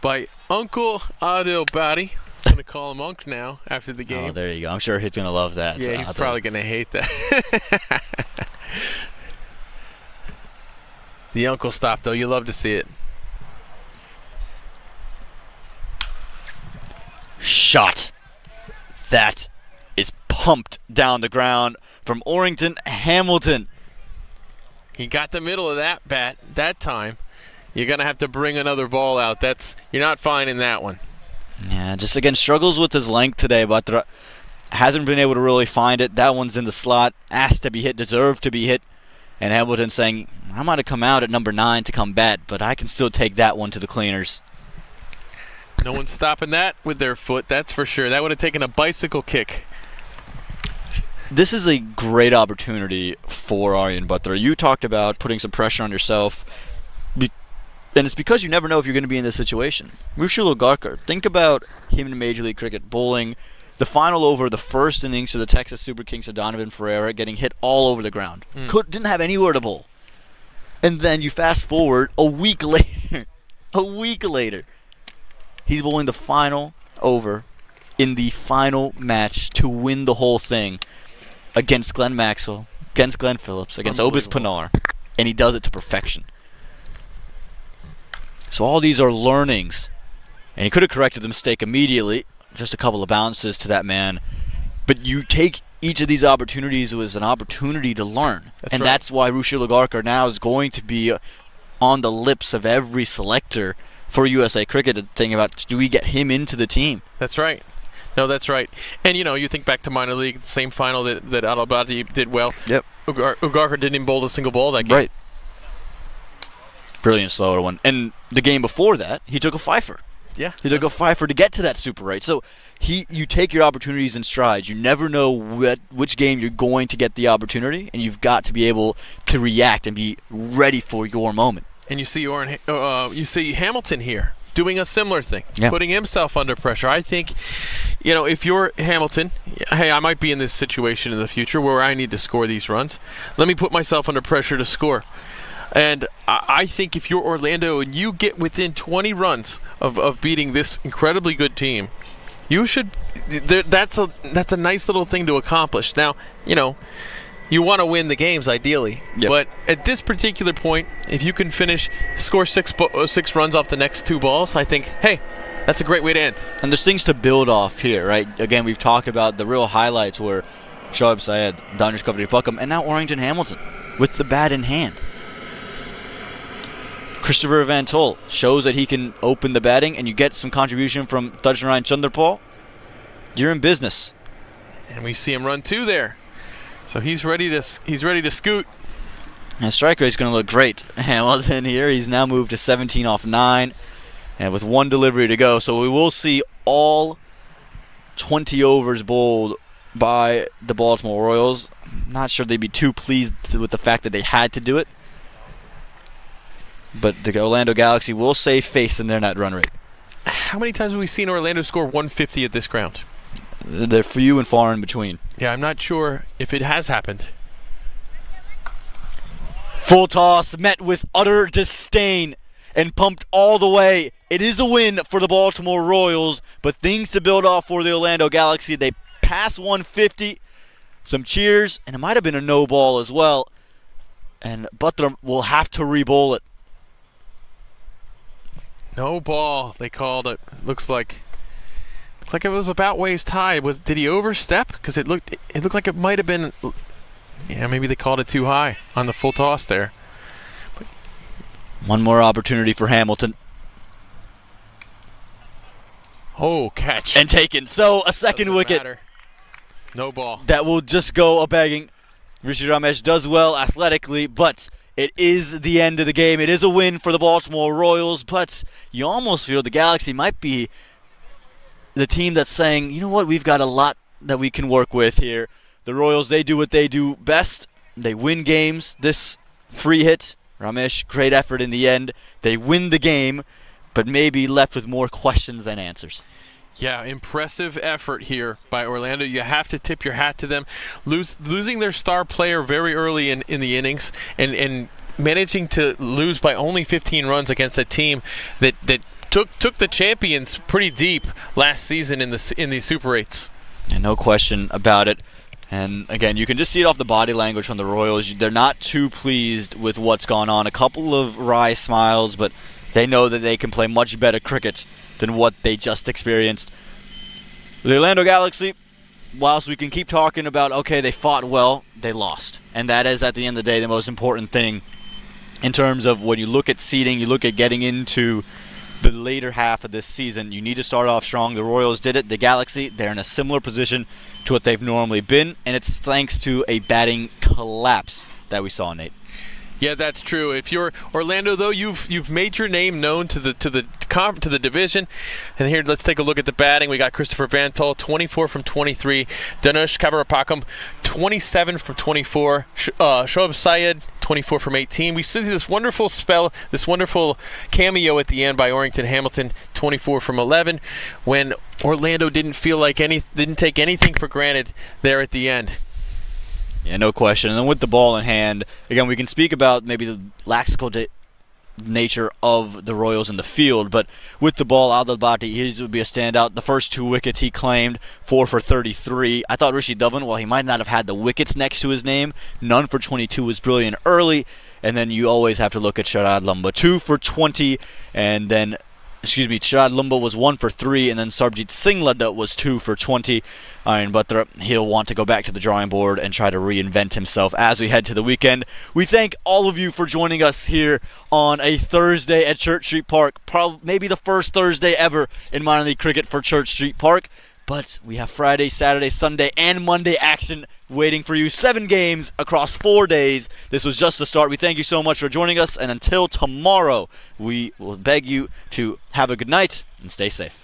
by Uncle Adil Bhatti. I'm going to call him Unc now after the game.
Oh, there you go. I'm sure he's going to love that.
Yeah, he's probably going to hate that. The uncle stop, though. You love to see it.
Shot. That is pumped down the ground from Orrington. Hamilton
He got the middle of that bat that time. You're going to have to bring another ball out. You're not finding that one.
Yeah, just again struggles with his length today, but hasn't been able to really find it. That one's in the slot, asked to be hit, deserved to be hit. And Hamilton saying, I might have come out at number 9 to come bat, but I can still take that one to the cleaners.
No one's stopping that with their foot, that's for sure. That would have taken a bicycle kick.
This is a great opportunity for Aryan Butler. You talked about putting some pressure on yourself, and it's because you never know if you're going to be in this situation. Rushiel Ogarkar, think about him in Major League Cricket bowling the final over the first innings to the Texas Super Kings of Donovan Ferreira, getting hit all over the ground. Didn't have anywhere to bowl. And then you fast forward a week later, he's bowling the final over in the final match to win the whole thing against Glenn Maxwell, against Glenn Phillips, against Obis Pinar, and he does it to perfection. So all these are learnings, and he could have corrected the mistake immediately, just a couple of bounces to that man, but you take each of these opportunities as an opportunity to learn, that's why Rushiel Ogarkar now is going to be on the lips of every selector for USA Cricket to think about, do we get him into the team?
That's right. No, that's right. And, you think back to minor league, same final that Al-Abadi did well.
Yep.
Ogarkar didn't even bowl a single ball that game.
Right. Brilliant slower one. And the game before that, he took a fifer.
Yeah.
He took a fifer to get to that Super 8. So you take your opportunities in strides. You never know which game you're going to get the opportunity, and you've got to be able to react and be ready for your moment.
And you see Hamilton here doing a similar thing,
yeah.
Putting himself under pressure. I think, if you're Hamilton, hey, I might be in this situation in the future where I need to score these runs. Let me put myself under pressure to score. And I think if you're Orlando and you get within 20 runs of beating this incredibly good team, you should. That's a nice little thing to accomplish. Now, you want to win the games ideally,
yep.
But at this particular point, if you can score six runs off the next 2 balls, I think, hey, that's a great way to end.
And there's things to build off here, right? Again, we've talked about the real highlights were Shoaib Syed, Danish Kaveri Buckham, and now Orrington Hamilton with the bat in hand. Christopher Van Tol shows that he can open the batting, and you get some contribution from Tajnarayan Chanderpaul. You're in business.
And we see him run 2 there. So he's ready to scoot.
And strike rate is going to look great. Hamilton here, he's now moved to 17 off 9, and with 1 delivery to go. So we will see all 20 overs bowled by the Baltimore Royals. I'm not sure they'd be too pleased with the fact that they had to do it. But the Orlando Galaxy will save face in their net run rate.
How many times have we seen Orlando score 150 at this ground?
They're few and far in between.
Yeah, I'm not sure if it has happened.
Full toss met with utter disdain and pumped all the way. It is a win for the Baltimore Royals, but things to build off for the Orlando Galaxy. They pass 150, some cheers, and it might have been a no ball as well. And Butler will have to re-bowl it.
No ball, they called it. Looks like it was about waist high. Did he overstep? Because it looked like it might have been. Yeah, maybe they called it too high on the full toss there.
One more opportunity for Hamilton.
Oh, catch.
And taken. So a second wicket.
Matter. No ball.
That will just go a begging. Rishi Ramesh does well athletically, but it is the end of the game. It is a win for the Baltimore Royals, but you almost feel the Galaxy might be the team that's saying, you know what, we've got a lot that we can work with here. The Royals, they do what they do best. They win games. This free hit, Ramesh, great effort in the end. They win the game, but maybe left with more questions than answers.
Yeah, impressive effort here by Orlando. You have to tip your hat to them. Losing their star player very early in the innings and managing to lose by only 15 runs against a team that took the champions pretty deep last season in the Super 8s.
And no question about it. And again, you can just see it off the body language from the Royals. They're not too pleased with what's gone on. A couple of wry smiles, but they know that they can play much better cricket than what they just experienced. The Orlando Galaxy, whilst we can keep talking about, okay, they fought well, they lost. And that is, at the end of the day, the most important thing in terms of when you look at seeding, you look at getting into the later half of this season. You need to start off strong. The Royals did it. The Galaxy, they're in a similar position to what they've normally been, and it's thanks to a batting collapse that we saw, Nate.
Yeah, that's true. If you're Orlando, though, you've made your name known to the division. And here, let's take a look at the batting. We got Christopher Vantol, 24 from 23. Danush Kavarapakam, 27 from 24. Shoaib Syed, 24 from 18. We see this wonderful spell, this wonderful cameo at the end by Orrington Hamilton, 24 from 11. When Orlando didn't take anything for granted there at the end.
Yeah, no question. And then with the ball in hand, again, we can speak about maybe the lackadaisical nature of the Royals in the field, but with the ball, Abdul-Bati, he would be a standout. The first 2 wickets he claimed, 4 for 33. I thought Rishi Dhawan, while he might not have had the wickets next to his name, none for 22 was brilliant early. And then you always have to look at Sharad Lumba, 2 for 20, and then Sharad Lumba was 1 for 3, and then Sarbjit Singh Ladda was 2 for 20. But he'll want to go back to the drawing board and try to reinvent himself as we head to the weekend. We thank all of you for joining us here on a Thursday at Church Street Park. Maybe the first Thursday ever in minor league cricket for Church Street Park. But we have Friday, Saturday, Sunday, and Monday action waiting for you. 7 games across 4 days. This was just the start. We thank you so much for joining us. And until tomorrow, we will beg you to have a good night and stay safe.